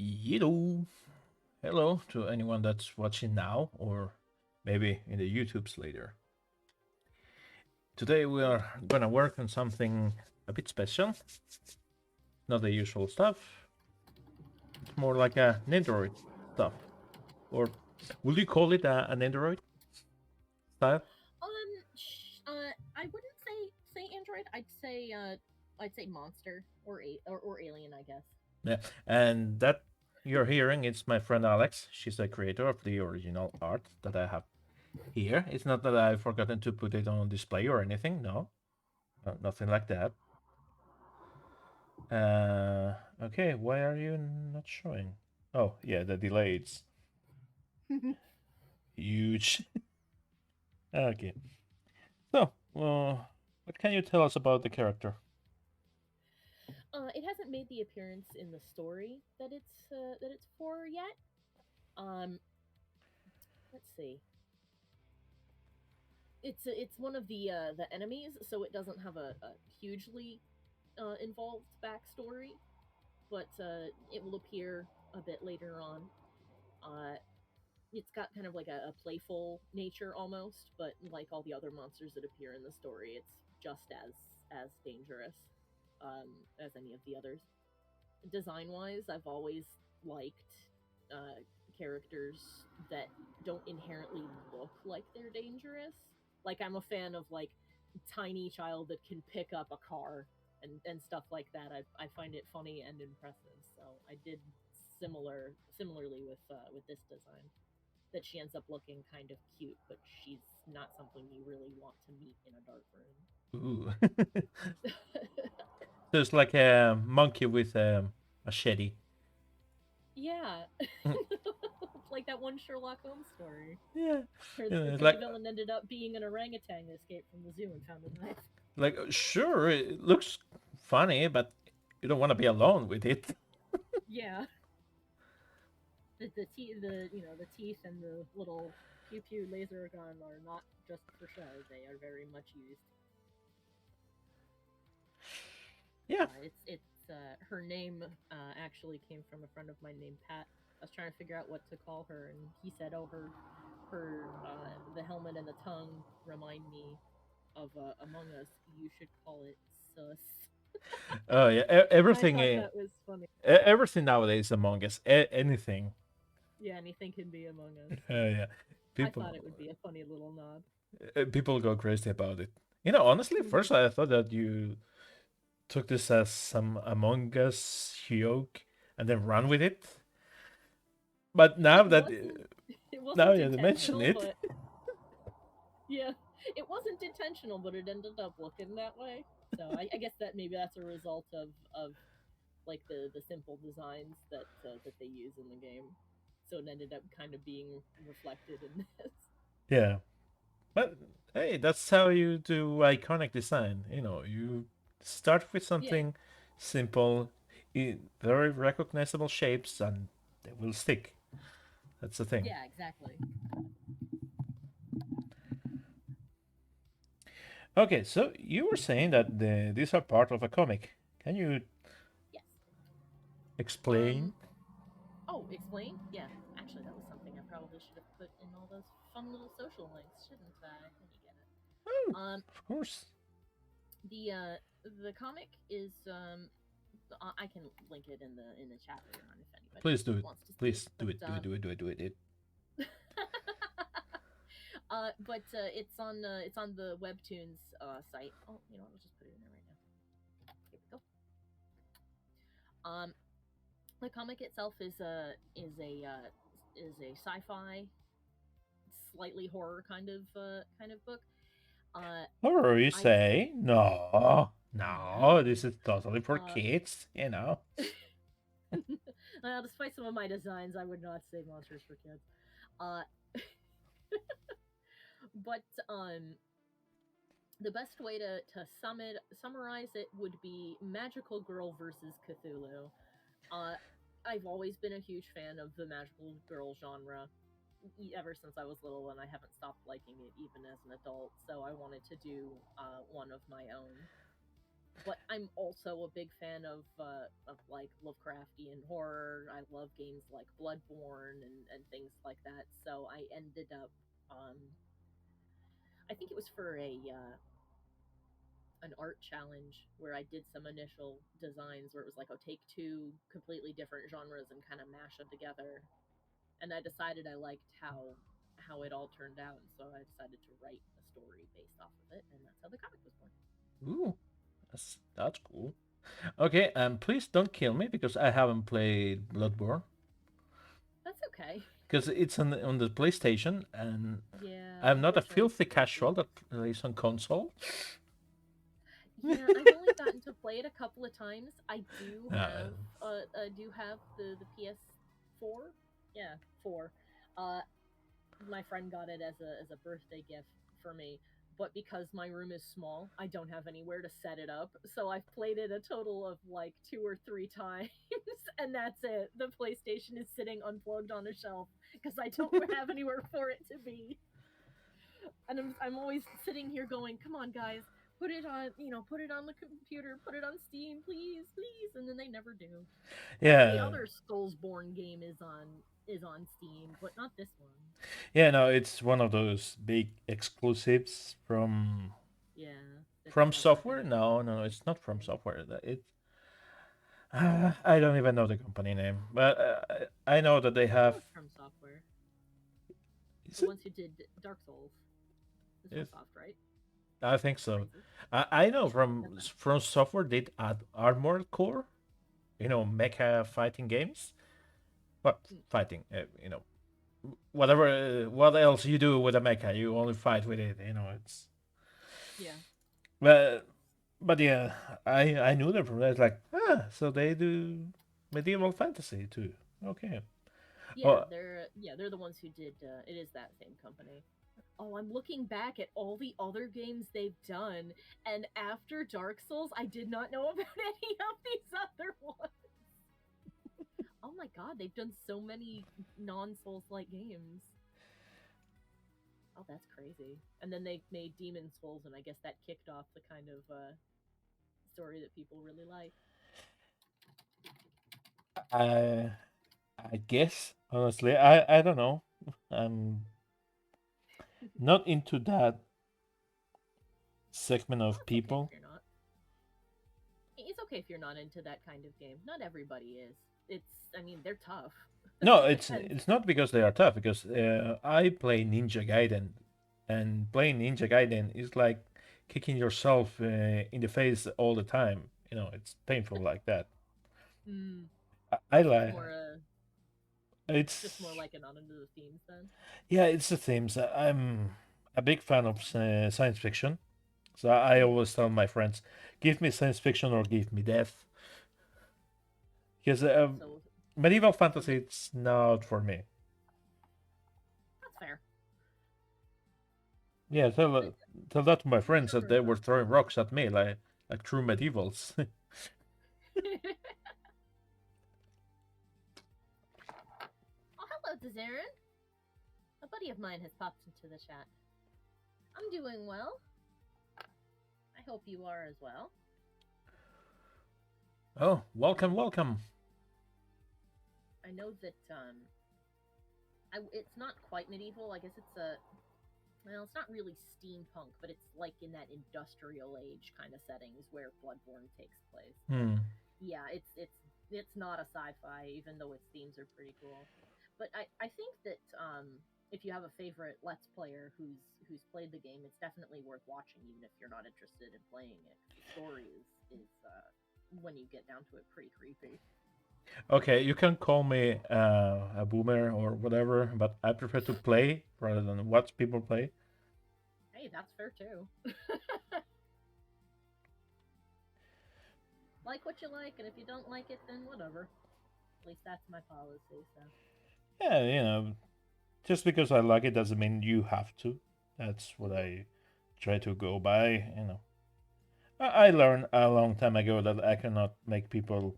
Hello. Hello to anyone that's watching now or maybe in the YouTubes later. Today we are gonna work on something a bit special. Not the usual stuff. It's more like a Nendoroid stuff. Or would you call it an Nendoroid style? I wouldn't say android. I'd say monster or alien, I guess. Yeah. And that you're hearing it's my friend Alex. She's the creator of the original art that I have here. It's not that I've forgotten to put it on display or anything. No. Nothing like that. Okay, why are you not showing? Oh, yeah, the delay it's huge. Okay. So, what can you tell us about the character? It hasn't made the appearance in the story that it's for yet. Um, let's see. It's one of the enemies, so it doesn't have a hugely involved backstory, but it will appear a bit later on. Uh, it's got kind of like a playful nature almost, but like all the other monsters that appear in the story, it's just as dangerous as any of the others. Design wise, I've always liked uh, characters that don't inherently look like they're dangerous. Like I'm a fan of like tiny child that can pick up a car and stuff like that. I find it funny and impressive. So I did similarly with this design that she ends up looking kind of cute, but she's not something you really want to meet in a dark room. Ooh. So it's like a monkey with a machete. Yeah, like that one Sherlock Holmes story Yeah. where, Yeah, it's where the villain ended up being an orangutan that escaped from the zoo and found a knife. sure, it looks funny, but you don't want to be alone with it. Yeah, the teeth and the little pew pew laser gun are not just for show; they are very much used. Yeah. Her name actually came from a friend of mine named Pat. I was trying to figure out what to call her, and he said, "Oh, the helmet and the tongue remind me of Among Us. You should call it Sus." Oh yeah. And I Everything. thought that was funny. Everything nowadays Among Us. Anything. Yeah, anything can be Among Us. So Yeah. I People. thought it would be a funny little nod. People go crazy about it. Honestly, Mhm. first I thought that you took this as some Among Us joke and then run with it. But now It that wasn't it now wasn't you mention intentional, it, but yeah, it wasn't intentional, but it ended up looking that way. So I guess that maybe that's a result of like the simple designs that they use in the game. So it ended up kind of being reflected in this. yeah. But hey, that's how you do iconic design. You start with Yeah, something simple, very recognizable shapes, and they will stick. That's the thing. yeah, exactly. Okay, so you were saying that these are part of a comic. Can you Yes. explain? Um. Oh, explain. Yeah. Actually, that was something I probably should have put in all those fun little social links, shouldn't I? Let me get it. Oh, Um. of course. The comic is I can link it in the chat later on if anybody Please do it. wants to see it. Please do it. Do it. Do it. Do it. Do it. It's on the Webtoons site. Oh, you know what? I'll just put it in there right now. Here we go. The comic itself is a sci-fi, slightly horror kind of book. Uh, Or you I say, no, no. no, this is totally for Uh, kids. Despite some of my designs, I would not say monsters for kids. Uh, but the best way to summarize it would be Magical Girl versus Cthulhu. Uh, I've always been a huge fan of the magical girl genre ever since I was little, and I haven't stopped liking it even as an adult. So I wanted to do one of my own. But I'm also a big fan of like Lovecraftian horror. I love games like Bloodborne and things like that. So I ended up, um, I think it was for a an art challenge where I did some initial designs where it was like, oh, take two completely different genres and kind of mash them together. And I decided I liked how it all turned out, and so I decided to write a story based off of it, and that's how the comic was born. Ooh, that's cool. Okay, please don't kill me because I haven't played Bloodborne That's okay. because it's on the PlayStation, and Yeah, I'm not a unfortunately, filthy it's casual PC. that plays on console. Yeah, I've only gotten to play it a couple of times. Uh, I do have the PS4. Yeah, 4. Uh, my friend got it as a birthday gift for me, but because my room is small, I don't have anywhere to set it up. So I've played it a total of like 2 or 3 times, and that's it. The PlayStation is sitting unplugged on a shelf because I don't have anywhere for it to be. And I'm always sitting here going, "Come on, guys, put it on, put it on the computer, put it on Steam, please, please." And then they never do. Every yeah, other Soulsborne game is on Steam, but not this one. yeah. No, it's one of those big exclusives Yeah, that they from don't software. recognize. No, no, it's not from Yeah. software. It I don't even know the company name, but I know that they No, have. it's from Software. Is The it? ones who did Dark Souls is from Yes, Soft, right? I think Am I so. crazy? I know Yeah, okay. from software did add Armored Core, mecha fighting games. But Mm, fighting, whatever. What else you do with a mecha? You only fight with it. It's yeah. but yeah, I knew them from that. It's like so they do medieval fantasy too. Okay. Yeah, Oh they're the ones who did it is that same company. Oh, I'm looking back at all the other games they've done, and after Dark Souls, I did not know about any of these other ones. Oh my god, they've done so many non-Souls like games. Oh, that's crazy. And then they made Demon Souls, and I guess that kicked off the kind of story that people really like. I I guess honestly I don't know. I'm not into that segment Well, of it's okay if people. you're not. It's okay if you're not into that kind of game. Not everybody is. I mean, they're tough. No, And it's not because they are tough. Because I play Ninja Gaiden, and playing Ninja Gaiden is like kicking yourself in the face all the time. It's painful like that. mm, I so like it's just more it's like an under the themes then. yeah, it's the themes. I'm a big fan of science fiction, so I Mm, always tell my friends, give me science fiction or give me death, because so medieval so fantasy it's not for me. that's fair. Yeah, But tell that to my your friends that genres they are were throwing fun. rocks at me like true medievals. Oh, hello, Dezarin. A buddy of mine has popped into the chat. I'm doing well. I hope you are as well. Oh, welcome, welcome. I know that it's not quite medieval. I guess it's a well, it's not really steampunk, but it's like in that industrial age kind of settings where Bloodborne takes place. But Hmm. yeah, it's not a sci-fi, even though its themes are pretty cool. But I think that if you have a favorite Let's Player who's played the game, it's definitely worth watching, even if you're not interested in playing it. 'Cause the story is when you get down to it, pretty creepy. Okay, you can call me a boomer or whatever, but I prefer to play rather than watch people play. Hey, that's fair too. Like what you like, and if you don't like it, then whatever. At least that's my policy. So Yeah, just because I like it doesn't mean you have to. That's what mhm. I try to go by. I learned a long time ago that I cannot make people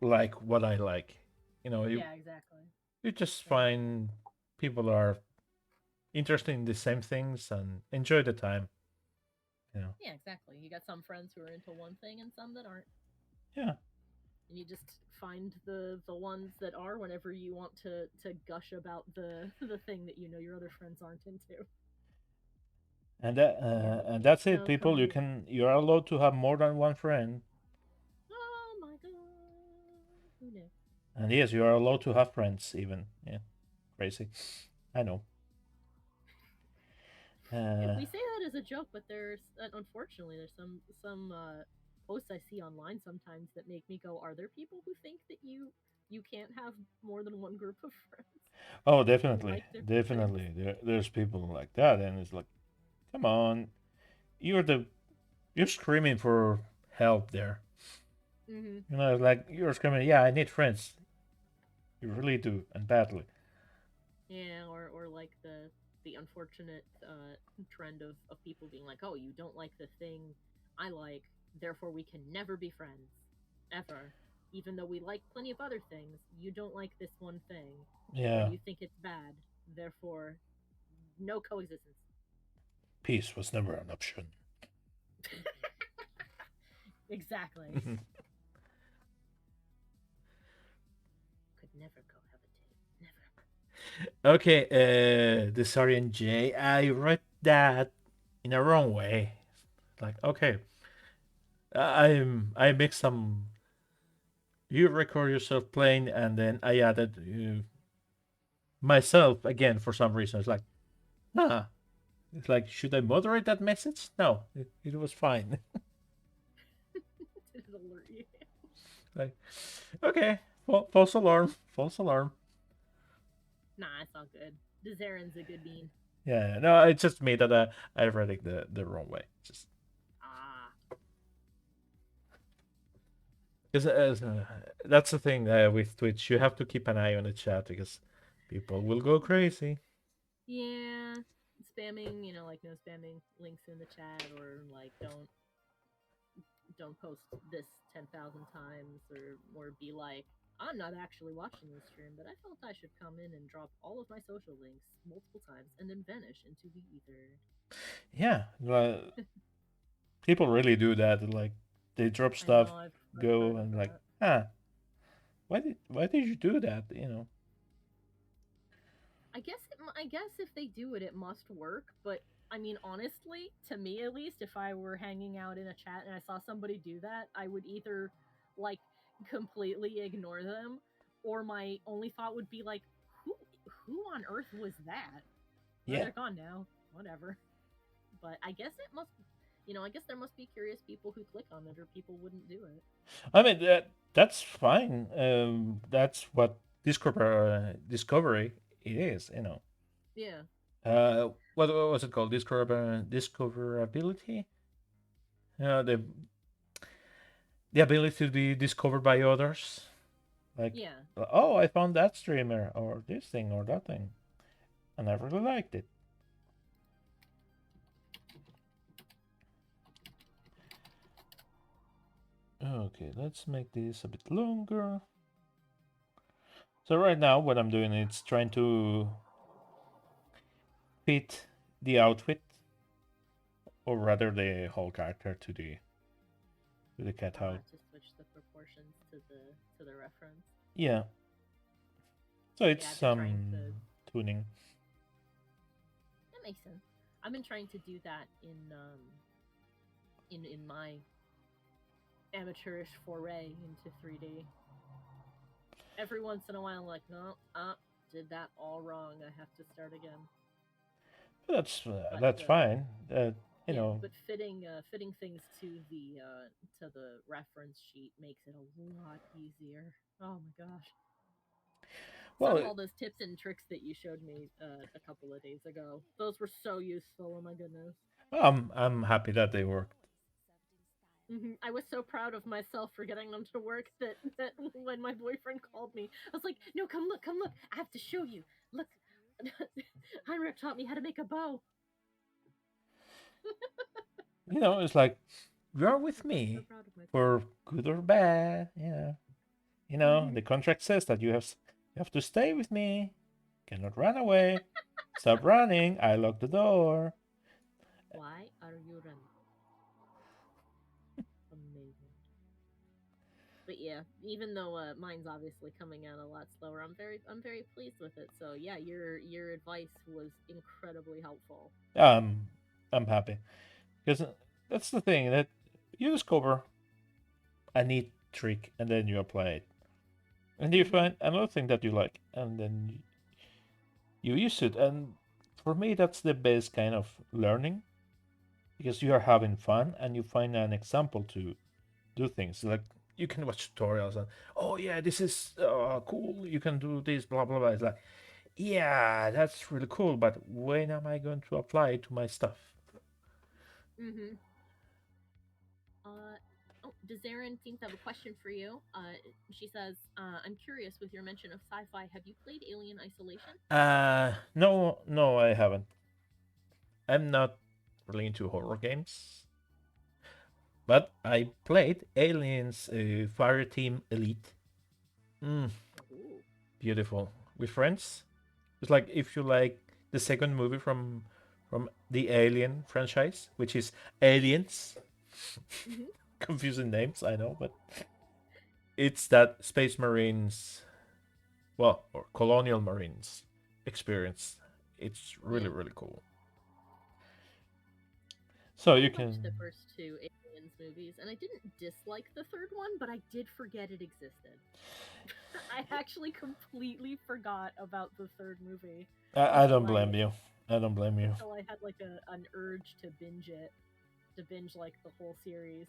like what I like. You Yeah, exactly. you just Yeah. find people are interested in the same things and enjoy the time. You know. Yeah, exactly. You got some friends who are into one thing and some that aren't. Yeah. And you just find the ones that are whenever you want to gush about the thing that you know your other friends aren't into. Yeah, but And that's it, no, come people. here. You are allowed to have more than one friend. Oh my god. Who knew? And yes, you are allowed to have friends even. Yeah. Crazy. I know. Uh, We say that as a joke, but there's unfortunately there's some posts I see online sometimes that make me go, are there people who think that you can't have more than one group of friends oh, who definitely. like different things? Definitely. There's people like that and it's like, come on. You're the you're screaming for help there. Mm-hmm. You know, it's like you're screaming, yeah, I need friends. You really do, and badly. Yeah, or like the unfortunate trend of people being like, oh, you don't like the thing I like, therefore we can never be friends ever. Even though we like plenty of other things, you don't like this one thing, or Yeah. you think it's bad, therefore no coexistence. Peace was never an option. Exactly. Could never cohabitate. Never. Okay, the Sarian J. I read that in a wrong way. Like, okay, I mixed some. You record yourself playing, and then I added myself again for some reason. It's like, nah. It's like, should I moderate that message? No, it was fine. Did it alert you? Like, okay, false alarm, false alarm. Nah, it's all good. Dezarin's a good bean. Yeah, no, it's just me that I read it the wrong way. Just Ah. because that's the thing with Twitch. You have to keep an eye on the chat because people will go crazy. Yeah. Spamming, like no spamming links in the chat, or like don't post this 10,000 times, or be like, I'm not actually watching this stream, but I felt I should come in and drop all of my social links multiple times and then vanish into the ether. Yeah, people really do that. Like they drop I know, stuff, I've go heard of and like, that. ah, why did you do that? You know? I guess if they do it, it must work. But I mean, honestly, to me at least, if I were hanging out in a chat and I saw somebody do that, I would either like completely ignore them, or my only thought would be like, who who on earth was that? Well, Yeah. they're gone now. Whatever. But I guess it must. I guess there must be curious people who click on it, or people wouldn't do it. I mean that's fine. That's what discovery it is. You know. Yeah. What was it called? Discoverability. The ability to be discovered by others. Like, Yeah. oh, I found that streamer or this thing or that thing, and I really liked it. Okay, let's make this a bit longer. So right now, what I'm doing is trying to fit the outfit, or rather the whole character to the cat out. To switch the proportions to the reference. Yeah. So it's Yeah, I've been trying to. tuning. That makes sense. I've been trying to do that in my amateurish foray into 3D. Every once in a while, I'm like, no, did that all wrong. I have to start again. But That's fine. You yeah, know. but fitting things to the reference sheet makes it a lot easier. Oh my gosh. Some of Well, all those tips and tricks that you showed me a couple of days ago, those were so useful. Oh my goodness. I'm happy that they worked. I was so proud of myself for getting them to work that when my boyfriend called me, I was like, "No, come look, come look! I have to show you. Look, Heinrich taught me how to make a bow." You know, it's like you're I with felt so me proud of myself. for good or bad. The contract says that you have to stay with me. Cannot run away. Stop running. I lock the door. Why are you running? But yeah, even though mine's obviously coming out a lot slower, I'm very pleased with it. So yeah, your advice was incredibly helpful. Um, I'm happy because that's the thing that you discover a neat trick and then you apply it, and you Hmm. find another thing that you like, and then you use it. And for me, that's the best kind of learning because you are having fun and you find an example to do things. Like you can watch tutorials and oh yeah, this is cool. You can do this, blah blah blah. It's like yeah, that's really cool. But when am I going to apply it to my stuff? Hmm. Uh, oh, does Erin seem to have a question for you? She says, "I'm curious. With your mention of sci-fi, have you played Alien Isolation?" No, no, I haven't. I'm not really into horror games, but I played Aliens Fireteam Elite. Mm, Ooh. beautiful with friends. It's like if you like the second movie from the Alien franchise, which is Aliens. Hmm. Confusing names, I know, but it's that Space Marines, well, or Colonial Marines experience. It's really Yeah. really cool. So I you liked can the first two Aliens movies, and I didn't dislike the third one, but I did forget it existed. I actually completely forgot about the third movie I until don't I blame you. I don't blame you. until I had like an urge to binge it, to binge like the whole series.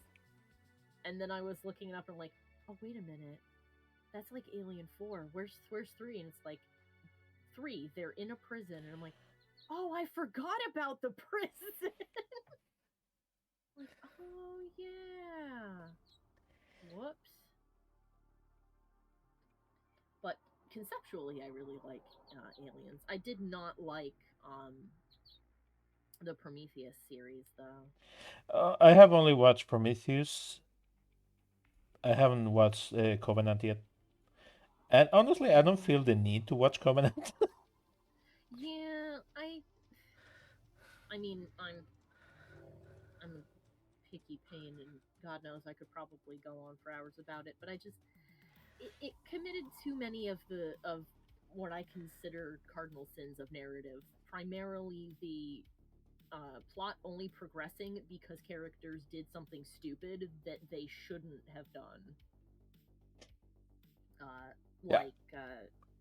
And then I was looking it up and like, oh wait a minute, that's like Alien 4. Where's 3? And it's like 3, they're in a prison, and I'm like, oh, I forgot about the prison. Like, oh yeah. Whoops. But conceptually, I really like Aliens. I did not like the Prometheus series though. I have only watched Prometheus. I haven't watched Covenant yet. And honestly, I don't feel Oh. the need to watch Covenant. Yeah, I mean, I'm a picky pain, and God knows I could probably go on for hours about it, but I just it committed too many of what I consider cardinal sins of narrative. Primarily the plot only progressing because characters did something stupid that they shouldn't have done. Uh, Yeah, like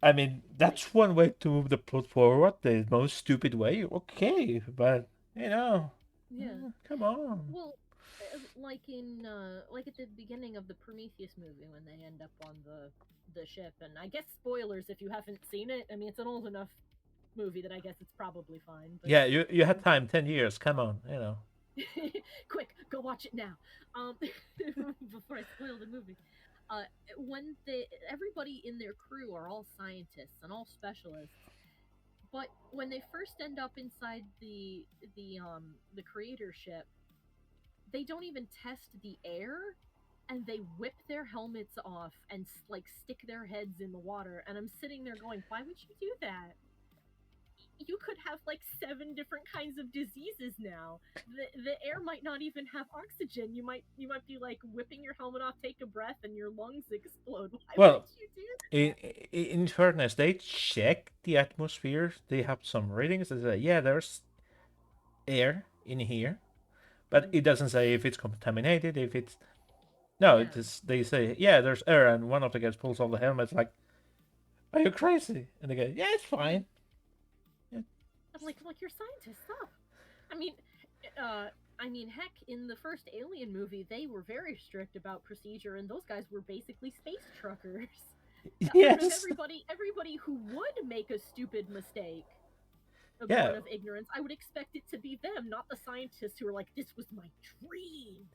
I mean like that's one way to move the plot forward. The most stupid way, okay, but you know, yeah. come on. Well, like at the beginning of the Prometheus movie when they end up on the ship, and I guess spoilers if you haven't seen it. I mean, it's an old enough movie that I guess it's probably fine. But Yeah, you had um, time, 10 years. Come on, you know. quick, go watch it now. Um, before I spoil the movie. Uh, when everybody in their crew are all scientists and all specialists, but when they first end up inside the creator ship, they don't even test the air, and they whip their helmets off and like stick their heads in the water, and I'm sitting there going, why would you do that? You could have like 7 different kinds of diseases now. The air might not even have oxygen. You might be like whipping your helmet off, take a breath, and your lungs explode. Why would Well, you do in that? in fairness, they check the atmosphere. They have some readings that say, yeah, there's air in here, but Hmm. it doesn't say if it's contaminated. If it's no, Yeah. it is, they say, yeah, there's air, and one of the guys pulls off the helmet, like, are you crazy? And they go, yeah, it's Yeah. fine. Yeah. I'm like you're scientists, stop. I mean, uh, heck, in the first Alien movie, they were very strict about procedure, and those guys were basically space truckers. Out of Yes. everybody who would make a stupid mistake, Yeah. born of ignorance, I would expect it to be them, not the scientists who are like, "This was my dream."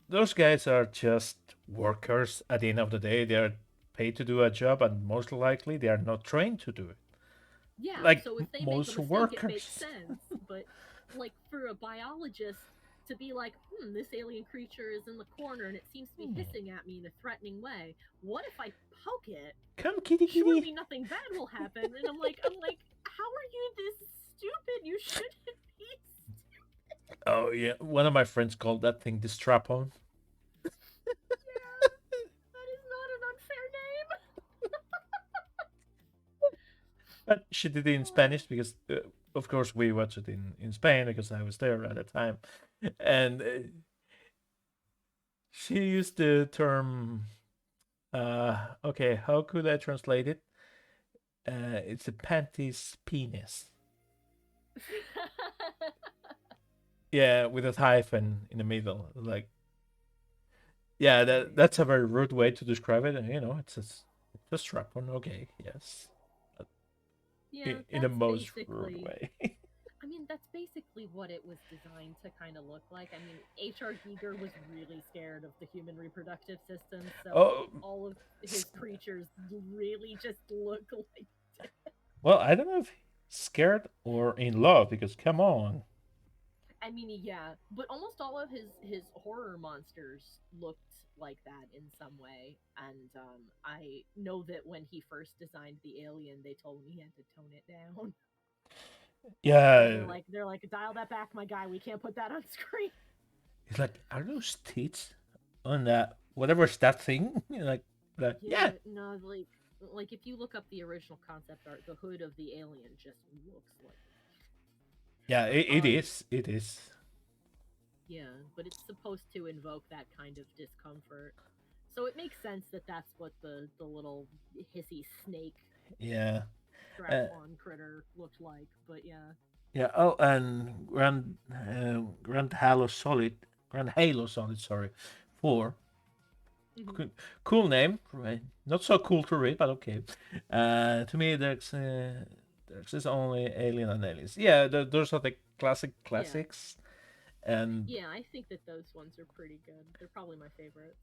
Those guys are just workers at the end of the day. They are paid to do a job, and most likely they are not trained to do it. Yeah, Like so if they make a most mistake, it makes workers. sense. But like for a biologist to be like, this alien creature is in the corner and it seems to be Hmm. hissing at me in a threatening way. What if I poke it? Come, kitty, Surely kitty. nothing bad will happen. And I'm like, how are you this stupid? You shouldn't be. Oh yeah, one of my friends called that thing the strap on. Yeah. she did it in Oh, Spanish because, of course, we watched it in Spain because I was there at the time, and she used the term. Okay, how could I translate it? It's a panties penis. Yeah, with a hyphen in the middle. Like, yeah, that's a very rude way to describe it. And it's a strap on. Okay, yes, yeah, in the that's most rude basically. way. I mean, that's basically what it was designed to kind of look like. I mean, H.R. Giger was really scared of the human reproductive system, so Oh, all of his creatures really just look like. well, I don't know if scared or in love because come on. I mean, yeah, but almost all of his horror monsters looked like that in some way. And I know that when he first designed the alien, they told him he had to tone it down. Yeah, They're like dial that back, my guy. We can't put that on screen. it's like, are those teeth on that whatever's that thing? Yeah, Yeah, no, like if you look up the original concept art, the hood of the alien just looks like. yeah, it Uh, is, it is. yeah, but it's supposed to invoke that kind of discomfort. So it makes sense that that's what the little hissy snake Yeah, strap uh, on critter looked like. But yeah. yeah. Oh, and Grand Halo Solid, sorry, 4. Hmm. Cool, cool name, right? Not so cool to read, but okay. To me, there's only Alien and Aliens. Yeah, those are the Yeah. classics, and Yeah, I think that those ones are pretty good. They're probably my favorites.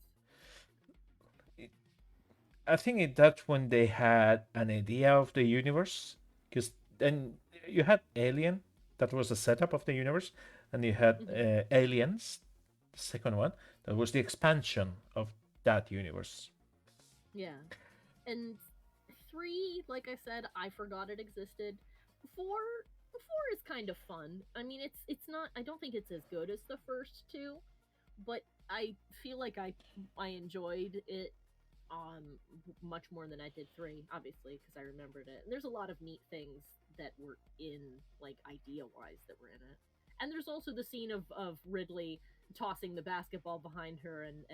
I think that's when they had an idea of the universe, because then you had Alien, that was the setup of the universe, and you had Hmm. Aliens, the second one, that was the expansion of that universe. Yeah. And three, like I said, I forgot it existed. Four is kind of fun. I mean, it's not. I don't think it's as good as the first two, but I feel like I enjoyed it much more than I did three, obviously, because I remembered it. And there's a lot of neat things that were in, like, idea wise, that were in it. And there's also the scene of Ridley tossing the basketball behind her and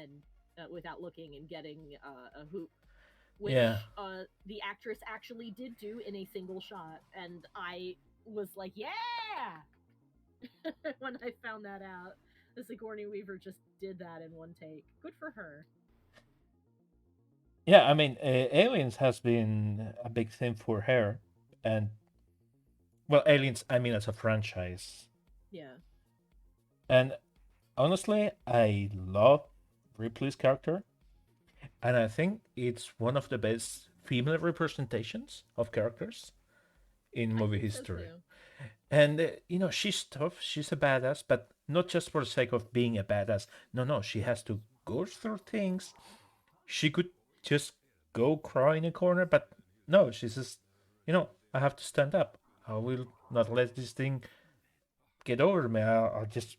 without looking and getting a hoop, Yeah, which the actress actually did do in a single shot, and I was like, yeah, when I found that out. The Sigourney Weaver just did that in one take. Good for her. yeah. I mean, Aliens has been a big thing for her, and well, Aliens. I mean, as a franchise, Yeah. and honestly, I love Ripley's character, and I think it's one of the best female representations of characters in I movie think so history. too. And she's tough, she's a badass, but not just for the sake of being a badass. No, no, she has to go through things. She could just go cry in a corner, but no, she says, I have to stand up. I will not let this thing get over me. I'll just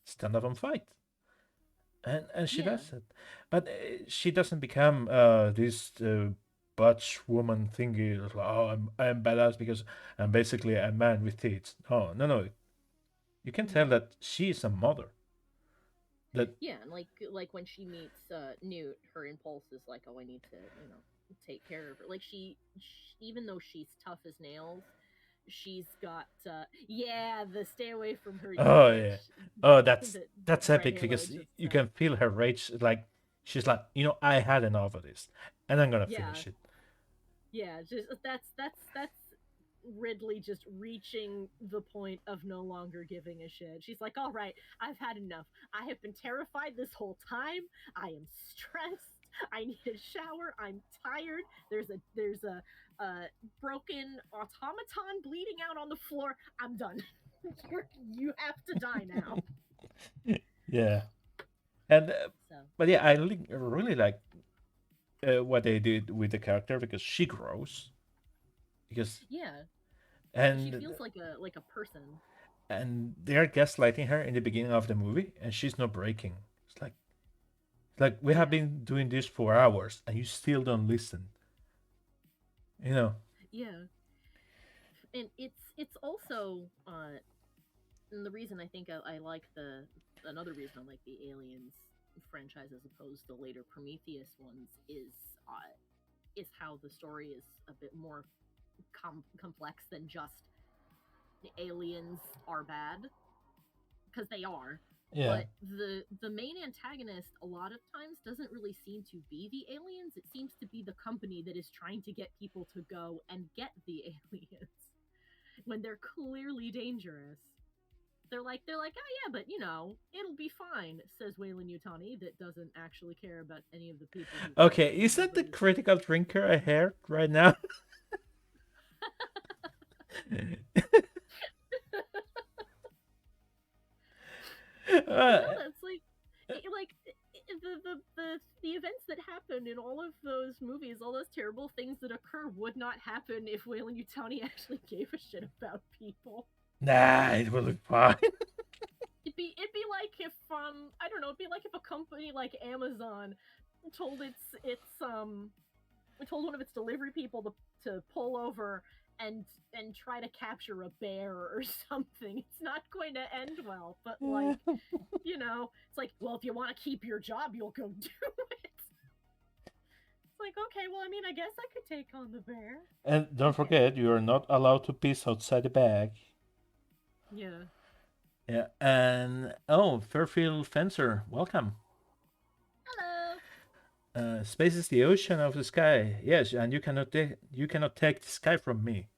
stand up and fight. And she Yeah. does it, but she doesn't become this butch woman thingy. Like, oh, I'm badass because I'm basically a man with teeth. No, no, no. You can tell Hmm. that she is a mother. That Yeah, and like when she meets Newt, her impulse is like, oh, I need to, take care of her. Like even though she's tough as nails, she's got yeah, the stay away from her, you oh yeah, bitch. oh that's epic Dracula because just you can feel her rage. Like she's like, I had enough of this, and I'm gonna yeah, finish it. yeah, just that's Ridley just reaching the point of no longer giving a shit. She's like, all right, I've had enough. I have been terrified this whole time. I am stressed. I need a shower. I'm tired. There's a broken automaton bleeding out on the floor. I'm done. You have to die now. Yeah, and So but yeah, I really like what they did with the character because she grows because yeah, she and feels like a person. and they're gaslighting her in the beginning of the movie and she's not breaking. It's like we have Yeah, been doing this for hours and you still don't listen. you know yeah. And it's also and the reason I think I like the another reason I like the Aliens franchise as opposed to later Prometheus ones is how the story is a bit more complex than just the aliens are bad, because they are. Yeah. But the main antagonist a lot of times doesn't really seem to be the aliens. It seems to be the company that is trying to get people to go and get the aliens when they're clearly dangerous. They're like, oh yeah, but it'll be fine, says Wayland Yutani, that doesn't actually care about any of the people who fight Okay, them. is that the Everybody's critical drinker I heard right now? But uh, no, that's the events that happen in all of those movies, all those terrible things that occur, would not happen if Wayland Yutani actually gave a shit about people. nah, it will be fine. It'd be like if I don't know, it'd be like if a company like Amazon told told one of its delivery people to pull over and try to capture a bear or something. It's not going to end well. But it's like, well, if you want to keep your job, you'll go do it. It's like, okay, well, I mean, I guess I could take on the bear. And don't Okay. forget, you are not allowed to piss outside the bag. Yeah. Yeah, and oh, Fairfield Fencer, welcome. Hello. Space is the ocean of the sky. Yes, and you cannot take the sky from me.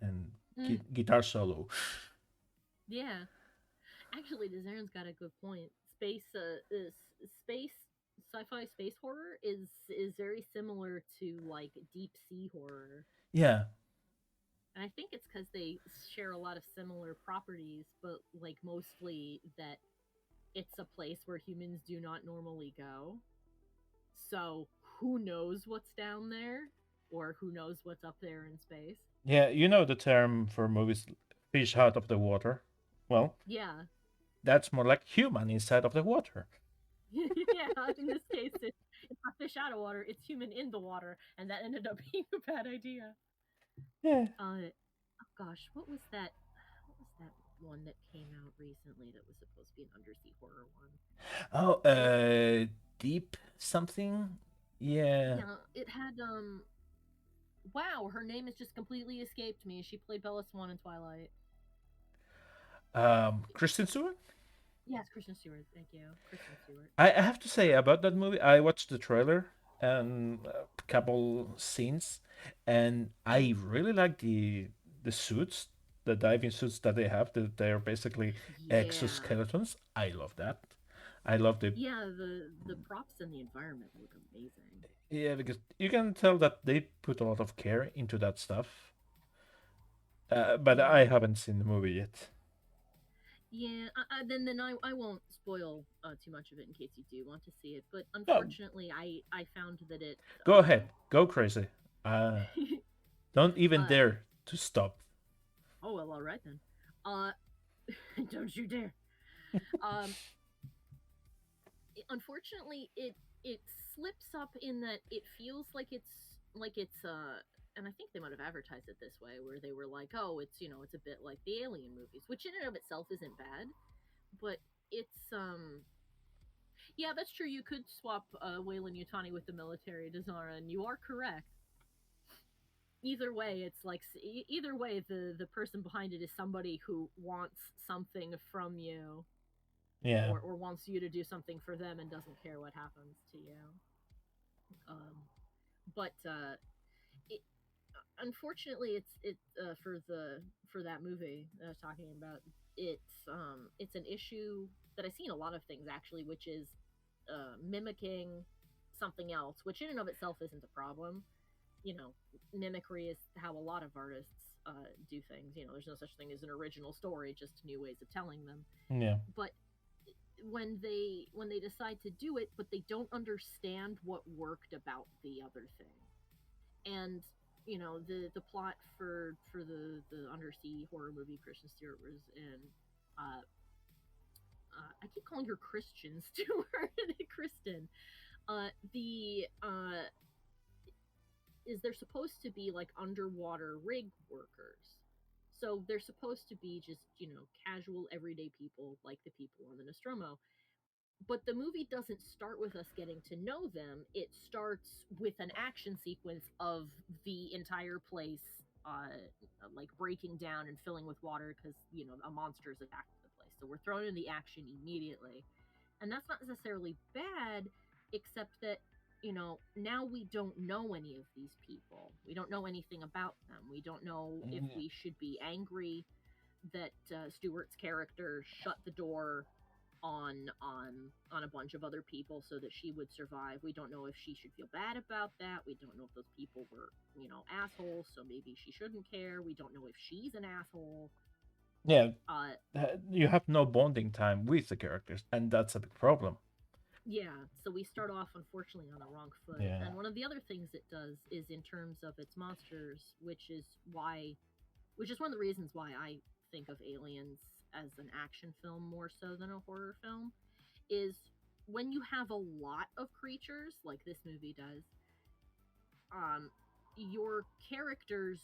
And Mm, guitar solo. yeah. Actually, Desarin's got a good point. Space sci-fi space horror is very similar to like deep sea horror. Yeah, And I think it's because they share a lot of similar properties, but like mostly that it's a place where humans do not normally go. So who knows what's down there, or who knows what's up there in space? yeah. You know the term for movies, fish out of the water. Well, Yeah, that's more like human inside of the water. yeah. In this case, it's not fish out of water; it's human in the water, and that ended up being a bad idea. Yeah. Oh gosh, what was that? What was that one that came out recently that was supposed to be an undersea horror one? Oh, It deep something. Yeah. Yeah, it had wow, her name has just completely escaped me. She played Bella Swan in Twilight. Kristen Stewart. Yes, Kristen Stewart. Thank you, Kristen Stewart. I have to say about that movie, I watched the trailer and a couple scenes, and I Mm. really like the suits, the diving suits that they have. That they're basically Yeah, exoskeletons. I love that. I love the yeah. The props and the environment look amazing. yeah, because you can tell that they put a lot of care into that stuff. But Yeah, I haven't seen the movie yet. yeah. Then I won't spoil too much of it in case you do want to see it. But No, unfortunately, I found that it go ahead, go crazy. Don't even uh dare to stop. oh well, all right then. Uh, don't you dare. Um, Unfortunately, it slips up in that it feels like it's and I think they might have advertised it this way, where they were like, oh, it's a bit like the Alien movies, which in and of itself isn't bad, but it's yeah, that's true. You could swap Wayland Yutani with the military Dazara, and you are correct. Either way, either way, the person behind it is somebody who wants something from you, Yeah. or wants you to do something for them and doesn't care what happens to you. But it, unfortunately, for that movie that I was talking about, it's an issue that I see in a lot of things actually, which is mimicking something else, which in and of itself isn't a problem. You know, mimicry is how a lot of artists do things. There's no such thing as an original story, just new ways of telling them. Yeah. But when they decide to do it, but they don't understand what worked about the other thing, and the plot for the undersea horror movie Kristen Stewart was in. Uh, I keep calling her Christian Stewart, Kristen. The is they're supposed to be like underwater rig workers. So they're supposed to be just, casual everyday people like the people on the Nostromo. But the movie doesn't start with us getting to know them. It starts with an action sequence of the entire place like breaking down and filling with water because, a monster's attacked the place. So we're thrown in the action immediately. And that's not necessarily bad, except that, now we don't know any of these people. We don't know anything about them. We don't know if Mm, we should be angry that Stewart's character shut the door on a bunch of other people so that she would survive. We don't know if she should feel bad about that. We don't know if those people were, assholes, so maybe she shouldn't care. We don't know if she's an asshole. yeah, Uh you have no bonding time with the characters, and that's a big problem. yeah, so we start off unfortunately on the wrong foot. Yeah. And one of the other things it does is in terms of its monsters, which is one of the reasons why I think of Aliens as an action film more so than a horror film, is when you have a lot of creatures like this movie does, your characters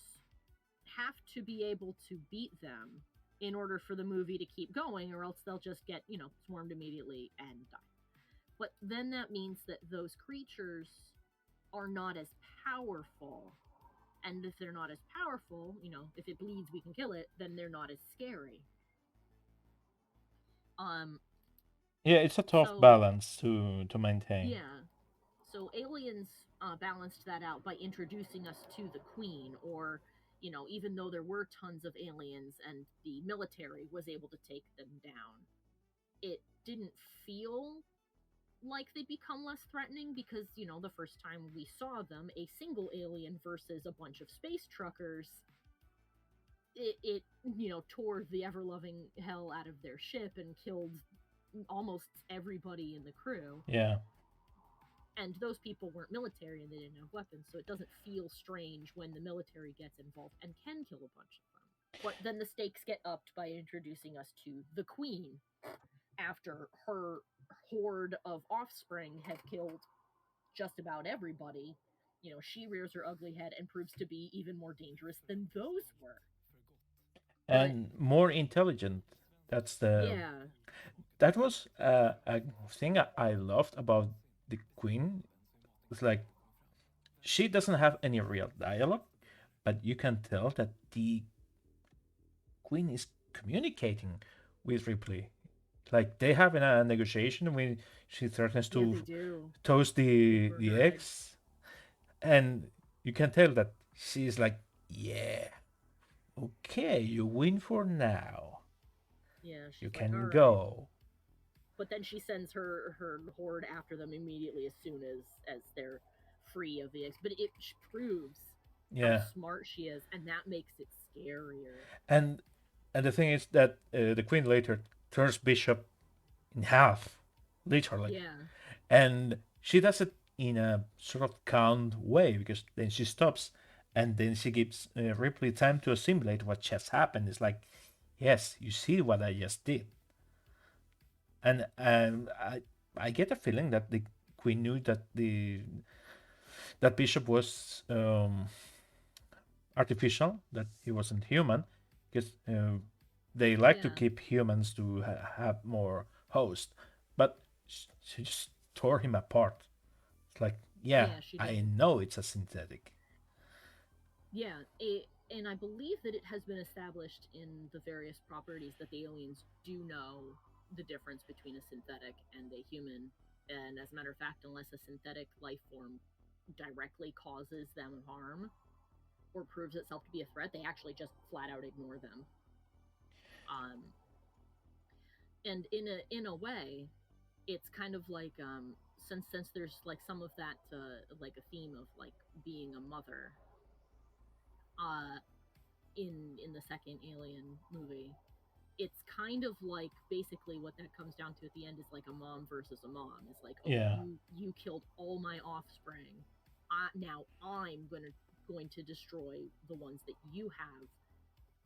have to be able to beat them in order for the movie to keep going, or else they'll just get, swarmed immediately and die. But then that means that those creatures are not as powerful. And if they're not as powerful, if it bleeds, we can kill it, then they're not as scary. Um, Yeah, it's a tough so balance to maintain. yeah, so Aliens balanced that out by introducing us to the Queen, or even though there were tons of aliens and the military was able to take them down, it didn't feel like they become less threatening because the first time we saw them, a single alien versus a bunch of space truckers, it tore the ever loving hell out of their ship and killed almost everybody in the crew. Yeah. And those people weren't military and they didn't have weapons, so it doesn't feel strange when the military gets involved and can kill a bunch of them. But then the stakes get upped by introducing us to the Queen after her horde of offspring have killed just about everybody. She rears her ugly head and proves to be even more dangerous than those were. But And more intelligent. That's the yeah, that was a thing I loved about the Queen. It's like she doesn't have any real dialogue, but you can tell that the Queen is communicating with Ripley. Like they have in a negotiation when she threatens yeah, to they do toast the over the her head. eggs, and you can tell that she's like, yeah, okay, you win for now. Yeah, You she's like, all can right. go. But then she sends her horde after them immediately as soon as they're free of the eggs. But it proves how Yeah, smart she is, and that makes it scarier. and and the thing is that the Queen later turns Bishop in half, literally, Yeah, and she does it in a sort of calm way because then she stops and then she gives Ripley time to assimilate what just happened. It's like, yes, you see what I just did, and I get a feeling that the Queen knew that that Bishop was artificial, that he wasn't human, because they like to yeah, keep humans to have more host, but she just tore him apart. It's like, yeah, yeah. She I did. know it's a synthetic. Yeah, and I believe that it has been established in the various properties that the aliens do know the difference between a synthetic and a human. And as a matter of fact, unless a synthetic life form directly causes them harm or proves itself to be a threat, they actually just flat out ignore them. Um, and in a way, it's kind of like since there's like some of that like a theme of like being a mother uh in the second Alien movie, it's kind of like basically what that comes down to at the end is like a mom versus a mom. It's like, okay, Yeah, you killed all my offspring. Now I'm going to destroy the ones that you have.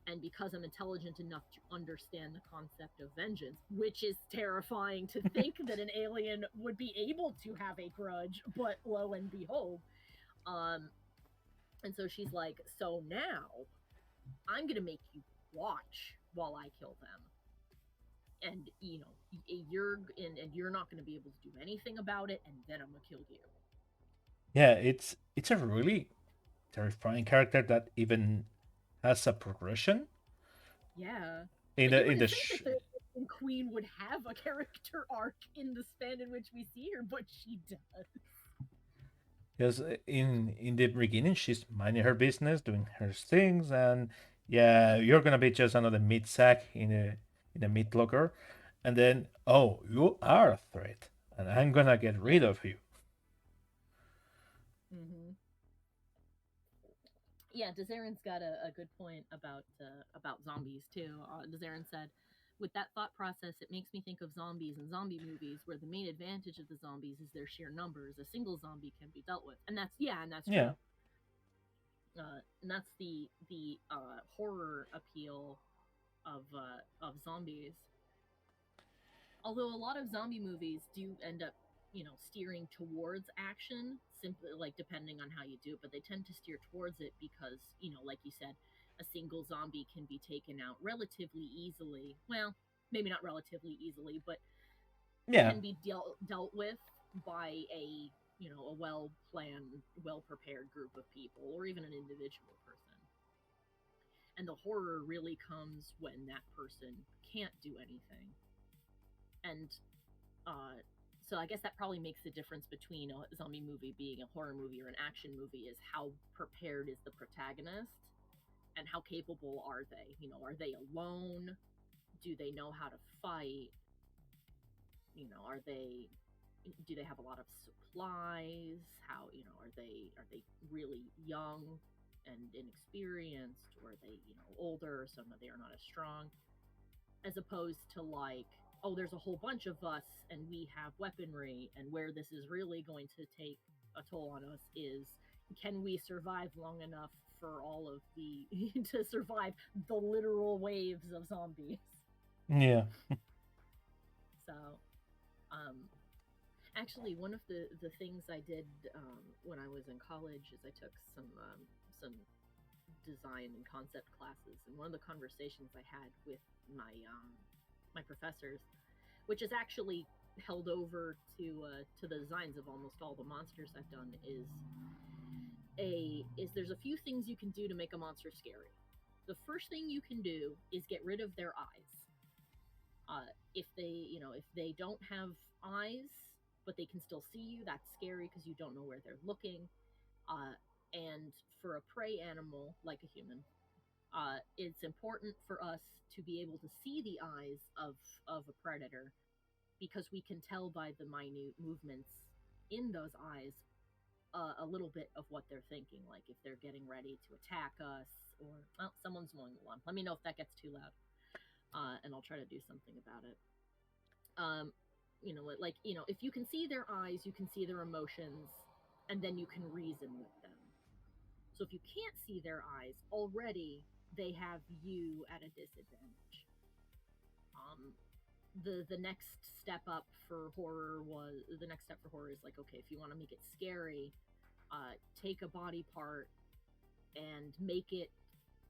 And because I'm intelligent enough to understand the concept of vengeance, which is terrifying to think that an alien would be able to have a grudge, but lo and behold, um, And so she's like, so now I'm gonna make you watch while I kill them, and and you're not gonna be able to do anything about it, and then I'm gonna kill you. Yeah, it's a really terrifying character that even has a progression Yeah. in Like, you the wouldn't think that the queen would have a character arc in the span in which we see her, but she does. because in the beginning she's minding her business, doing her things, and yeah, you're gonna be just another meat sack in a meat locker, and then oh, you are a threat, and I'm gonna get rid Yeah. of you. Mm-hmm. Yeah, Dezarin's got a good point about zombies too. Dezarin said, "With that thought process, it makes me think of zombies and zombie movies, where the main advantage of the zombies is their sheer numbers. A single zombie can be dealt with, and that's Yeah, true. And that's the horror appeal of zombies. Although a lot of zombie movies do end up, steering towards action, simply like depending on how you do it, but they tend to steer towards it because, like you said, a single zombie can be taken out relatively easily. Well, maybe not relatively easily, but yeah, can be dealt with by a well planned, well prepared group of people, or even an individual person. And the horror really comes when that person can't do anything. And uh, so I guess that probably makes the difference between a zombie movie being a horror movie or an action movie is how prepared is the protagonist and how capable are they? Are they alone? Do they know how to fight? Are they do they have a lot of supplies? How, are they really young and inexperienced, or are they, older, so they are not as strong? As opposed to, like, oh, there's a whole bunch of us and we have weaponry, and where this is really going to take a toll on us is, can we survive long enough for all of the to survive the literal waves of zombies? yeah. So, um actually, one of the things I did when I was in college is I took some design and concept classes, and one of the conversations I had with my professors, which is actually held over to the designs of almost all the monsters I've done, is there's a few things you can do to make a monster scary. The first thing you can do is get rid of their eyes. If they don't have eyes, but they can still see you, that's scary because you don't know where they're looking. And for a prey animal like a human, it's important for us to be able to see the eyes of a predator, because we can tell by the minute movements in those eyes a little bit of what they're thinking, like if they're getting ready to attack us, or, well, someone's mowing the lawn. Let me know if that gets too loud, and I'll try to do something about it. If you can see their eyes, you can see their emotions, and then you can reason with them. So if you can't see their eyes, already they have you at a disadvantage. Um, the next step up for horror was the next step for horror is like, okay, if you want to make it scary, take a body part and make it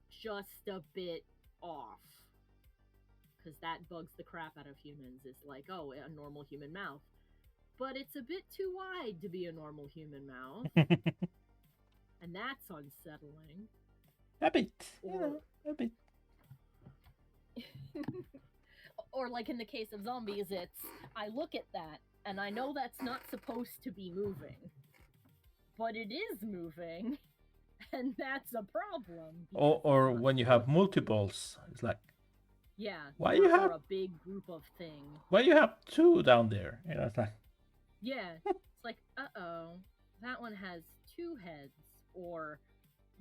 just a bit off, because that bugs the crap out of humans. It's like, oh, a normal human mouth, but it's a bit too wide to be a normal human mouth, and that's unsettling. A bit, Or a bit. or like in the case of zombies, it's, I look at that and I know that's not supposed to be moving, but it is moving, and that's a problem because it's Or not when you have supposed to be. multiples, it's like Yeah, why you or have a big group of thing. why you have two down there? It's like Yeah, it's like, uh-oh, that one has two heads, or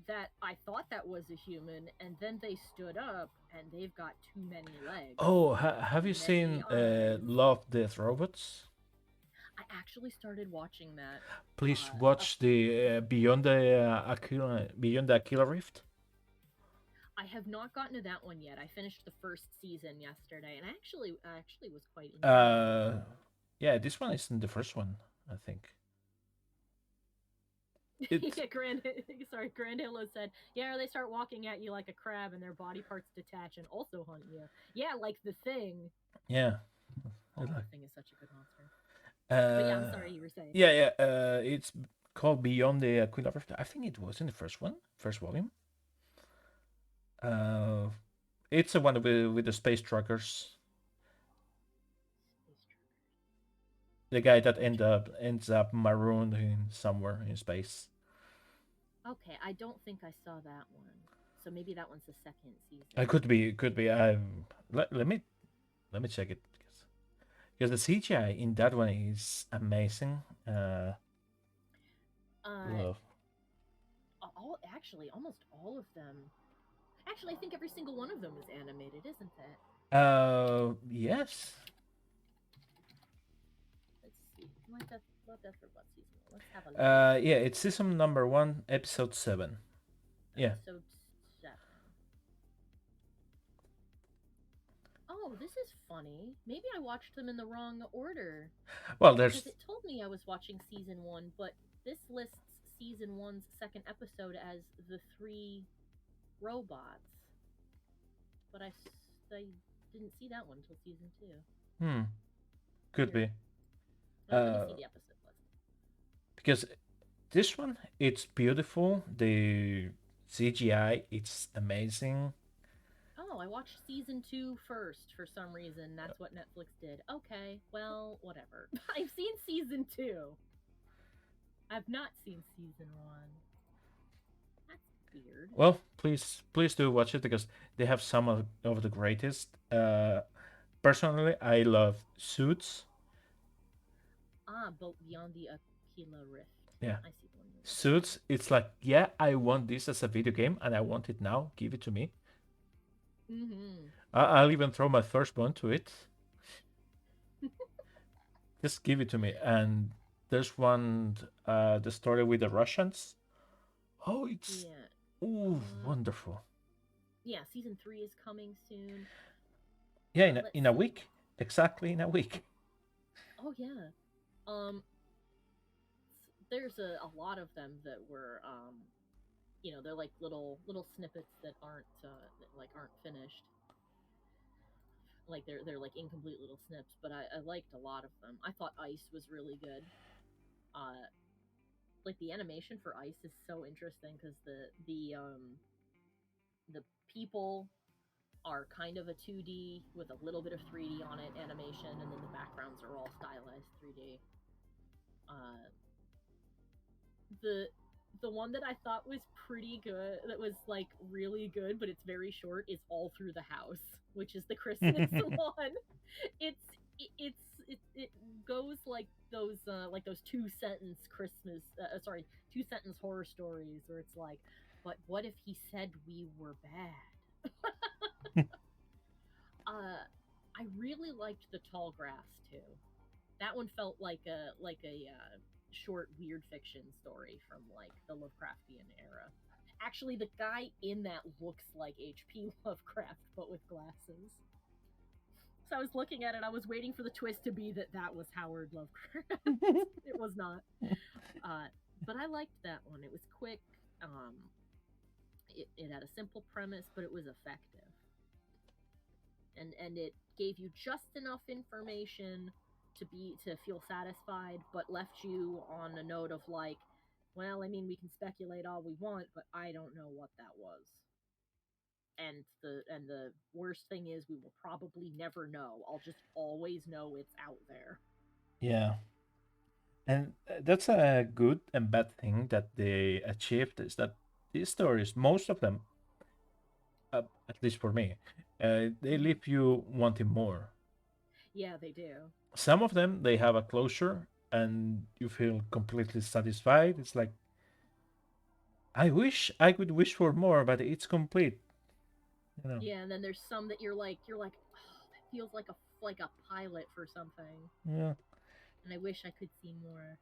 that I thought that was a human, and then they stood up and they've got too many legs oh, and have too you many seen eyes. Love, Death, Robots? I actually started watching that. Please Uh, a watch the Beyond the Aquila Rift. I have not gotten to that one yet. I finished the first season yesterday, and I actually was quite intrigued by Uh, it. yeah, this one isn't the first one, I think. It Yeah, Grand Halo said, yeah, they start walking at you like a crab and their body parts detach and also hunt you. Yeah, like the Thing. yeah. Oh, the Thing is such a good monster. But yeah, I'm Uh, sorry, you were saying. yeah, yeah. It's called Beyond the Aquila Rift. I think it was in the first one, first volume. Uh, it's the one with the space truckers. Space The guy that Truckers. ends up marooned in somewhere in space. Okay, I don't think I saw that one. So maybe that one's the second It season. could be, could be. Let me check it because the CGI in that one is amazing. Uh, Love. all actually, almost all of them. Actually, I think every single one of them is animated, isn't it? Yes. Let's see. Love Death for Blood season one. Let's have a look. Yeah, it's season number 1, episode 7. Yeah. Episode 7. Oh, this is funny. Maybe I watched them in the wrong order Well, because there's it told me I was watching season 1, but this lists season one's second episode as the three robots. But I didn't see that one until season 2. hmm, could Weird. be. Let me Uh, see the episode list. because this one it's beautiful. The CGI it's amazing. Oh, I watched season 2 first for some reason. That's what Netflix did. Okay, well, whatever. I've seen season 2. I've not seen season 1. That's weird. Well, please do watch it because they have some of the greatest. Personally, I love Suits. Ah, but Beyond the Aquila Rift. Yeah, I see the one you're looking Suits. It's like, yeah, I want this as a video game and I want it now. Give it to me. at. Mm-hmm. I'll even throw my firstborn to it. Just give it to me. And there's one, the story with the Russians. Oh, it's Yeah. ooh wonderful. Yeah, season 3 is coming soon. Yeah, Let's in a see. week, exactly in a week. Oh yeah. Um there's a lot of them that were they're like little snippets that aren't finished. Like they're like incomplete little snips, but I liked a lot of them. I thought Ice was really good. Uh like the animation for Ice is so interesting because the people are kind of a 2D with a little bit of 3D on it animation, and then the backgrounds are all stylized 3D. Uh, the the one that I thought was pretty good, that was like really good, but it's very short, is All Through the House, which is the Christmas one. It's it goes like those two sentence horror stories where it's like, but what if he said we were bad? I really liked the Tall Grass too. That one felt like a short weird fiction story from like the Lovecraftian era. Actually, the guy in that looks like H.P. Lovecraft, but with glasses. So I was looking at it. I was waiting for the twist to be that was Howard Lovecraft. It was not. Uh, but I liked that one. It was quick. Um, it had a simple premise, but it was effective, and it gave you just enough information to feel satisfied, but left you on a note of like, well, I mean, we can speculate all we want, but I don't know what that was. And the worst thing is we will probably never know. I'll just always know it's out there. Yeah, and that's a good and bad thing that they achieved is that these stories, most of them, at least for me, they Mm-hmm. leave you wanting more. Yeah, they do. Some of them they have a closure and you feel completely satisfied. It's like I wish I could wish for more, but it's complete. You know. Yeah, and then there's some that you're like, oh, that feels like a pilot for something, Yeah. and I wish I could see more.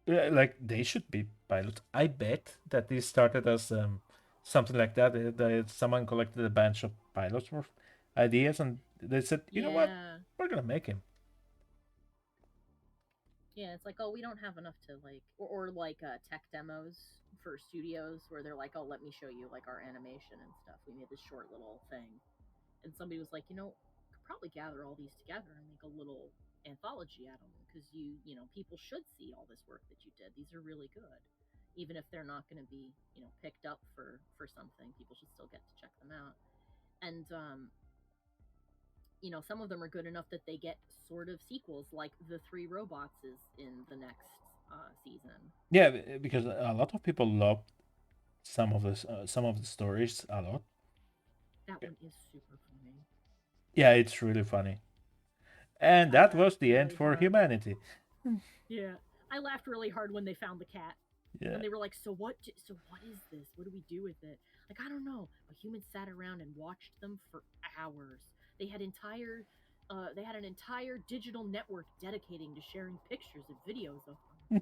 Like they should be pilots. I bet that this started as something like that. That someone collected a bunch of pilots for ideas, and they said, "You know what? Yeah. We're gonna make him." Yeah, it's like, oh, we don't have enough to like, or like tech demos for studios where they're like, oh, let me show you like our animation and stuff. We made this short little thing, and somebody was like, could probably gather all these together and make a little anthology out of them because people should see all this work that you did. These are really good, even if they're not going to be picked up for something. People should still get to check them out, and some of them are good enough that they get sort of sequels, like the Three Robots is in the next season. Yeah, because a lot of people love some of the stories a lot. That one is super funny. Yeah, it's really funny. And I that laughed was the end really for hard. humanity. Yeah, I laughed really hard when they found the cat. Yeah. And they were like, "So what? So what is this? What do we do with it?" Like, I don't know. But humans sat around and watched them for hours. They had they had an entire digital network dedicating to sharing pictures and videos of them.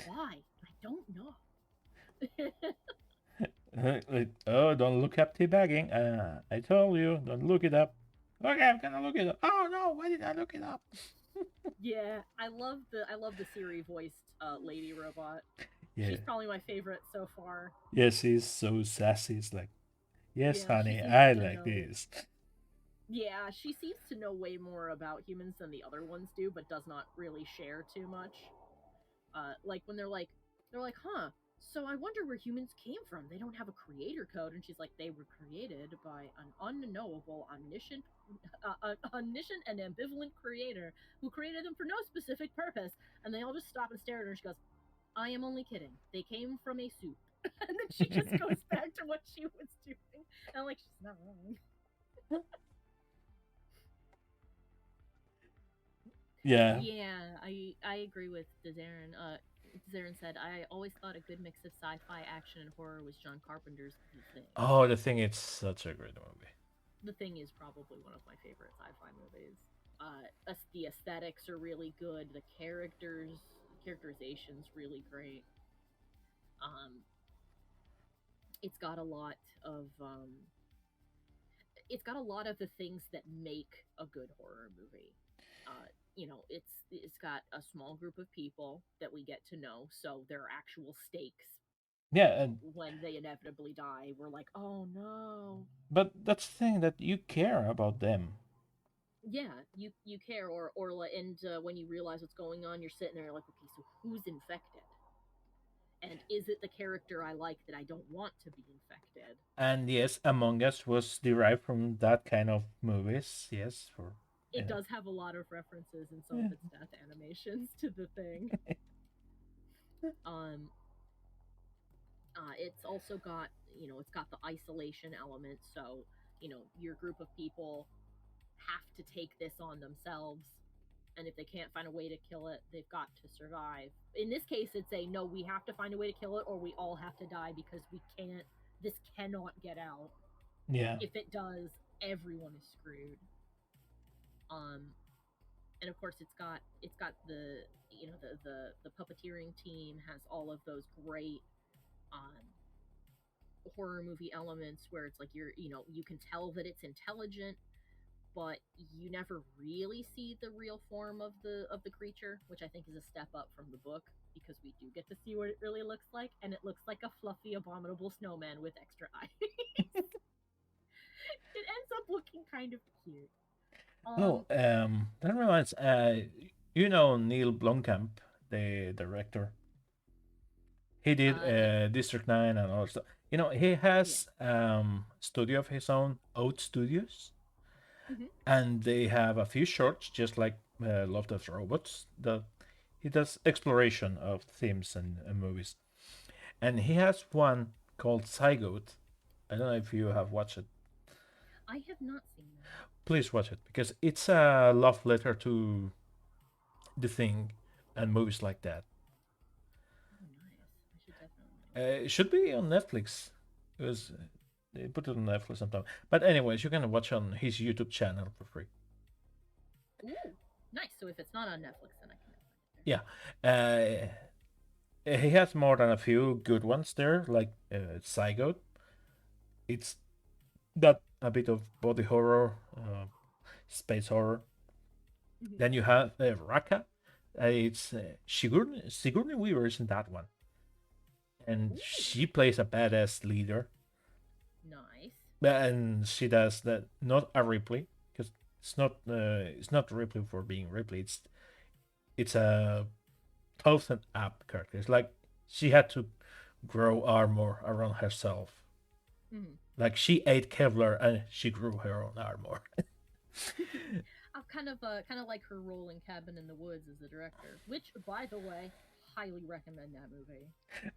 Why? I don't know. Oh, don't look up teabagging. I told you, don't look it up. Okay, I'm gonna look it up. Oh no, why did I look it up? Yeah, I love the Siri voiced lady robot. Yeah. She's probably my favorite so far. Yes, he's so sassy. It's like, yes, Yeah, she honey, seems I to like know. this. Yeah, she seems to know way more about humans than the other ones do, but does not really share too much. Like when they're like, huh? So I wonder where humans came from. They don't have a creator code, and she's like, they were created by an unknowable, omniscient and ambivalent creator who created them for no specific purpose. And they all just stop and stare at her. And she goes, I am only kidding. They came from a soup. And then she just goes back to what she was doing. And I'm like, she's not wrong. Yeah. Yeah, I agree with Zarin. Zarin said, I always thought a good mix of sci-fi, action, and horror was John Carpenter's The Thing. Oh, the thing, it's such a great movie. The Thing is probably one of my favorite sci-fi movies. The aesthetics are really good. The characterization's really great. Um, it's got a lot of it's got a lot of the things that make a good horror movie. It's got a small group of people that we get to know, so there are actual stakes Yeah, and when they inevitably die. We're like, oh no. but that's the thing that you care about them. Yeah, you care, and when you realize what's going on, you're sitting there like, okay, so who's infected, and is it the character I like that I don't want to be infected? And yes, Among Us was derived from that kind of movies. Yes, for you It know. does have a lot of references in some Yeah. of its death animations to the thing. Um, it's also got, it's got the isolation element. So, your group of people have to take this on themselves. And if they can't find a way to kill it, they've got to survive. In this case, it's a no, we have to find a way to kill it or we all have to die because this cannot get out. Yeah. If it does, everyone is screwed. Um, and of course, it's got the puppeteering team has all of those great um, horror movie elements where it's like you can tell that it's intelligent, but you never really see the real form of the creature, which I think is a step up from the book because we do get to see what it really looks like, and it looks like a fluffy, abominable snowman with extra eyes. It ends up looking kind of cute. Oh, Um, that reminds. Neil Blomkamp, the director. He did yeah, District 9 and all stuff. He yeah. has studio of his own, Oat Studios, Hmm. and they have a few shorts, just like Love Death Robots. That he does exploration of themes and movies, and he has one called Zygote. I don't know if you have watched it. I have not seen that. Please watch it because it's a love letter to The Thing and movies like that. Oh, nice. I should definitely watch It should be on Netflix. It was they put it on Netflix sometime. But anyways, you can watch on his YouTube channel for free. it. Ooh, nice. So if it's not on Netflix, then I can find it there. Yeah, uh, he has more than a few good ones there, like Zygote. It's that a bit of body horror, space horror. Hmm. Then you have Raka. It's Sigourney Weaver is in that one, and Ooh, she plays a badass leader. nice. And she does that, not a Ripley, because it's not Ripley for being Ripley. It's a thousand up character. It's like she had to grow armor around herself. Mhm. Like she ate Kevlar and she grew her own armor. I've kind of like her role in Cabin in the Woods as the director, which, by the way, highly recommend that movie.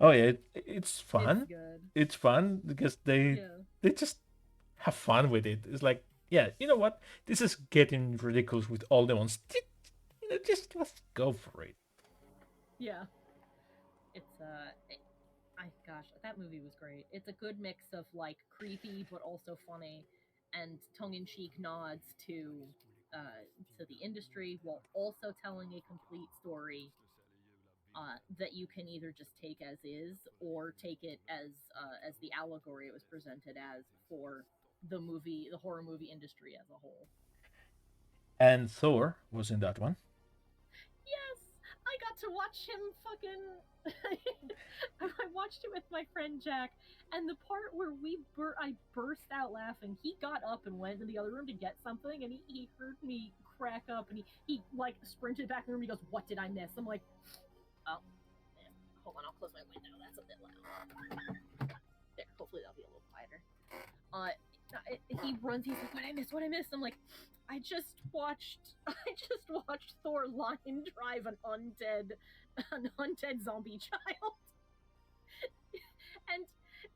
Oh yeah, it's It's fun. good. It's fun because Yeah. they just have fun with it. It's like, yeah, you know what? This is getting ridiculous with all the ones. Just go for it. Yeah. It's I gosh, that movie was great. It's a good mix of like creepy but also funny and tongue-in-cheek nods to the industry while also telling a complete story that you can either just take as is or take it as the allegory it was presented as for the horror movie industry as a whole. And Thor was in that one. Yes, I got to watch him fucking. I watched it with my friend Jack, and the part where I burst out laughing. He got up and went in the other room to get something, and he heard me crack up, and he like sprinted back in the room. He goes, "What did I miss?" I'm like, "Oh, man. Hold on, I'll close my window. That's a bit loud." There, hopefully that'll be a little quieter. Uh, he runs. He's like, "What I missed? What I missed?" I'm like, "I just watched. I just watched Thor line drive an undead zombie child, and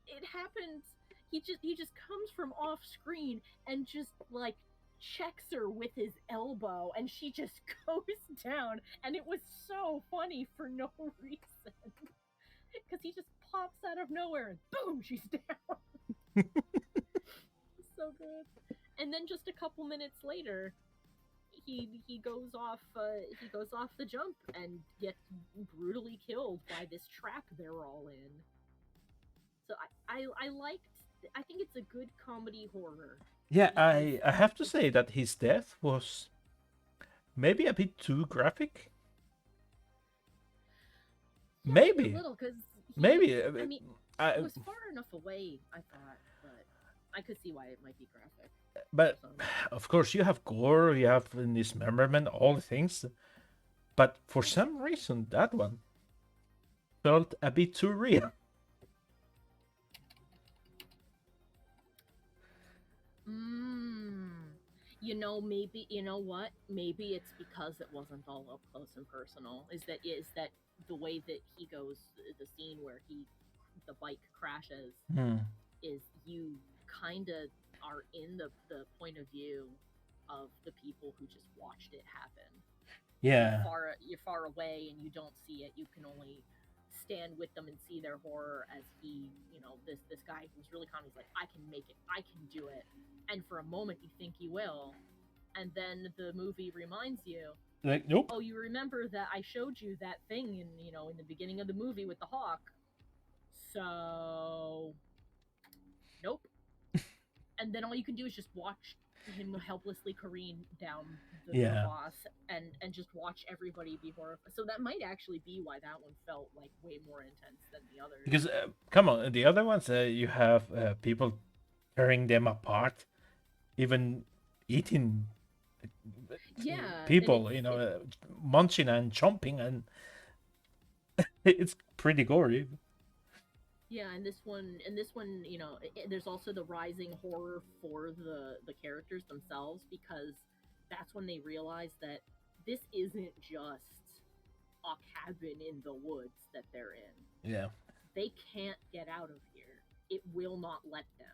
it happened. He just comes from off screen and just like checks her with his elbow, and she just goes down, and it was so funny for no reason because he just pops out of nowhere and boom, she's down. So good. And then just a couple minutes later, he goes off the jump and gets brutally killed by this trap they're all in. So I liked. I think it's a good comedy horror Yeah, because I have to it's say that his death was maybe a bit too graphic. yeah, maybe a Maybe, little because he. maybe. I mean, it I, was far enough away. I thought, but I could see why it might be graphic for but some. of course, you have gore, you have dismemberment, all the things. But for some reason, that one felt a bit too real. Mm. Maybe you know what? Maybe it's because it wasn't all up close and personal. Is that the way that he goes, the scene where the bike crashes, Hmm. is you kind of are in the point of view of the people who just watched it happen. Yeah, You're far away and you don't see it. You can only stand with them and see their horror as this guy who's really calm. He's like, I can make it, I can do it, and for a moment you think you will, and then the movie reminds you, like nope. oh, you remember that I showed you that thing in the beginning of the movie with the hawk, so nope. And then all you can do is just watch him helplessly careen down the Yeah, boss, and just watch everybody be horrified. So that might actually be why that one felt like way more intense than the others. because come on, the other ones you have people tearing them apart, even eating Yeah, and people, munching and chomping, and it's pretty gory. yeah, and this one, there's also the rising horror for the characters themselves, because that's when they realize that this isn't just a cabin in the woods that they're in. Yeah, They can't get out of here. It will not let them.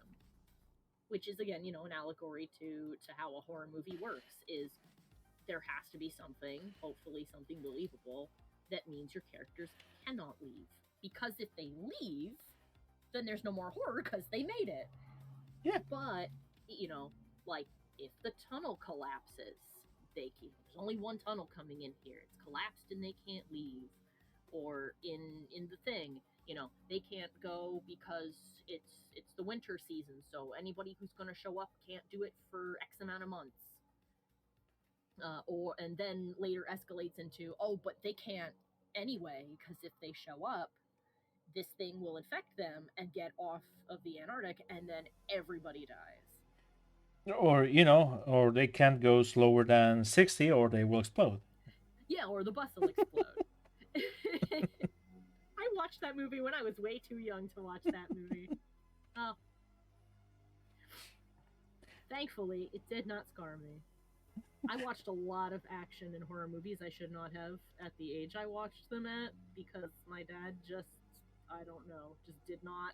Which is again, an allegory to how a horror movie works, is there has to be something, hopefully something believable, that means your characters cannot leave. Because if they leave, then there's no more horror because they made it. yeah, But, you know, like if the tunnel collapses, there's only one tunnel coming in here. It's collapsed and they can't leave. Or in the thing, they can't go because it's the winter season, so anybody who's going to show up can't do it for X amount of months. or and then later escalates into, oh, but they can't anyway because if they show up, this thing will infect them and get off of the Antarctic, and then everybody dies. Or or they can't go slower than 60, or they will explode. Yeah, or the bus will explode. I watched that movie when I was way too young to watch that movie. Oh, thankfully, it did not scar me. I watched a lot of action and horror movies I should not have at the age I watched them at because my dad just, I don't know, just did not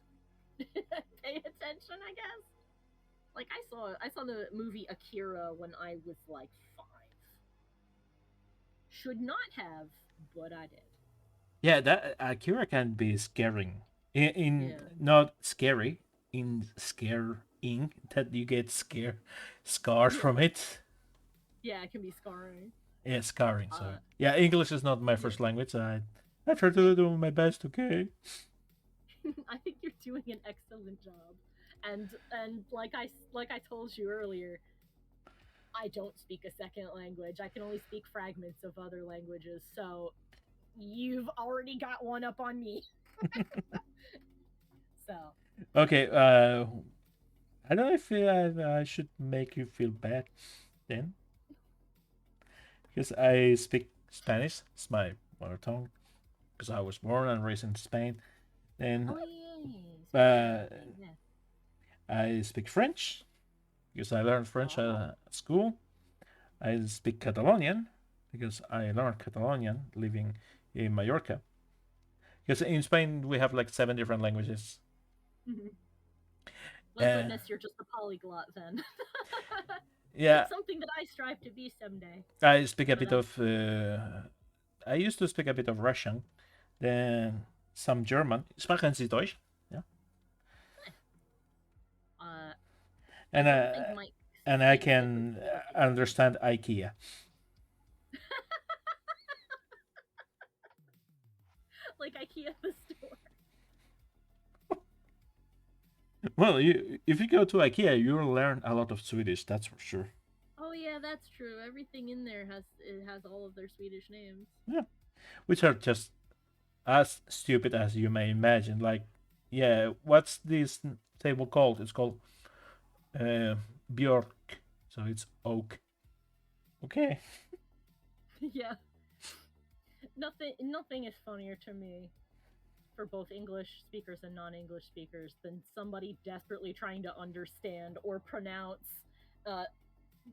pay attention, I guess. Like I saw the movie Akira when I was like 5. Should not have, but I did. Yeah, that Akira can be scaring. In Yeah. not scary, in scaring that you get scarred Yeah. from it. Yeah, it can be scarring. Yeah, scarring. Sorry. Uh Yeah, English is not my yeah. first language. So I try to do my best. Okay. I think you're doing an excellent job. And like I told you earlier, I don't speak a second language. I can only speak fragments of other languages. So you've already got one up on me. So, Okay. I don't know if I should make you feel bad then, because I speak Spanish. It's my mother tongue. Because I was born and raised in Spain. And oh yeah, you speak uh, Spanish. Yeah. I speak French because I learned French Oh. at school. I speak Catalonian because I learned Catalonian living in Mallorca. Because in Spain we have like 7 different languages. Well, Uh, goodness, you're just a polyglot then. yeah, Something that I strive to be someday. I speak a But bit of. I used to speak a bit of Russian, then some German. Sprechen Sie Deutsch? Yeah, uh, I and don't think uh, my and I significant can other can. understand IKEA. Like IKEA the store. Well, if you go to IKEA, you'll learn a lot of Swedish. That's for sure. Oh yeah, that's true. Everything in there has all of their Swedish names. Yeah, which are just as stupid as you may imagine. Like, yeah, what's this table called? It's called uh, Bjork, so it's oak. Okay. Yeah. Nothing is funnier to me for both English speakers and non-English speakers than somebody desperately trying to understand or pronounce uh,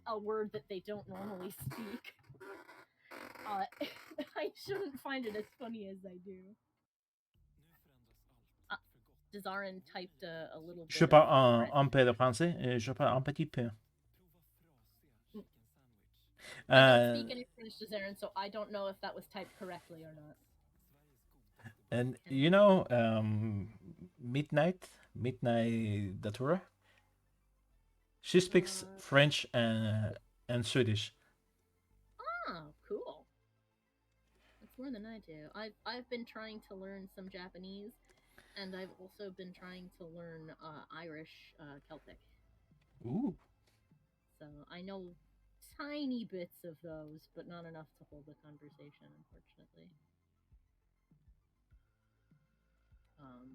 a word that they don't normally speak. Uh, I shouldn't find it as funny as I do. Uh, Dezarin typed a little Je bit of parle French. un peu de français. Je parle un petit peu. Mm, I don't Uh, speak any French, Dezarin, so I don't know if that was typed correctly or not. and Can Midnight Datura. She speaks uh French and Swedish. oh, cool. That's more than I do. I've been trying to learn some Japanese, and I've also been trying to learn Irish Celtic. Ooh. So I know tiny bits of those, but not enough to hold a conversation, unfortunately. Um,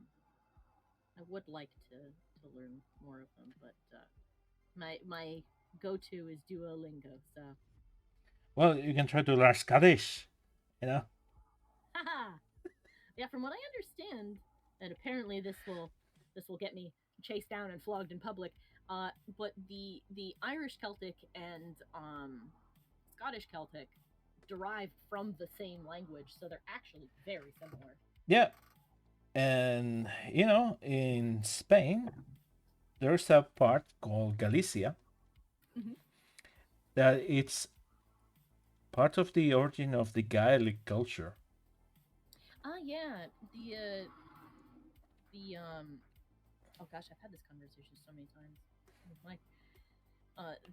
I would like to learn more of them, but my go to is Duolingo. So, Well, you can try to learn Scottish. You know. haha. Yeah, from what I understand, and apparently this will get me chased down and flogged in public. But the Irish Celtic and Scottish Celtic derive from the same language, so they're actually very similar. Yeah, and in Spain, there's a part called Galicia Mm-hmm. that it's part of the origin of the Gaelic culture. Ah, yeah, the oh gosh, I've had this conversation so many times with Mike.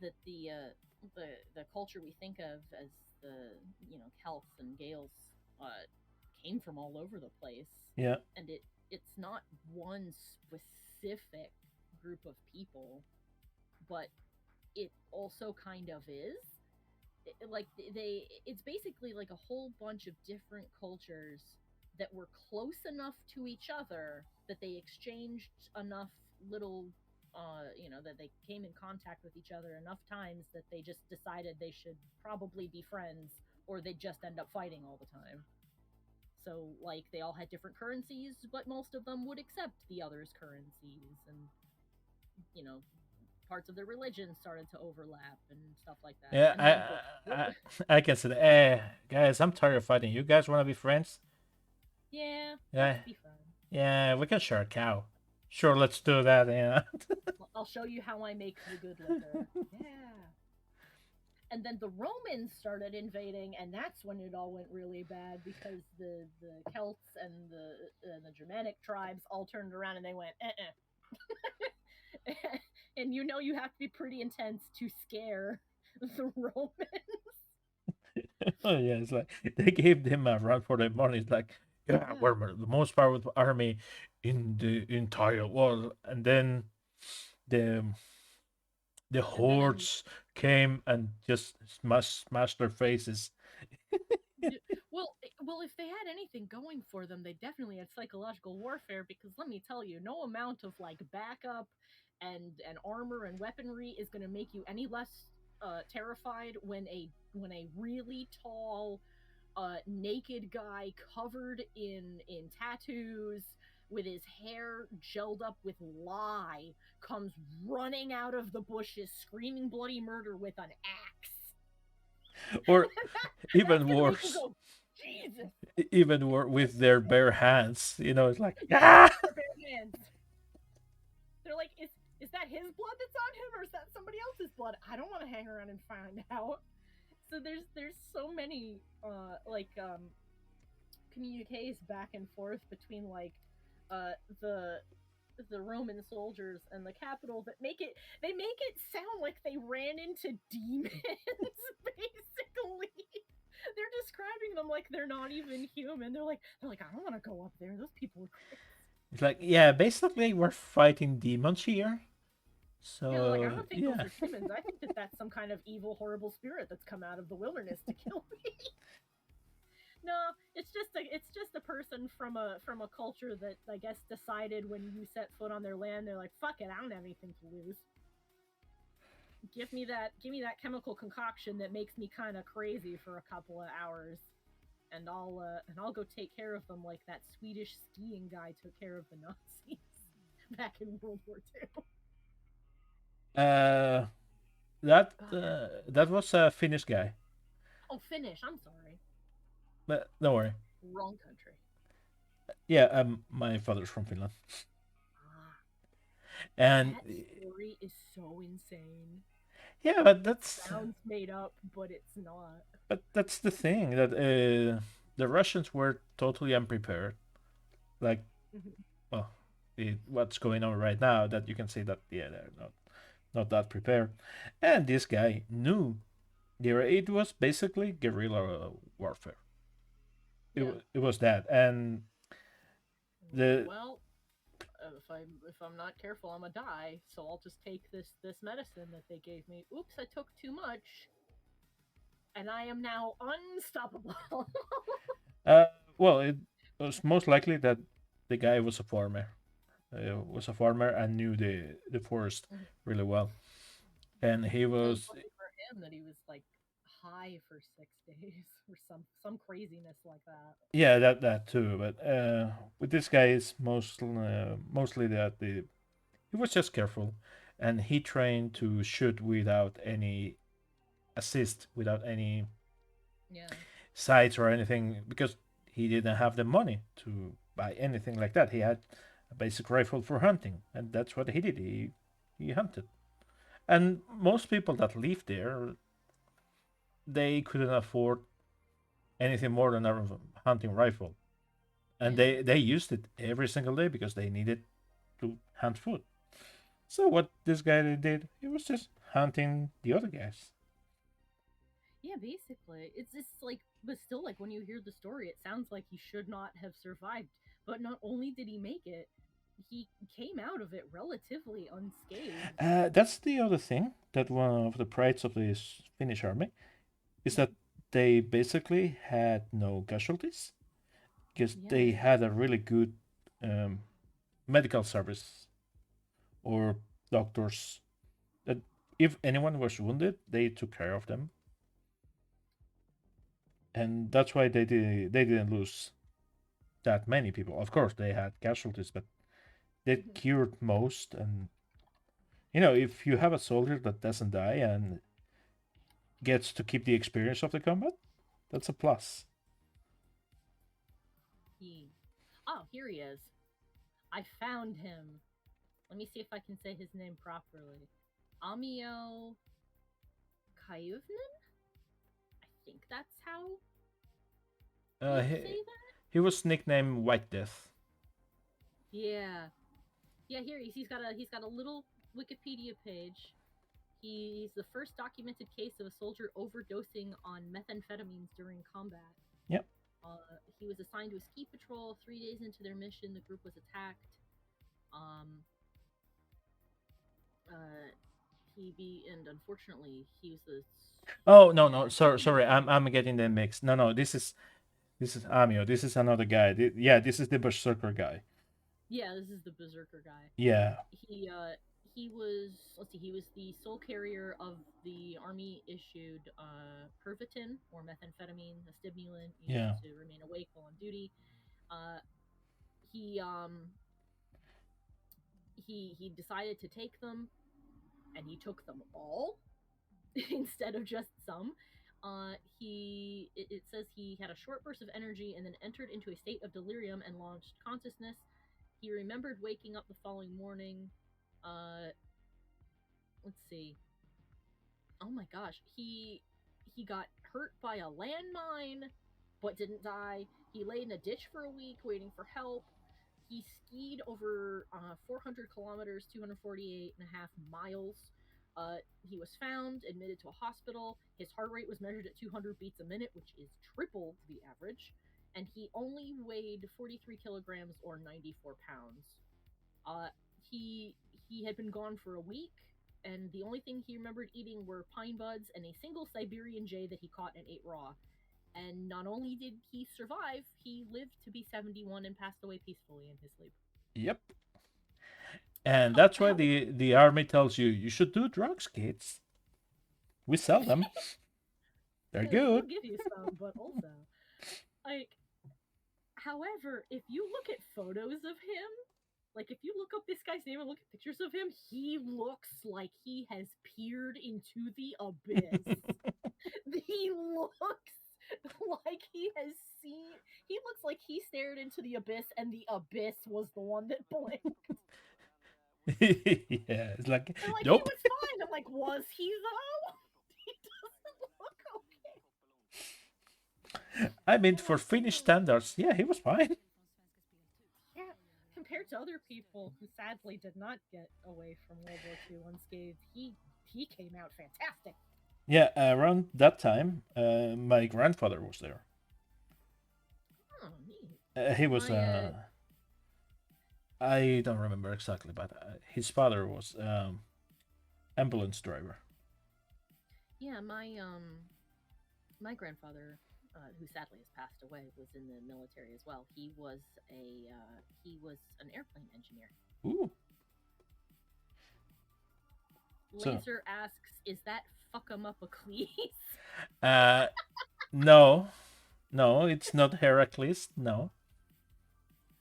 That the culture we think of as the Celts and Gaels uh, came from all over the place, Yeah, and it's not one specific group of people, but it also kind of is. like they it's basically like a whole bunch of different cultures that were close enough to each other that they exchanged enough little that they came in contact with each other enough times that they just decided they should probably be friends, or they'd just end up fighting all the time. So like they all had different currencies, but most of them would accept the other's currencies, and you know parts of their religion started to overlap and stuff like that. Yeah, And then I can say, hey, guys, I'm tired of fighting. You guys want to be friends? yeah, let's Yeah, be friends. yeah, we can share a cow. Sure, let's do that. Yeah. I'll show you how I make the good liquor. Yeah. And then the Romans started invading, and that's when it all went really bad because the Celts and the Germanic tribes all turned around and they went, and you have to be pretty intense to scare the Romans. Oh yeah, it's like they gave them a run for their money. It's like, yeah, Yeah. we're the most powerful army in the entire world, and then the the And then in hordes came and just smashed their faces. well, if they had anything going for them, they definitely had psychological warfare because let me tell you, no amount of like backup and armor and weaponry is going to make you any less terrified when a really tall naked guy covered in tattoos with his hair gelled up with lye comes running out of the bushes screaming bloody murder with an axe. Or That's even gonna make you worse, go, Jesus. even with their bare hands. It's like, ah! With their bare hands. They're like, is that his blood that's on him, or is that somebody else's blood? I don't want to hang around and find out. So there's so many communiques back and forth between like uh the the Roman soldiers and the capital that make it sound like they ran into demons basically. They're describing them like they're not even human. They're like I don't want to go up there. Those people are crazy. It's like, yeah, basically we're fighting demons here. Yeah, they're like I So don't think those yeah. are humans. I think that that's some kind of evil horrible spirit that's come out of the wilderness to kill me. No, it's just a person from a culture that I guess decided when you set foot on their land, they're like, fuck it, I don't have anything to lose. Give me that chemical concoction that makes me kind of crazy for a couple of hours, and I'll go take care of them like that Swedish skiing guy took care of the Nazis back in World War II. Uh, that was a Finnish guy, Oh, Finnish. I'm sorry, but don't worry. wrong country. Yeah, my father's from Finland, Ah, and that story is so insane. yeah, It sounds made up, but it's not. but that's the thing that the Russians were totally unprepared. Like, well, what's going on right now, that you can say that, yeah, they're not that prepared, and this guy knew it was basically guerrilla warfare. Yeah. It was that, and And he's like, the well, if I'm not careful, I'm gonna die. So I'll just take this medicine that they gave me. Oops, I took too much, and I am now unstoppable. uh well, it was most likely that the guy was a farmer, and knew the forest really well, and he And was, lucky for him that he was like high for 6 days or some craziness like that. yeah, that too, but with this guy is mostly that he was just careful, and he trained to shoot without any assist, without any Yeah. sights or anything, because he didn't have the money to buy anything like that. He had a basic rifle for hunting, and that's what he did. He hunted, and most people that live there, they couldn't afford anything more than a hunting rifle, and Yeah. they used it every single day because they needed to hunt food. So what this guy did, he was just hunting the other guys. Yeah, basically. It's just like, but still, like, when you hear the story, it sounds like he should not have survived. But not only did he make it, he came out of it relatively unscathed. That's the other thing, that one of the prides of this Finnish army. is that they basically had no casualties because Yeah. they had a really good um, medical service or doctors that if anyone was wounded, they took care of them, and that's why they didn't lose that many people. Of course, they had casualties, but they Mhm. cured most. And if you have a soldier that doesn't die and gets to keep the experience of the combat, that's a plus. He. Oh, here he is. I found him. Let me see if I can say his name properly. Amio Kayuvnin? I think that's how Uh, you he, say that. he was nicknamed White Death. Yeah. Yeah, here he's got a little Wikipedia page. He's the first documented case of a soldier overdosing on methamphetamines during combat. Yep. He was assigned to a ski patrol. 3 days into their mission, the group was attacked. Um, uh, and unfortunately, he was the Oh no yeah no sorry he sorry I'm getting them mixed. No, this is Amio. This is another guy. Yeah, this is the Berserker guy. yeah this is the berserker guy. Yeah. He was, let's see, he was the sole carrier of the army issued Pervitin or methamphetamine, a stimulant used Yeah. to remain awake while on duty. Uh, he he decided to take them, and he took them all instead of just some. It says he had a short burst of energy and then entered into a state of delirium and lost consciousness. He remembered waking up the following morning. Uh, let's see. Oh my gosh, he got hurt by a landmine, but didn't die. He lay in a ditch for a week waiting for help. He skied over 400 kilometers, 248.5 miles. He was found, admitted to a hospital. His heart rate was measured at 200 beats a minute, which is triple the average. And he only weighed 43 kilograms or 94 pounds. Uh, he he had been gone for a week, and the only thing he remembered eating were pine buds and a single Siberian jay that he caught and ate raw. And not only did he survive, he lived to be 71 and passed away peacefully in his sleep. Yep. And Oh, that's why the army tells you you should do drugs, kids. We sell them. They're they'll good. give you some, but also, like, however, if you look at photos of him, like if you look up this guy's name and look at pictures of him, he looks like he has peered into the abyss. He looks like he has seen. He looks like he stared into the abyss, and the abyss was the one that blinked. Yeah, it's like They're like, he nope. was fine. I'm like, was he though? He doesn't look okay. I mean, Oh for my Finnish god. standards, yeah, he was fine. Yeah, compared to other people who sadly did not get away from World War II unscathed, he came out fantastic. Yeah, around that time, my grandfather was there. Oh, neat. He was My I don't remember exactly, but his father was ambulance driver. yeah, my grandfather, who sadly has passed away, was in the military as well. He was an airplane engineer. Ooh. So, Laser asks, "Is that fuck 'em up a Cleese?" uh, no, no, it's not Heracles. No.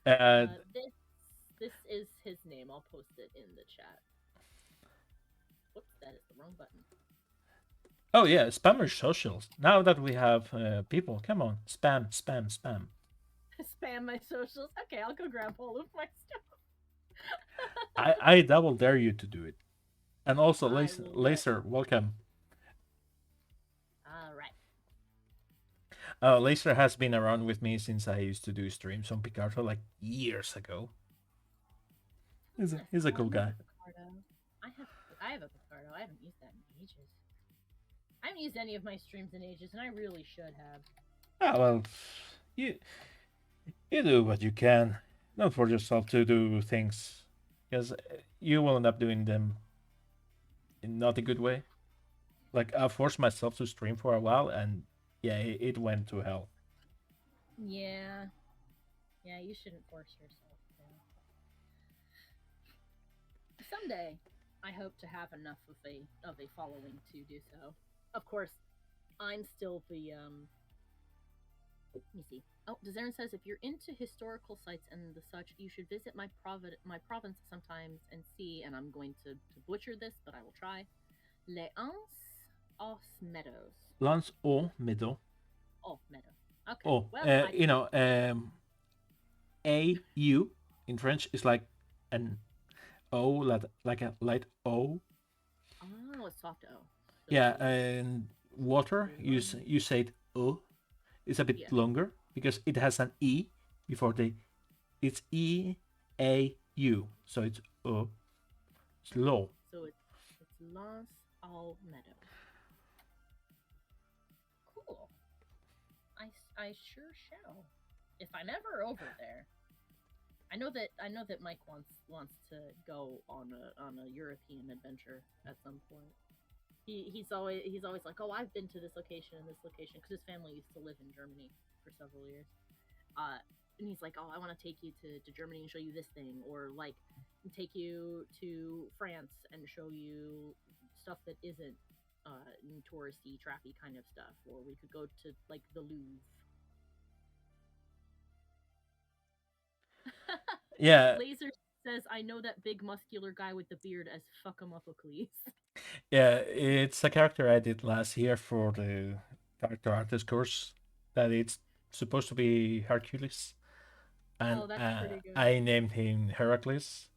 Uh, This is his name. I'll post it in the chat. Whoops, that is the wrong button. oh yeah, spammers socials. Now that we have people, come on, spam, spam, spam. Spam my socials. Okay, I'll go grab all of my stuff. I double dare you to do it. And also, I will let. Laser, welcome. All right. Laser has been around with me since I used to do streams on Picarto like years ago. He's a Oh, I cool love guy. a Picardo. I have a Picardo. I haven't used that in ages. I haven't used any of my streams in ages, and I really should have. Ah, well, you you do what you can. Don't force yourself to do things, because you will end up doing them in not a good way. Like I forced myself to stream for a while, and yeah, it went to hell. Yeah, yeah, you shouldn't force yourself to. Someday, I hope to have enough of a following to do so. Of course, I'm still the Let me see. Oh, Dezarin says if you're into historical sites and the such, you should visit my province sometimes and see. And I'm going to butcher this, but I will try. Les Anse os Meadows. Lance O Meadow. Oh, Meadow. Okay. Oh, Well, I AU in French is like an O, like a light O. oh a soft O. So Yeah, and water, Lon- you say it O. It's a bit yeah. longer because it has an E before the. It's EAU, so it's O. It's low. So it's Lance au Meadow. Cool. I sure shall. If I'm ever over there, I know that Mike wants to go on a European adventure at some point. He's always like, oh, I've been to this location and this location because his family used to live in Germany for several years. And he's like, oh, I want to take you to Germany and show you this thing, or like take you to France and show you stuff that isn't touristy, trappy kind of stuff, or we could go to like the Louvre. Yeah, Laser says, I know that big muscular guy with the beard as Fuckamupocles. yeah. It's a character I did last year for the character artist course. That it's supposed to be Hercules, and Oh, that's pretty good. I named him Heracles.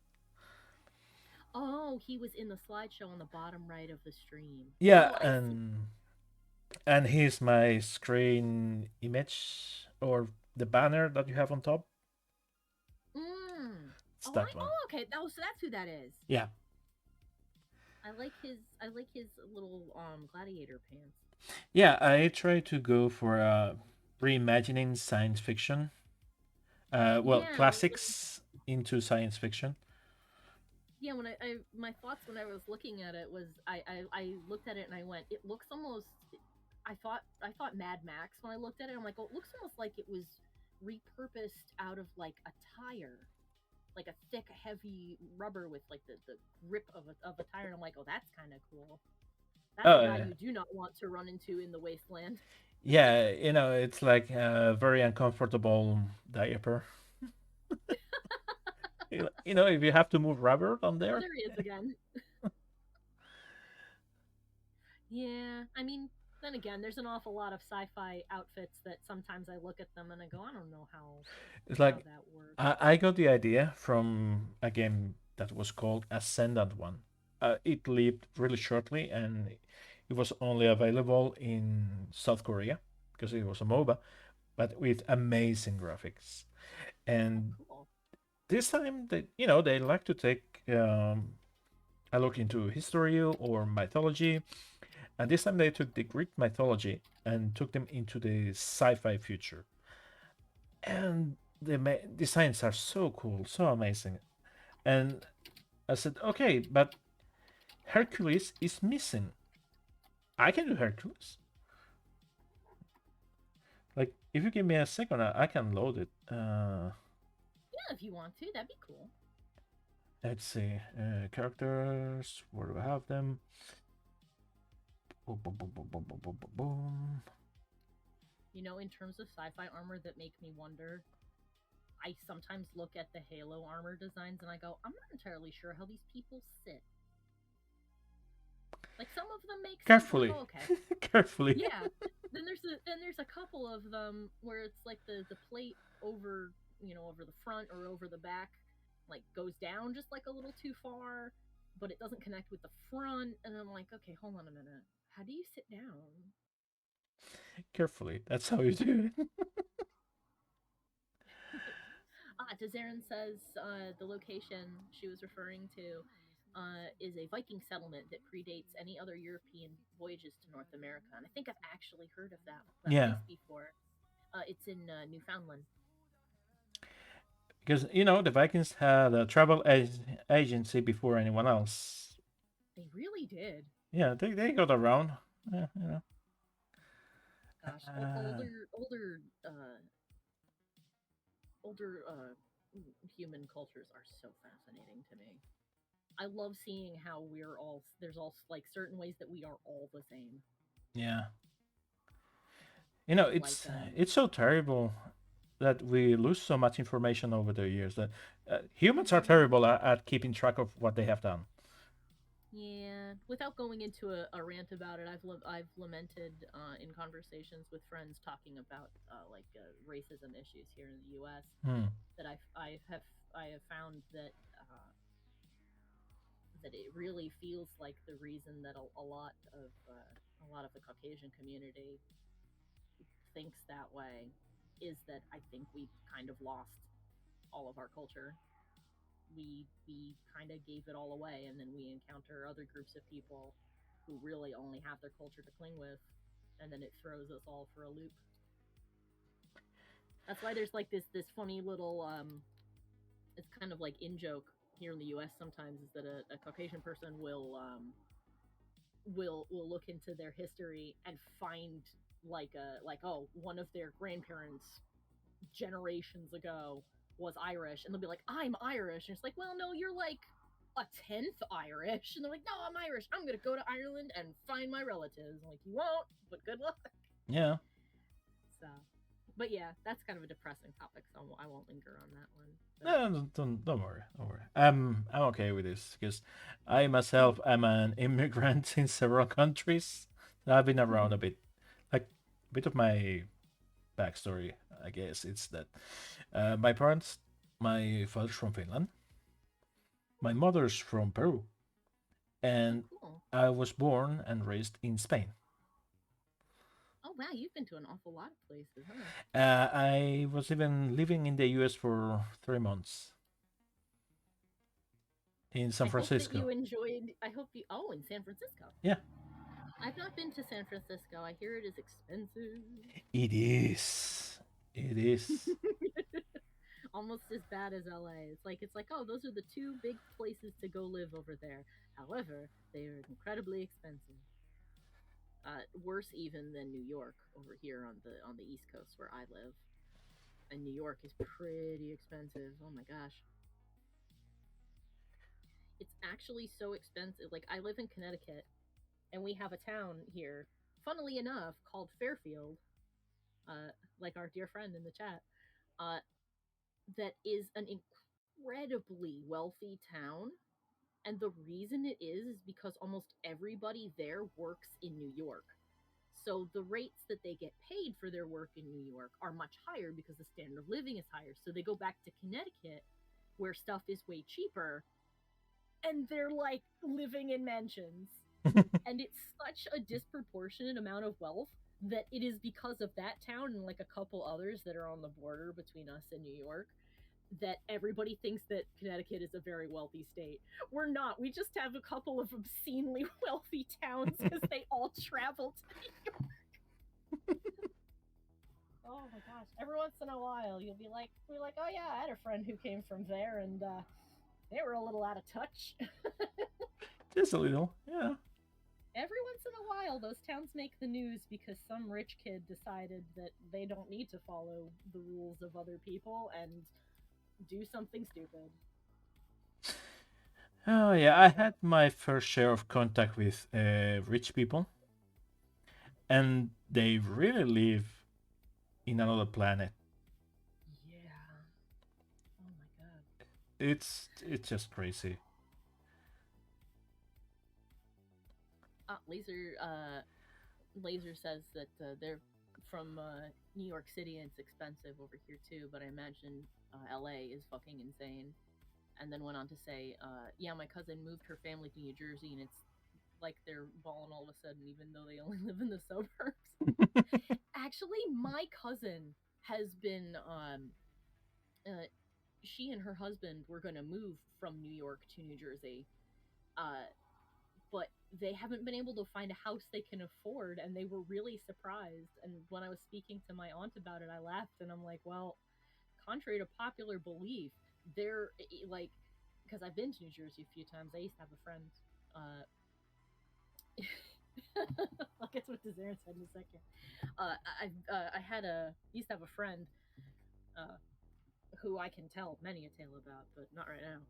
Oh, he was in the slideshow on the bottom right of the stream. Yeah, Oh, I see. and here's my screen image or the banner that you have on top. Mm. It's that one. Oh, okay. Oh, so that's who that is. Yeah, I like his little gladiator pants. yeah. I try to go for reimagining science fiction. Well, Yeah, classics into science fiction. yeah. When I my thoughts when I was looking at it was I looked at it and I went, it looks almost. I thought Mad Max when I looked at it. I'm like, oh, it looks almost like it was repurposed out of like a tire, like a thick, heavy rubber with like the grip of a tire. And I'm like, oh, that's kind of cool. That's a guy Oh, you do not want to run into in the wasteland. yeah. It's like a very uncomfortable diaper. If you have to move rubber on Oh, there. there he is again. Yeah, I mean, then again, there's an awful lot of sci-fi outfits that sometimes I look at them and I go, I don't know It's how like that works. I got the idea from a game that was called Ascendant One. It lived really shortly, and it was only available in South Korea because it was a MOBA, but with amazing graphics. Oh, And cool. this time, they like to take a look into history or mythology, and this time they took the Greek mythology and took them into the sci-fi future. And the designs are so cool, so amazing. And I said, okay, but Hercules is missing. I can do Hercules. Like, if you give me a second, I can load it. Yeah, if you want to, that'd be cool. Let's see. Characters. Where do I have them? Boom, boom, boom, boom, boom, boom, boom, boom, boom. In terms of sci-fi armor that make me wonder, I sometimes look at the Halo armor designs and I go, I'm not entirely sure how these people sit. Like some of them make sense and I Carefully. go, okay. Carefully. Yeah. Then there's a couple of them where it's like the plate over over the front or over the back like goes down just like a little too far, but it doesn't connect with the front, and I'm like, okay, hold on a minute. How do you sit down? Carefully. That's how you do it. Dezarin says the location she was referring to is a Viking settlement that predates any other European voyages to North America, and I think I've actually heard of that Yeah. place before. It's in Newfoundland. Because, the Vikings had a travel agency before anyone else. They really did. Yeah, they got around. you know. Gosh, Uh, older human cultures are so fascinating to me. I love seeing how we're all there's all like certain ways that we are all the same. yeah, you know, Like it's so terrible that we lose so much information over the years. That humans are mhm. terrible at keeping track of what they have done. Yeah, without going into a rant about it, I've lamented in conversations with friends talking about racism issues here in the U.S. Hmm. that I have found that that it really feels like the reason that a lot of the Caucasian community thinks that way is that I think we kind of lost all of our culture. We kind of gave it all away, and then we encounter other groups of people who really only have their culture to cling with, and then it throws us all for a loop. That's why there's like this funny little it's kind of like in joke here in the U.S. sometimes is that a Caucasian person will look into their history and find like oh one of their grandparents generations ago was Irish, and they'll be like, I'm Irish. And it's like, well, no, you're like a tenth Irish. And they're like, no, I'm Irish. I'm going to go to Ireland and find my relatives. I'm like, you won't, but good luck. Yeah. So, but yeah, that's kind of a depressing topic, so I won't linger on that one. But No, don't worry, don't worry. I'm okay with this because I mm, myself am an immigrant in several countries. I've been around a bit. Like a bit of my backstory, I guess, it's that my parents, my father's from Finland, my mother's from Peru, oh, and cool. I was born and raised in Spain. Oh, wow, you've been to an awful lot of places, huh? I was even living in the US for 3 months in San I hope that Francisco. you enjoyed. I hope you. Oh, in San Francisco. Yeah, I've not been to San Francisco. I hear it is expensive. it is. It is. Almost as bad as LA. It's like oh, those are the two big places to go live over there. However, they are incredibly expensive. Worse even than New York over here on the East Coast where I live. And New York is pretty expensive. Oh my gosh. It's actually so expensive. Like I live in Connecticut and we have a town here, funnily enough, called Fairfield, like our dear friend in the chat, uh, that is an incredibly wealthy town. And the reason it is because almost everybody there works in New York. So the rates that they get paid for their work in New York are much higher because the standard of living is higher. So they go back to Connecticut where stuff is way cheaper and they're like living in mansions. And it's such a disproportionate amount of wealth that it is because of that town and like a couple others that are on the border between us and New York that everybody thinks that Connecticut is a very wealthy state. We're not. We just have a couple of obscenely wealthy towns because they all travel to New York. Oh my gosh! Every once in a while, we're like, oh yeah, I had a friend who came from there, and they were a little out of touch. Just a little. Yeah. Every once in a while, those towns make the news because some rich kid decided that they don't need to follow the rules of other people and do something stupid. Oh yeah, I had my first share of contact with rich people, and they really live in another planet. Yeah. Oh my god. It's just crazy. Laser says that they're from New York City and it's expensive over here too, but I imagine LA is fucking insane. And then went on to say, yeah, my cousin moved her family to New Jersey and it's like they're balling all of a sudden, even though they only live in the suburbs. Actually, my cousin has been, uh, she and her husband were going to move from New York to New Jersey. Uh, but they haven't been able to find a house they can afford and they were really surprised, and when I was speaking to my aunt about it I laughed and I'm like, well, contrary to popular belief, they're like, because I've been to New Jersey a few times. I used to have a friend, uh, I'll get to what Desert said in a second. I had a used to have a friend uh, who I can tell many a tale about, but not right now.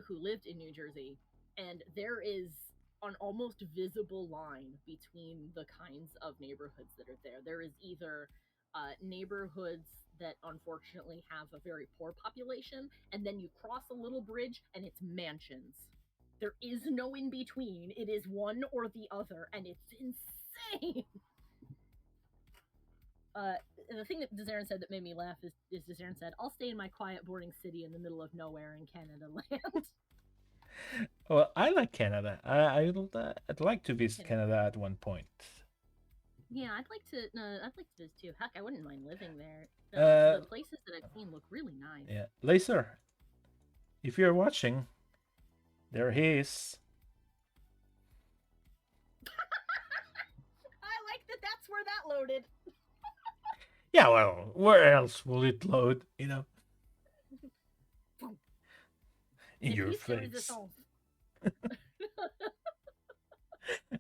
Who lived in New Jersey, and there is an almost visible line between the kinds of neighborhoods that are there. There is either neighborhoods that unfortunately have a very poor population, and then you cross a little bridge and it's mansions. There is no in between. It is one or the other, and it's insane. Uh, the thing that Desert said that made me laugh is Desert said, "I'll stay in my quiet boarding city in the middle of nowhere in Canada land." Well, I like Canada. I'd like to visit Canada. Canada at one point. Yeah, I'd like to. I'd like to visit too. Heck, I wouldn't mind living there. The Uh, places that I've seen look really nice. yeah, Laser, if you're watching, there he is. I like that. That's where that loaded. Yeah, well, where else will it load? In your face.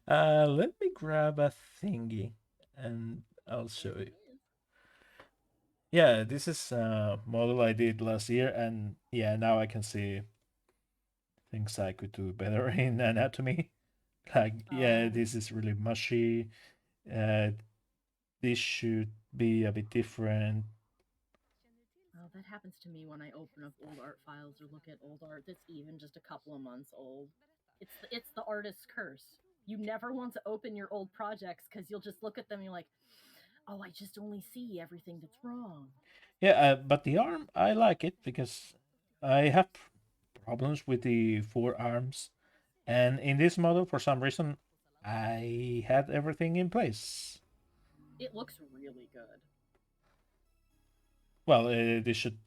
Let me grab a thingy, and I'll show you. Yeah, this is a model I did last year, and yeah, now I can see things I could do better in anatomy. Like, yeah, this is really mushy. Uh, this should be a bit different. Oh, that happens to me when I open up old art files or look at old art that's even just a couple of months old. It's the artist's curse. You never want to open your old projects because you'll just look at them and you're like, oh, I just only see everything that's wrong. Yeah, but the arm, I like it because I have problems with the forearms. And in this model, for some reason, I had everything in place. It looks really good. Well, this should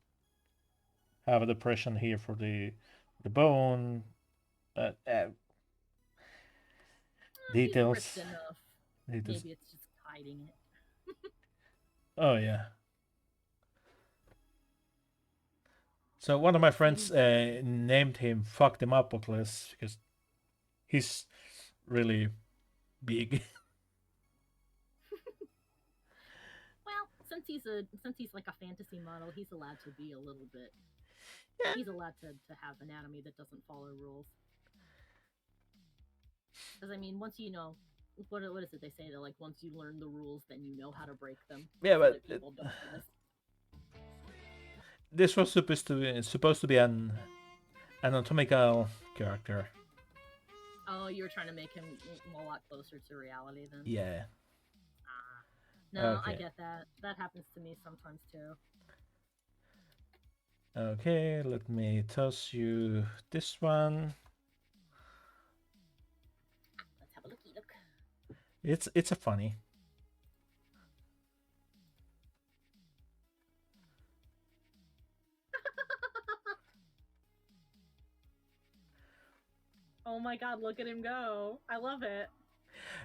have a depression here for the bone. Details. Enough. Details. Maybe it's just hiding it. Oh yeah. So one of my friends named him "Fuck Them Apocles" because he's really big. Well, since he's like a fantasy model, he's allowed to be a little bit. Yeah. He's allowed to have anatomy that doesn't follow rules. Because I mean, once you know what is it they say that like once you learn the rules, then you know how to break them. Yeah, so but that people don't do this. This was supposed to be an anatomical character. Oh, you were trying to make him a lot closer to reality then. Yeah. No, okay. I get that. That happens to me sometimes too. Okay, let me toss you this one. Let's have a looky look. It's a funny. Oh my god, look at him go. I love it.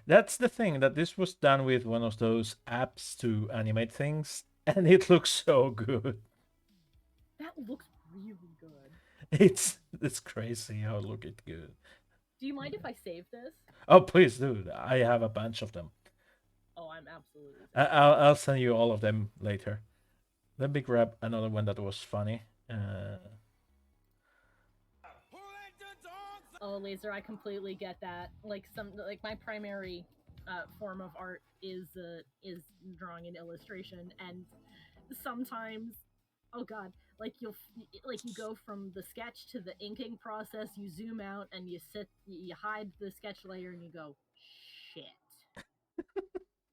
That's the thing, that this was done with one of those apps to animate things, and it looks so good. That looks really good. It's crazy how look it good. Do you mind if I save this? Oh, please do. I have a bunch of them. Oh, I'm absolutely. I'll send you all of them later. Let me grab another one that was funny. Oh, Laser, I completely get that. Like my primary form of art is drawing and illustration, and sometimes, oh god, like you go from the sketch to the inking process, you zoom out and you hide the sketch layer and you go, shit.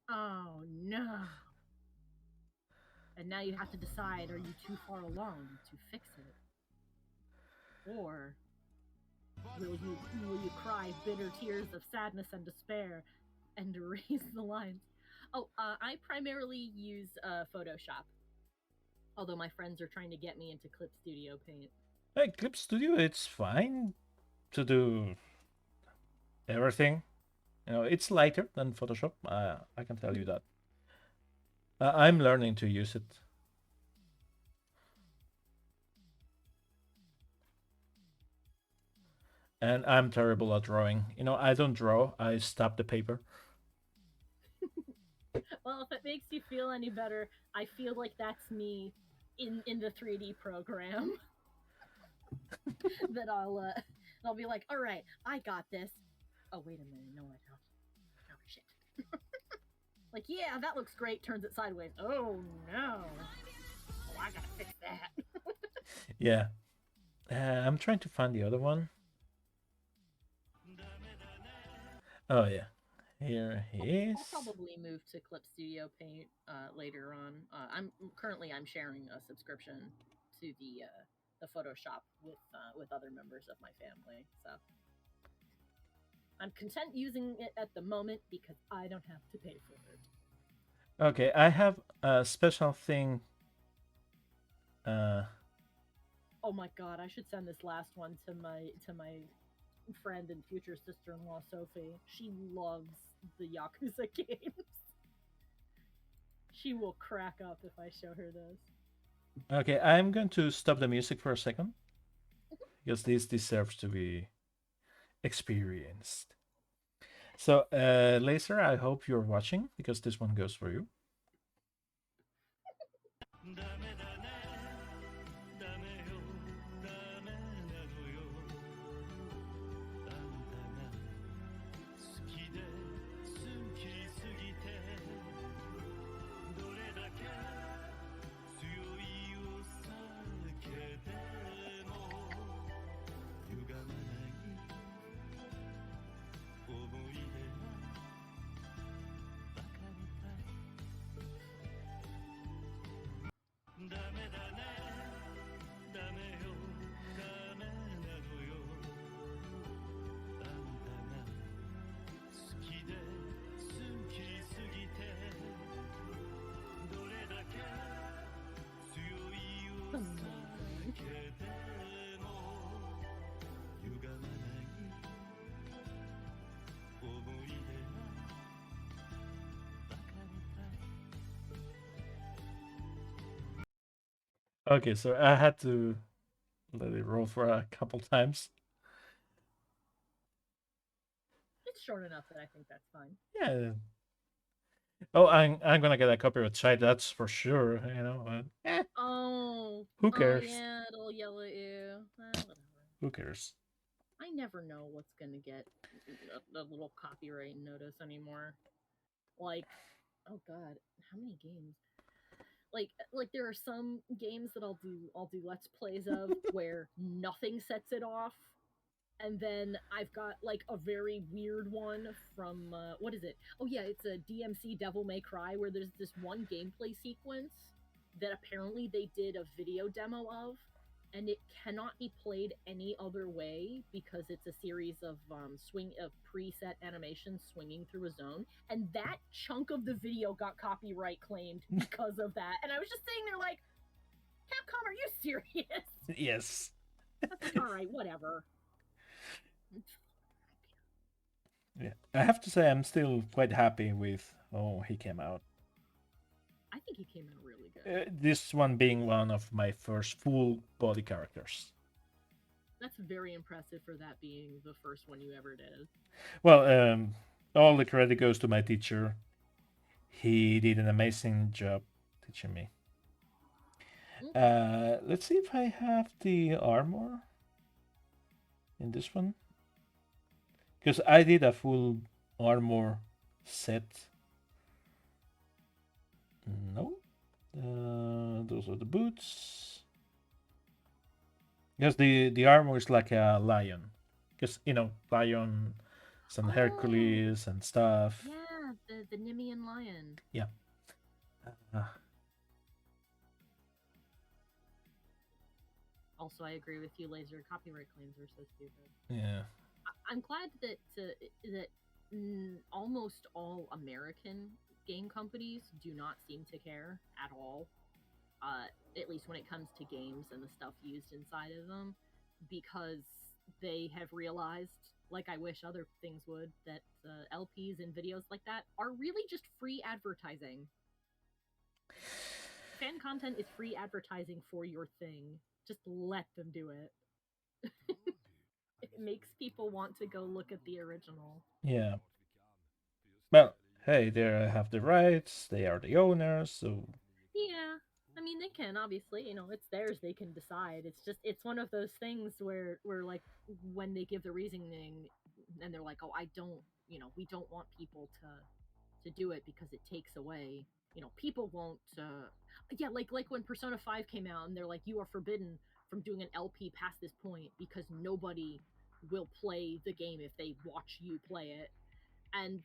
Oh no. And now you have to decide, are you too far along to fix it? Or will you cry bitter tears of sadness and despair and erase the lines? Oh, I primarily use Photoshop. Although my friends are trying to get me into Clip Studio Paint. Hey, Clip Studio, it's fine to do everything. It's lighter than Photoshop. I can tell you that. I'm learning to use it. and I'm terrible at drawing. You know, I don't draw. I stab the paper. Well, if it makes you feel any better, I feel like that's me in the 3D program. that I'll be like, all right, I got this. Oh wait a minute, no I don't. Oh shit. Like yeah, that looks great. Turns it sideways. Oh no. Oh, I gotta fix that. Yeah. I'm trying to find the other one. Oh yeah, here he is. I'll probably move to Clip Studio Paint later on. I'm sharing a subscription to the Photoshop with other members of my family. So I'm content using it at the moment because I don't have to pay for it. Okay, I have a special thing. Uh, Oh my god, I should send this last one to my friend and future sister-in-law Sophie. She loves the Yakuza games. She will crack up if I show her this. okay, I'm going to stop the music for a second because this deserves to be experienced. So, Laser, I hope you're watching because this one goes for you. Okay, so I had to let it roll for a couple times. It's short enough that I think that's fine. Yeah. Oh, I'm gonna get a copyright strike. That's for sure. You know. Who Oh cares? yeah, it'll yell at you. Whatever. Who cares? I never know what's gonna get a little copyright notice anymore. Like, oh god, how many games? Like there are some games that I'll do let's plays of where nothing sets it off, and then I've got like a very weird one from what is it? Oh yeah, it's a DMC Devil May Cry where there's this one gameplay sequence that apparently they did a video demo of, and it cannot be played any other way because it's a series of preset animations swinging through a zone, and that chunk of the video got copyright claimed because of that. And I was just sitting there like, Capcom, are you serious? Yes. That's like, all right, whatever. Yeah. I have to say I'm still quite happy with how he came out. I think he came out really good. This one being one of my first full body characters. That's very impressive for that being the first one you ever did. Well, all the credit goes to my teacher. He did an amazing job teaching me. Let's see if I have the armor in this one. Because I did a full armor set. No. Those are the boots. Because the armor is like a lion. Because, you know, lion and Hercules and stuff. Yeah, the Nemean lion. Yeah. Also, I agree with you, Laser. Copyright claims are so stupid. Yeah. I'm glad that almost all American game companies do not seem to care at all. At least when it comes to games and the stuff used inside of them, because they have realized, like I wish other things would, that LPs and videos like that are really just free advertising. Fan content is free advertising for your thing. Just let them do it. makes people want to go look at the original. Yeah. Well, hey, they have the rights. They are the owners. So Yeah. I mean, they can obviously, it's theirs. They can decide. It's just it's one of those things where like when they give the reasoning and they're like, "Oh, I don't, we don't want people to do it because it takes away, people won't yeah, like when Persona 5 came out and they're like you are forbidden from doing an LP past this point because nobody will play the game if they watch you play it." And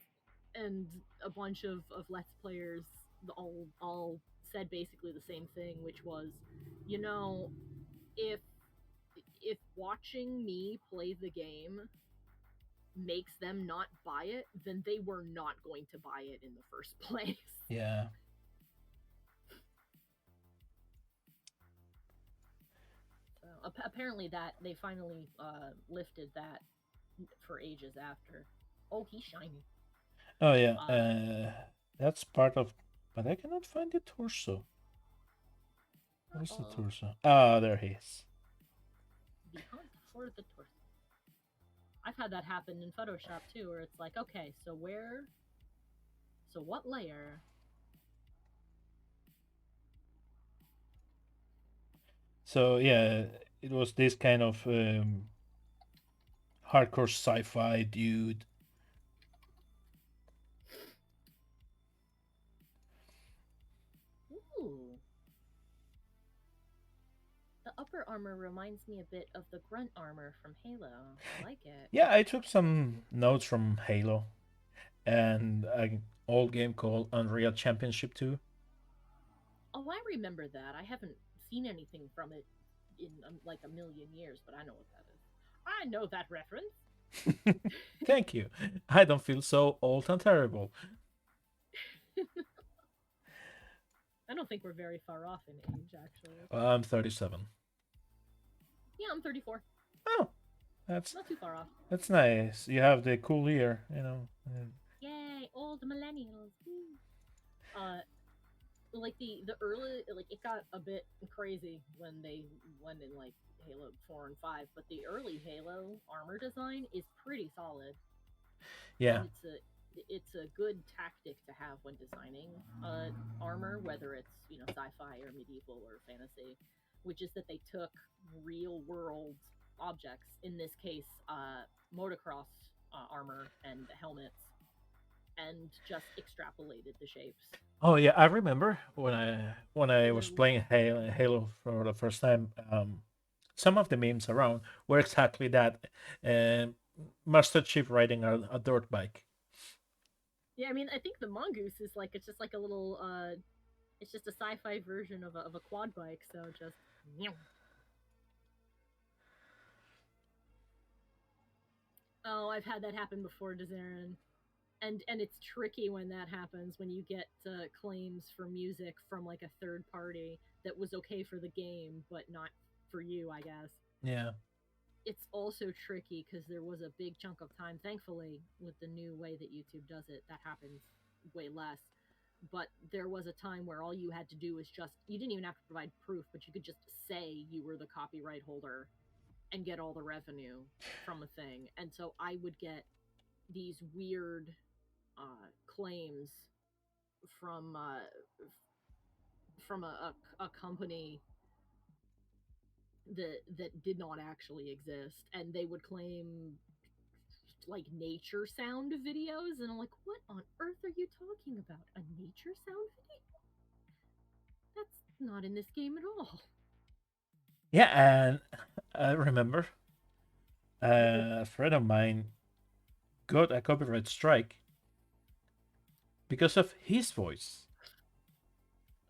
a bunch of let's players all said basically the same thing, which was, you know, if watching me play the game makes them not buy it, then they were not going to buy it in the first place. yeah. So apparently that they finally lifted that for ages after. Oh, he's shiny. Oh yeah. Uh, That's part of. But I cannot find the torso. Where's the uh-oh. torso? Ah, there he is. The hunt for the torso. I've had that happen in Photoshop too, where it's like, okay, so what layer? So yeah, it was this kind of hardcore sci-fi dude. Ooh. The upper armor reminds me a bit of the grunt armor from Halo. I like it. Yeah, I took some notes from Halo and an old game called Unreal Championship 2. Oh, I remember that. I haven't seen anything from it in like a million years, but I know what that is. I know that reference. Thank you. I don't feel so old and terrible. I don't think we're very far off in age, actually. I'm 37. Yeah, I'm 34. Oh, that's Not too far off. that's nice. You have the cool ear, you know. Yay, old millennials. Uh, like the early, like it got a bit crazy when they went in like Halo 4 and 5, but the early Halo armor design is pretty solid, Yeah. and it's a good tactic to have when designing armor, whether it's sci-fi or medieval or fantasy, which is that they took real world objects, in this case motocross armor and helmets, and just extrapolated the shapes. Oh yeah, I remember when I So was playing Halo for the first time. Some of the memes around were exactly that. Um, Mustard Chief riding a dirt bike. yeah, I mean, I think the mongoose is like it's just like a little it's just a sci-fi version of a quad bike, so just oh, I've had that happen before, Dezaren. And it's tricky when that happens, when you get claims for music from like a third party that was okay for the game but not for you, I guess. Yeah. It's also tricky because there was a big chunk of time, thankfully, with the new way that YouTube does it, that happens way less. But there was a time where all you had to do was just, you didn't even have to provide proof, but you could just say you were the copyright holder and get all the revenue from a thing. And so I would get these weird claims from a company that did not actually exist, and they would claim like nature sound videos, and I'm like, what on earth are you talking about? A nature sound video? That's not in this game at all. Yeah, and I remember a friend of mine got a copyright strike because of his voice.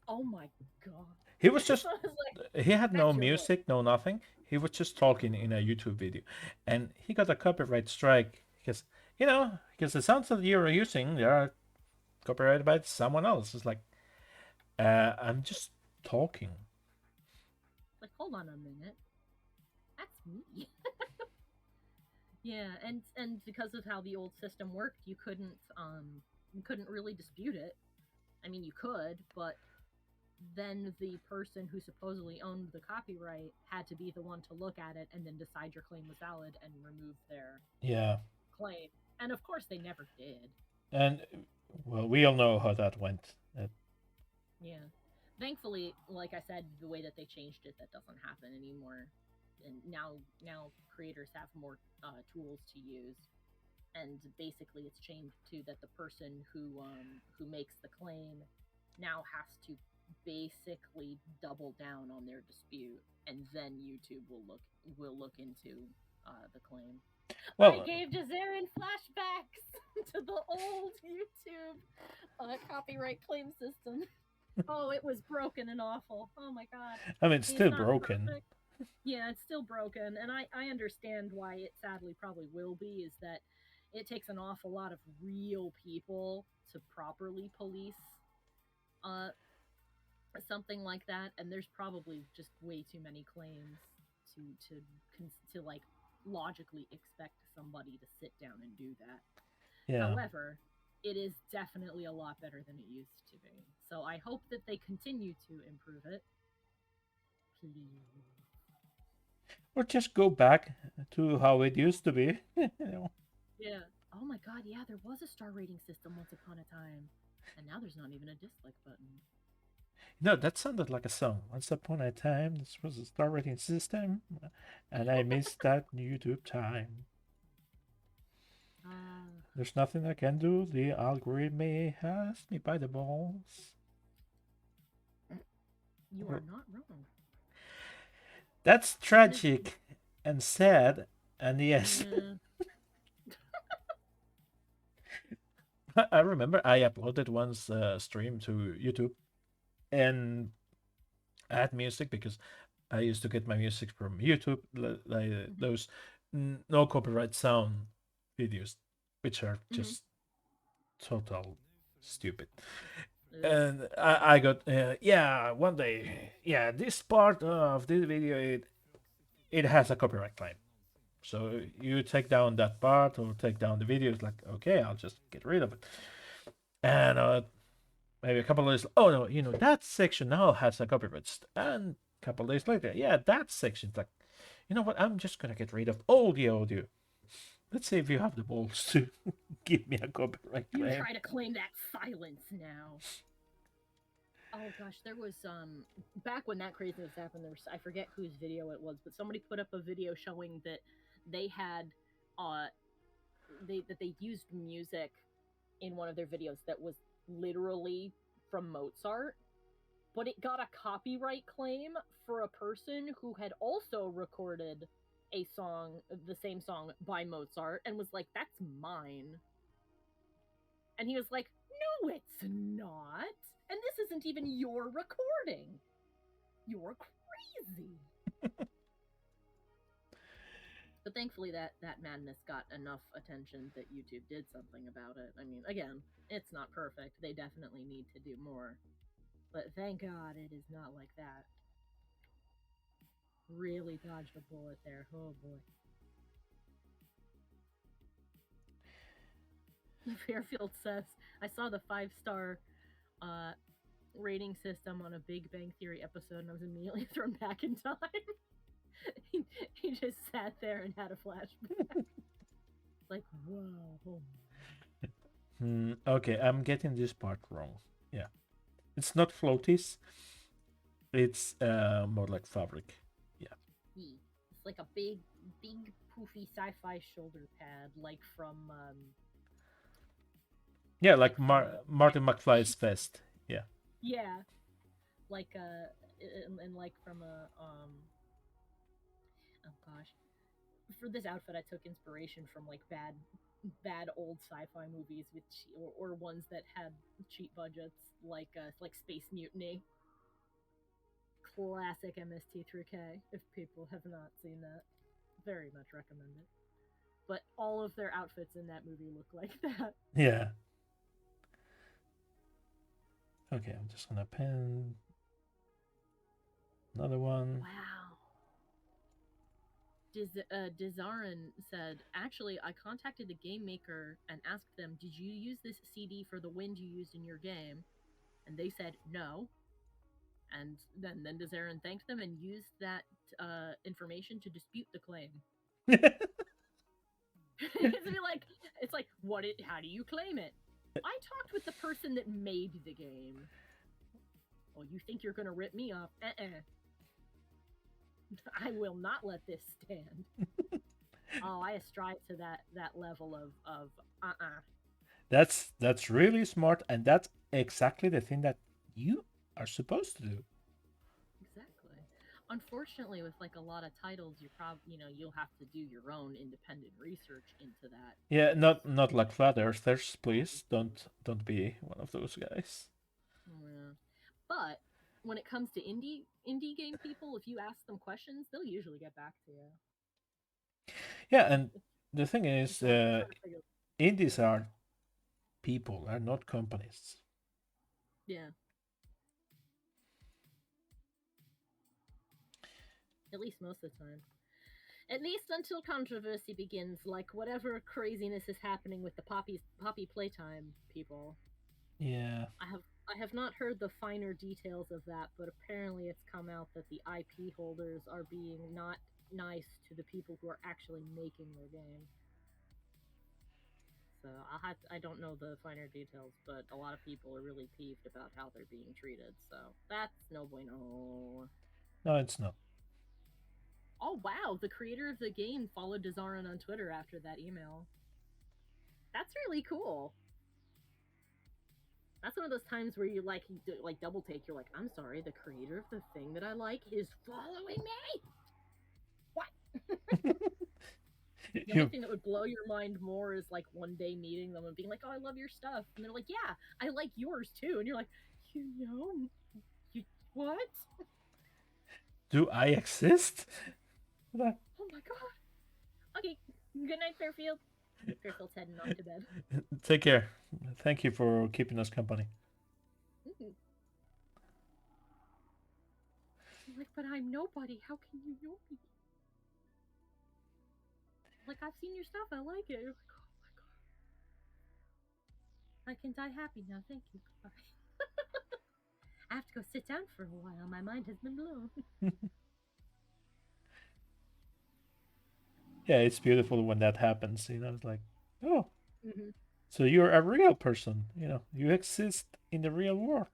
Oh my god. He was So just I was like, he had no that's your voice. music, no nothing. He was just talking in a YouTube video, and he got a copyright strike because because the sounds that you're using they are copyrighted by someone else. It's like I'm just talking. Like, hold on a minute, that's me. Yeah, and because of how the old system worked, you couldn't really dispute it. I mean, you could, but then the person who supposedly owned the copyright had to be the one to look at it and then decide your claim was valid and remove their Yeah. claim. And of course, they never did. And well, we all know how that went. Yeah. Thankfully, like I said, the way that they changed it, that doesn't happen anymore. And now creators have more tools to use. And basically, it's changed to that the person who makes the claim now has to basically double down on their dispute, and then YouTube will look into the claim. I Well, gave Jazarin flashbacks to the old YouTube copyright claim system. Oh, it was broken and awful. Oh my god. I mean, it's It's still not broken. perfect. Yeah, it's still broken, and I understand why it sadly probably will be. Is that it takes an awful lot of real people to properly police uh something like that, and there's probably just way too many claims to to like logically expect somebody to sit down and do that. Yeah. However, it is definitely a lot better than it used to be. So I hope that they continue to improve it. Please. Or just go back to how it used to be. You know. Yeah. Oh my god, yeah, there was a star rating system once upon a time. And now there's not even a dislike button. No, that sounded like a song. Once upon a time, this was a star rating system, and I missed that YouTube time. Ah, There's nothing I can do. The algorithm has me by the balls. you are not wrong. That's And this, tragic and sad, and yes, yeah. I remember I uploaded once a stream to YouTube, and I had music because I used to get my music from YouTube, like Mm-hmm. those no copyright sound videos, which are Mm-hmm. just total stupid. Ugh. And I got yeah, one day, yeah, this part of this video, it has a copyright claim, so you take down that part or take down the video. It's like, okay, I'll just get rid of it. And maybe a couple of days, oh no, that section now has a copyright. And a couple of days later, yeah, that section's like, you know what, I'm just gonna get rid of all the audio. Let's see if you have the balls to give me a copyright You claim. try to claim that silence now. Oh gosh, there was back when that craziness happened, there was, I forget whose video it was, but somebody put up a video showing that they had uh they used music in one of their videos that was literally from Mozart, but it got a copyright claim for a person who had also recorded a song, the same song by Mozart, and was like, "That's mine." And he was like, "No, it's not. And this isn't even your recording. You're crazy." But thankfully, that madness got enough attention that YouTube did something about it. I mean, again, it's not perfect. They definitely need to do more. But thank God it is not like that. Really dodged a bullet there. Oh boy. Fairfield says, I saw the 5-star uh, rating system on a Big Bang Theory episode and I was immediately thrown back in time. he just sat there and had a flashback. Like, whoa. Okay, I'm getting this part wrong. Yeah, it's not floaties. It's more like fabric. Yeah. It's like a big, poofy sci-fi shoulder pad, like from Yeah, like like from Martin McFly's vest. Yeah. yeah, like and like from a oh gosh, for this outfit I took inspiration from like bad old sci-fi movies with or ones that had cheap budgets, like Space Mutiny. Classic MST3K. If people have not seen that, very much recommend it. But all of their outfits in that movie look like that. Yeah. Okay, I'm just gonna pen another one. Wow. Dizarin said, actually, I contacted the game maker and asked them, did you use this CD for the wind you used in your game? And they said no. And then Dazaren thanked them and used that information to dispute the claim. It's like, how do you claim it? I talked with the person that made the game. Oh, you think you're gonna rip me off? I will not let this stand. Oh, I aspire to that level of That's really smart, and that's exactly the thing that you are supposed to do. Exactly. Unfortunately, with like a lot of titles, you'll have to do your own independent research into that. Yeah, not like flat earthers, please. Don't be one of those guys. Yeah. But when it comes to indie game people, if you ask them questions, they'll usually get back to you. Yeah, and the thing If is, you're like trying to figure, indies are people, are not companies. yeah, at least most of the time. At least until controversy begins, like whatever craziness is happening with the Poppy Playtime people. Yeah. I have not heard the finer details of that, but apparently it's come out that the IP holders are being not nice to the people who are actually making their game. So I don't know the finer details, but a lot of people are really peeved about how they're being treated. So that's no bueno. No, it's not. Oh wow, the creator of the game followed Dazaran on Twitter after that email. That's really cool. That's one of those times where you like double take. You're like, I'm sorry, the creator of the thing that I like is following me. What? The only thing that would blow your mind more is like one day meeting them and being like, "Oh, I love your stuff," and they're like, "Yeah, I like yours too," and you're like, "You know, you what? Do I exist? Oh my god." Okay, good night, Fairfield. Fairfield's heading off to bed. Take care. Thank you for keeping us company. Mm-hmm. I'm like, but I'm nobody. How can you know me? Like, I've seen your stuff. I like it. You're like, oh my god. I can die happy now. Thank you. Goodbye. I have to go sit down for a while. My mind has been blown. Yeah, it's beautiful when that happens. It's like, oh, Mm-hmm. so you're a real person. You exist in the real world,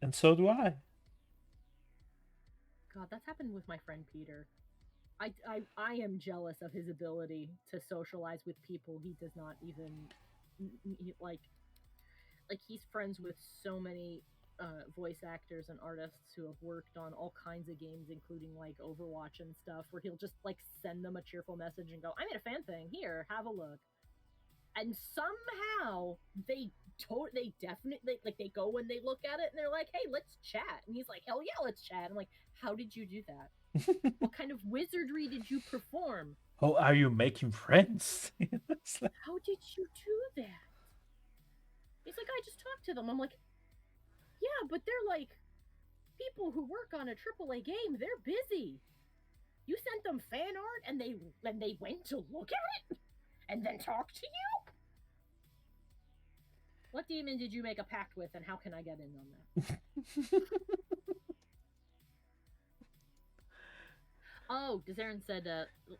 and so do I. God, that's happened with my friend Peter. I am jealous of his ability to socialize with people he does not even like he's friends with so many voice actors and artists who have worked on all kinds of games, including like Overwatch and stuff, where he'll just like send them a cheerful message and go, "I made a fan thing. Here, have a look." And somehow they definitely like they go and they look at it and they're like, "Hey, let's chat." And he's like, "Hell yeah, let's chat." I'm like, "How did you do that? What kind of wizardry did you perform? How are you making friends? How did you do that?" He's like, "I just talked to them." I'm like, "Yeah, but they're like people who work on a AAA game. They're busy. You sent them fan art and they went to look at it and then talk to you? What demon did you make a pact with and how can I get in on that?" Oh, Dazaren said,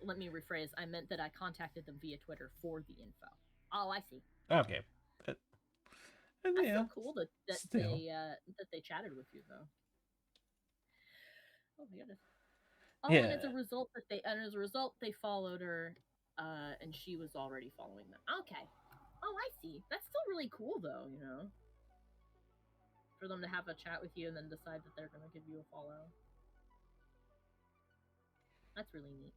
let me rephrase. I meant that I contacted them via Twitter for the info. Oh, I see. Okay. That's still cool that still. they chatted with you though. Oh my goodness. Oh, Yeah. and as a result they followed her, and she was already following them. Okay. Oh, I see. That's still really cool though. For them to have a chat with you and then decide that they're gonna give you a follow. That's really neat.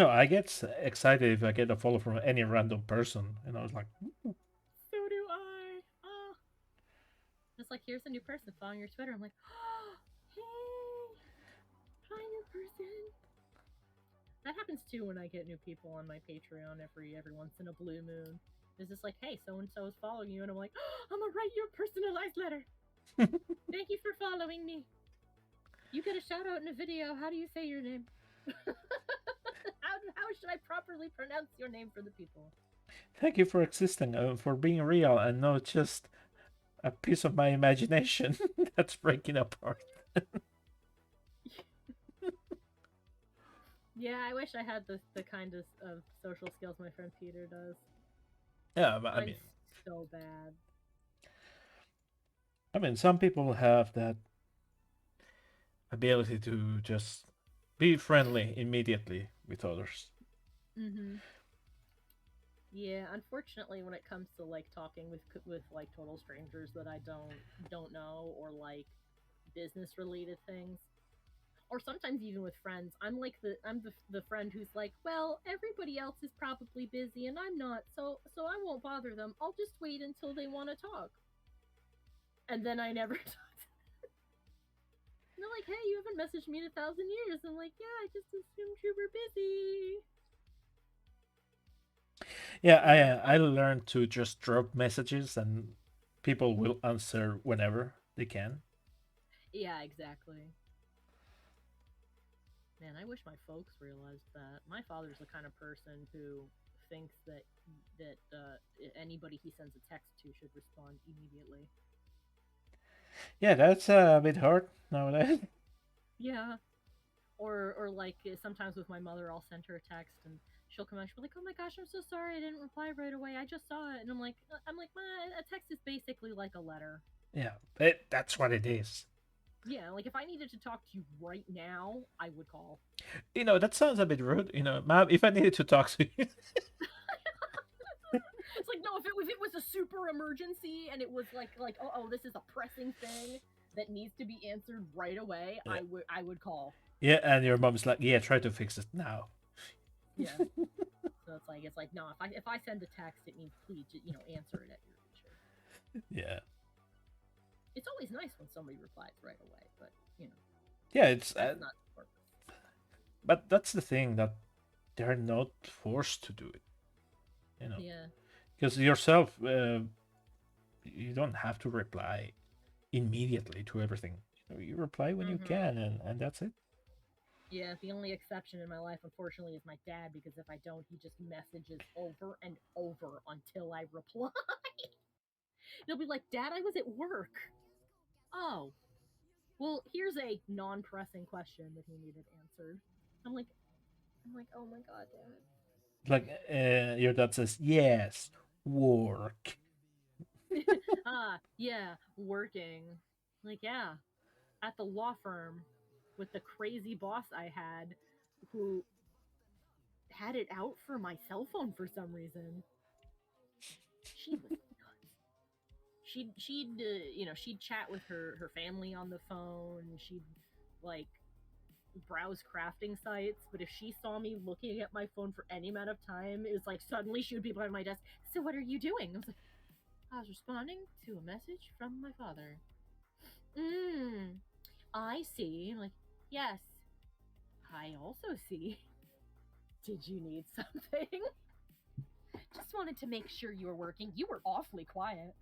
I get excited if I get a follow from any random person, and I was like, so do I. Oh. It's like, here's a new person following your Twitter. I'm like, oh, hey, hi, new person. That happens too when I get new people on my Patreon every once in a blue moon. It's just like, hey, so and so is following you, and I'm like, oh, I'm gonna write you a personalized letter. Thank you for following me. You get a shout out in a video. How do you say your name? How should I properly pronounce your name for the people? thank you for existing, for being real, and not just a piece of my imagination that's breaking apart. Yeah, I wish I had the kind of social skills my friend Peter does. Yeah, but I'm so bad. I mean, some people have that ability to just be friendly immediately with others. Mm-hmm. Yeah, unfortunately, when it comes to like talking with like total strangers that I don't know, or like business related things, or sometimes even with friends, I'm the friend who's like, well, everybody else is probably busy and I'm not, so I won't bother them. I'll just wait until they want to talk, and then I never talk. They're like, hey, you haven't messaged me in 1,000 years. I'm like, yeah, I just assumed you were busy. Yeah, Yeah. I learned to just drop messages and people will answer whenever they can. Yeah, exactly. Man, I wish my folks realized that. My father's the kind of person who thinks that anybody he sends a text to should respond immediately. Yeah, that's a bit hard nowadays. Yeah. Or like sometimes with my mother, I'll send her a text and she'll come out. She'll be like, "Oh my gosh, I'm so sorry I didn't reply right away. I just saw it." And I'm like, "Ma, a text is basically like a letter." Yeah, that's what it is. Yeah, like if I needed to talk to you right now, I would call. That sounds a bit rude. Ma'am, if I needed to talk to you. It's like, no, if it was a super emergency and it was like oh, this is a pressing thing that needs to be answered right away, Yeah. I would call. Yeah, and your mom's like, yeah, try to fix it now. Yeah. So it's like no, if I send a text, it means please answer it at your leisure. Yeah. It's always nice when somebody replies right away, but Yeah, it's that's not the purpose. but that's the thing that they're not forced to do it, you know. Yeah. Because yourself, you don't have to reply immediately to everything. You reply when you Mm-hmm. can, and that's it. Yeah, the only exception in my life, unfortunately, is my dad, because if I don't, he just messages over and over until I reply. He'll be like, Dad, I was at work. Oh, well, here's a non-pressing question that he needed answered. I'm like, oh my god, Like your dad says, yes, work. Dad. Yeah, working. Like, yeah, at the law firm with the crazy boss I had, who had it out for my cell phone for some reason. She was nuts. She'd chat with her family on the phone. She'd like browse crafting sites, but if she saw me looking at my phone for any amount of time, it was like suddenly she would be behind my desk. So what are you doing? I was like, I was responding to a message from my father. Mm, I see. I'm like, yes, I also see. Did you need something? Just wanted to make sure you were working. You were awfully quiet.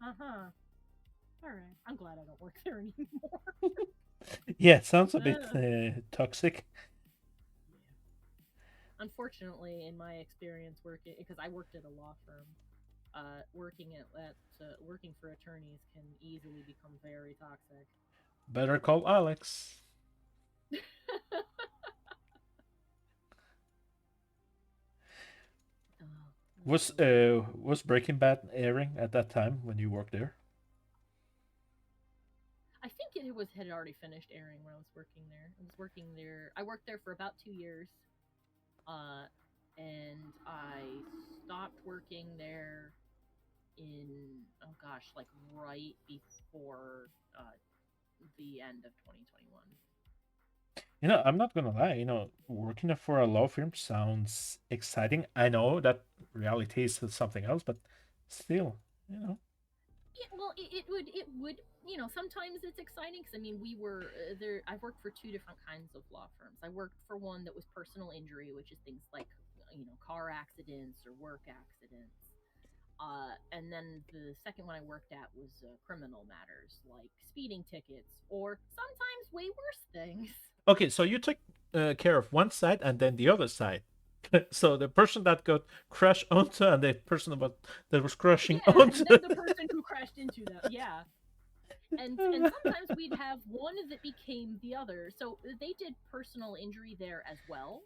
Uh huh. All right. I'm glad I don't work there anymore. Yeah, sounds a bit uh, toxic. Unfortunately, in my experience working, because I worked at a law firm, working for attorneys can easily become very toxic. Better call Alex. Oh, Was absolutely. Breaking Bad airing at that time when you worked there? I think it had already finished airing when I was working there. I was working there. I worked there for about 2 years, uh, and I stopped working there in, oh gosh, like right before the end of 2021. I'm not gonna lie. Working for a law firm sounds exciting. I know that reality is something else, but still, you know. Yeah, well, it would. Sometimes it's exciting because I mean, we were there. I've worked for two different kinds of law firms. I worked for one that was personal injury, which is things like car accidents or work accidents. And then the second one I worked at was criminal matters like speeding tickets or sometimes way worse things. Okay, so you took care of one side and then the other side. So the person that got crashed onto and the person that was crashing Yeah, onto. and then the person who crashed into them. Yeah. And sometimes we'd have one that became the other. So they did personal injury there as well,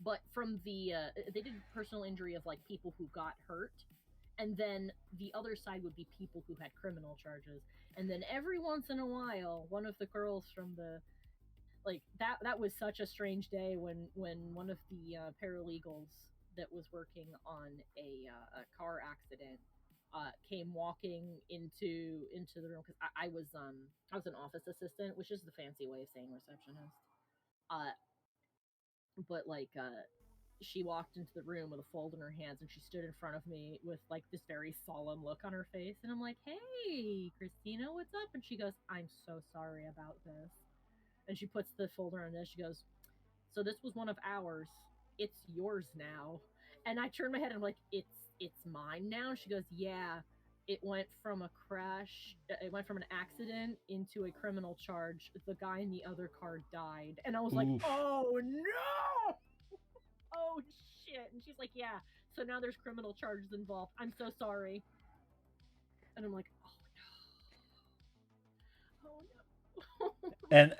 but from the they did personal injury of like people who got hurt, and then the other side would be people who had criminal charges. And then every once in a while, one of the girls from the like that was such a strange day when one of the paralegals that was working on a car accident came walking into the room because I was an office assistant, which is the fancy way of saying receptionist. Uh, but she walked into the room with a fold in her hands and she stood in front of me with like this very solemn look on her face, and I'm like, "Hey, Christina, what's up?" And she goes, "I'm so sorry about this." And she puts the folder on this. She goes, "So this was one of ours. It's yours now." And I turned my head and I'm like, "It's mine now." And she goes, "Yeah. It went from a crash. It went from an accident into a criminal charge. The guy in the other car died." And I was like, Oof. "Oh no! Oh shit!" And she's like, "Yeah. So now there's criminal charges involved. I'm so sorry." And I'm like, "Oh no." And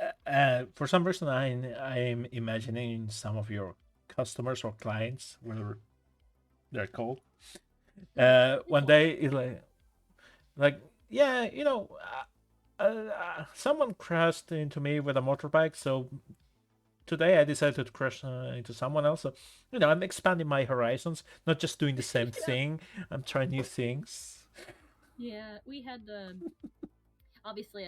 for some reason, I'm imagining some of your customers or clients, whatever they're called, It's one all day good. it's like yeah, someone crashed into me with a motorbike, so today I decided to crash into someone else. So, I'm expanding my horizons, not just doing the same Yeah. thing. I'm trying new things. Yeah, we had obviously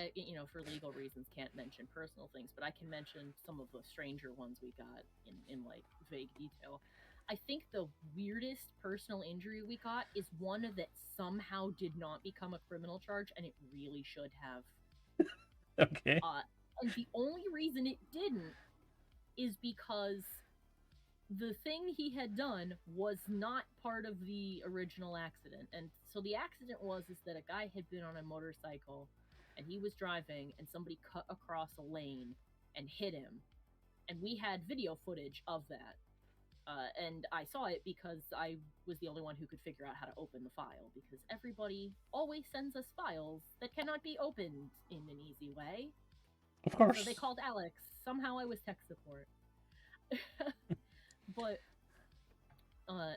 for legal reasons can't mention personal things, but I can mention some of the stranger ones we got in like vague detail. I think the weirdest personal injury we got is one that somehow did not become a criminal charge, and it really should have. Okay. uh and the only reason it didn't is because the thing he had done was not part of the original accident. And so the accident was is that a guy had been on a motorcycle and he was driving and somebody cut across a lane and hit him. And we had video footage of that. And I saw it because I was the only one who could figure out how to open the file, because everybody always sends us files that cannot be opened in an easy way. Of So they course. called Alex. Somehow I was tech support. But uh,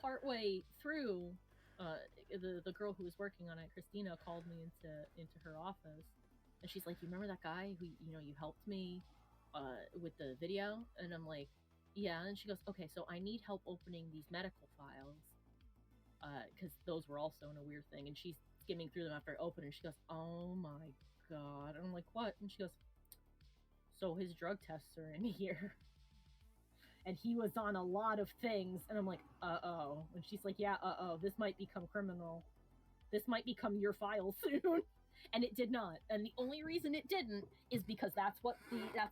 partway through, uh, the girl who was working on it, Christina, called me into her office, and she's like, "You remember that guy who you helped me with the video?" And I'm like, "Yeah." And she goes, "Okay, so I need help opening these medical files because those were also in a weird thing." And she's skimming through them after I open it. And she goes, "Oh my god!" And I'm like, "What?" And she goes, "So his drug tests are in here." And he was on a lot of things, and I'm like, "Uh-oh." And she's like, "Yeah, uh-oh, this might become criminal. This might become your file soon." And it did not. And the only reason it didn't is because that's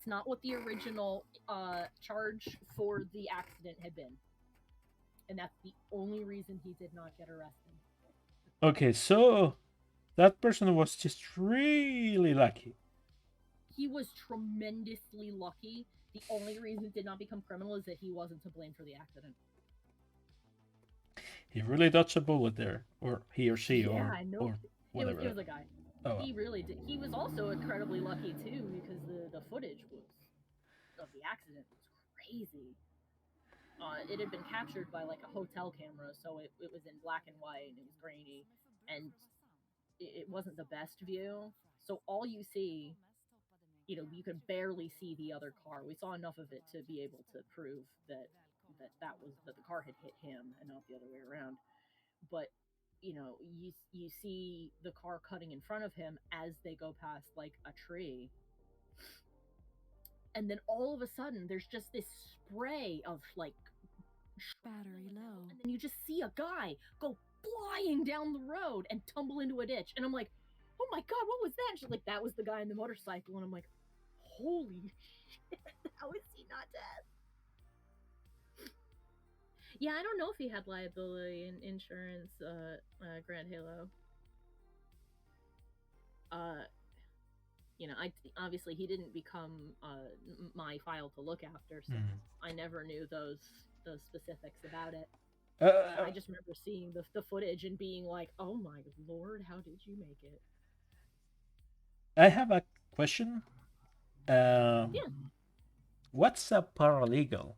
not what the original charge for the accident had been. And that's the only reason he did not get arrested. Okay, so that person was just really lucky. He was tremendously lucky. The only reason it did not become criminal is that he wasn't to blame for the accident. He really dodged a bullet there, or he or she, Yeah, or I know. or It whatever. was a guy. Oh, well. He really did. He was also incredibly lucky too, because the footage was of the accident was crazy. It had been captured by like a hotel camera, so it was in black and white and it was grainy, and it wasn't the best view. So all you see, you could barely see the other car. We saw enough of it to be able to prove that the car had hit him and not the other way around. But you see the car cutting in front of him as they go past like a tree, and then all of a sudden there's just this spray of like Battery low. and then you just see a guy go flying down the road and tumble into a ditch, and I'm like, "Oh my god, what was that?" And she's like, "That was the guy in the motorcycle." And I'm like, "Holy shit, how is he not dead?" Yeah, I don't know if he had liability and insurance, Grand Halo. uh I obviously he didn't become my file to look after, so Mm. I never knew those specifics about it. Uh, I just remember seeing the footage and being like, "Oh my lord, how did you make it?" I have a question. Yeah. What's a paralegal?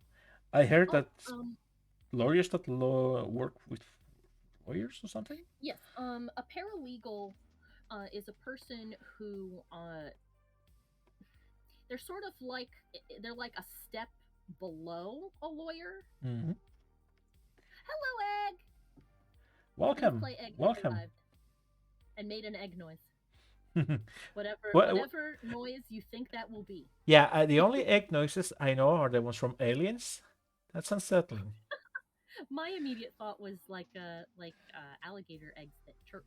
I heard Oh, that lawyers that work with lawyers or something. yes. A paralegal is a person who they're sort of like they're like a step below a lawyer. Mm-hmm. Hello, egg. Let's Welcome, play egg has welcome. arrived and made an egg noise. Whatever What? whatever noise you think that will be. Yeah, the only egg noises I know are the ones from aliens. That's unsettling. My immediate thought was alligator eggs that chirp.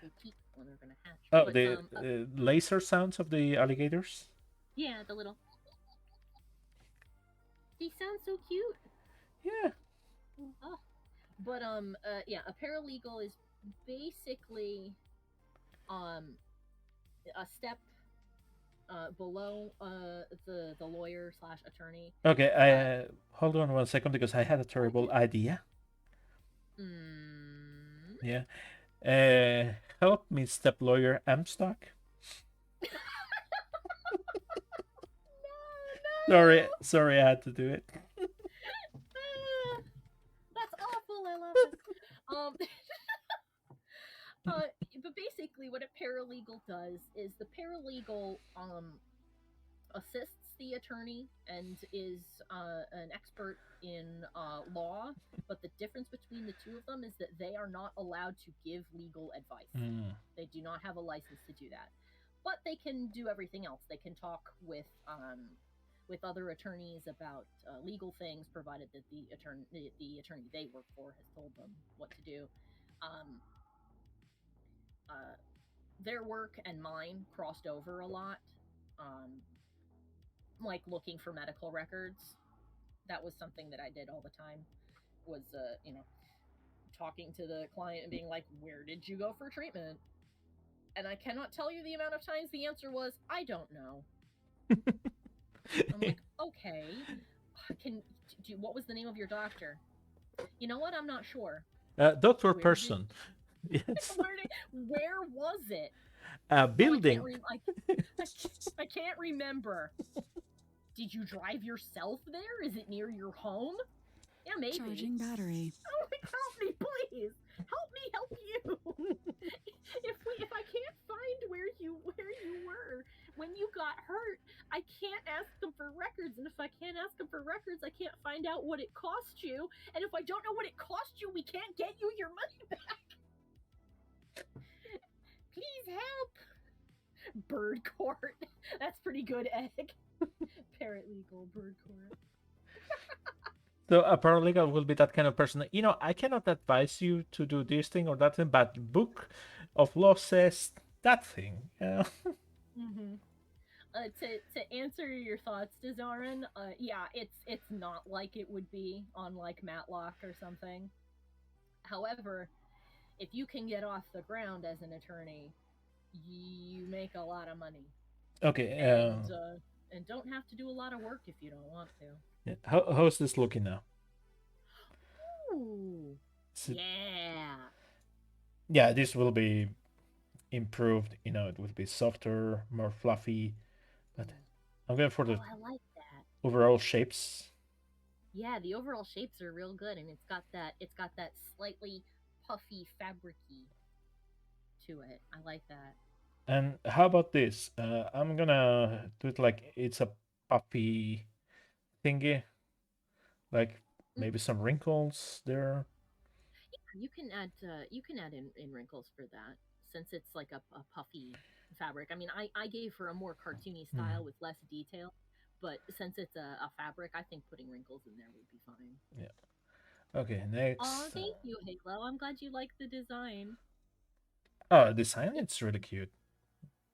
They peep when they're gonna hatch. Oh, But the laser sounds of the alligators. yeah, the little. They sound so cute. Yeah. Oh. But yeah, a paralegal is basically um a step below the lawyer slash attorney. Okay. Uh, I hold on 1 second because I had a terrible okay. idea. Mm. Yeah. Help me, step lawyer Amstock. Sorry, No, sorry, I had to do it. no. That's awful. I love it. Um, but basically, what a paralegal does is the paralegal assists the attorney and is an expert in law. But the difference between the two of them is that they are not allowed to give legal advice. Mm. They do not have a license to do that. But they can do everything else. They can talk with other attorneys about legal things, provided that the attorney they work for has told them what to do. Um, uh, their work and mine crossed over a lot. Um, like looking for medical records. That was something that I did all the time. Was talking to the client and being like, "Where did you go for treatment?" And I cannot tell you the amount of times the answer was, "I don't know." I'm like, "Okay, can what was the name of your doctor?" You know what? I'm not sure. Doctor Where did Person. Yes. where was it? Oh, I can't Building. I can't remember. Did you drive yourself there? Is it near your home? Yeah, maybe. Charging battery. Oh, help me, please. Help me help you. If I can't find where you were when you got hurt, I can't ask them for records. And if I can't ask them for records, I can't find out what it cost you. And if I don't know what it cost you, we can't get you your money back. Please help. Bird court. That's pretty good, egg. Parrot legal bird court. So a paralegal will be that kind of person. I cannot advise you to do this thing or that thing, but book of law says that thing. Mm-hmm. To answer your thoughts, Dezarin, yeah, it's not like it would be on like Matlock or something. However, if you can get off the ground as an attorney, you make a lot of money, Okay. and don't have to do a lot of work if you don't want to. Yeah, how's this looking now? Ooh, yeah. Yeah, this will be improved. It will be softer, more fluffy. But I'm going for Oh, the I like that. overall shapes. Yeah, the overall shapes are real good, and it's got that slightly puffy fabricy to it. I like that. And how about this? I'm gonna do it like it's a puppy thingy, like Mm, maybe some wrinkles there. you can add in wrinkles for that since it's like a puffy fabric. I mean, I gave her a more cartoony Hmm. style with less detail, but since it's a fabric, I think putting wrinkles in there would be fine. Yeah. Okay, Oh, next. thank you, Halo. I'm glad you like the design. Oh, design. It, It's really cute.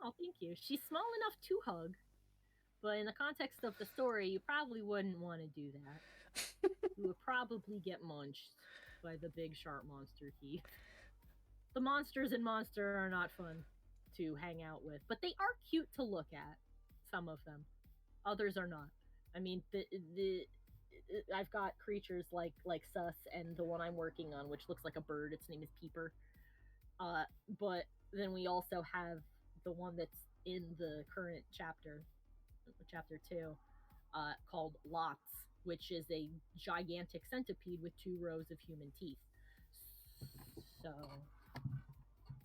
oh, thank you. She's small enough to hug, but in the context of the story, you probably wouldn't want to do that. You would probably get munched by the big sharp monster teeth. The monsters in Monster are not fun to hang out with, but they are cute to look at. Some of them, others are not. I mean, the I've got creatures like Sus and the one I'm working on, which looks like a bird. Its name is Peeper. Uh, but then we also have the one that's in the current chapter 2, called Lots, which is a gigantic centipede with 2 rows of human teeth. So,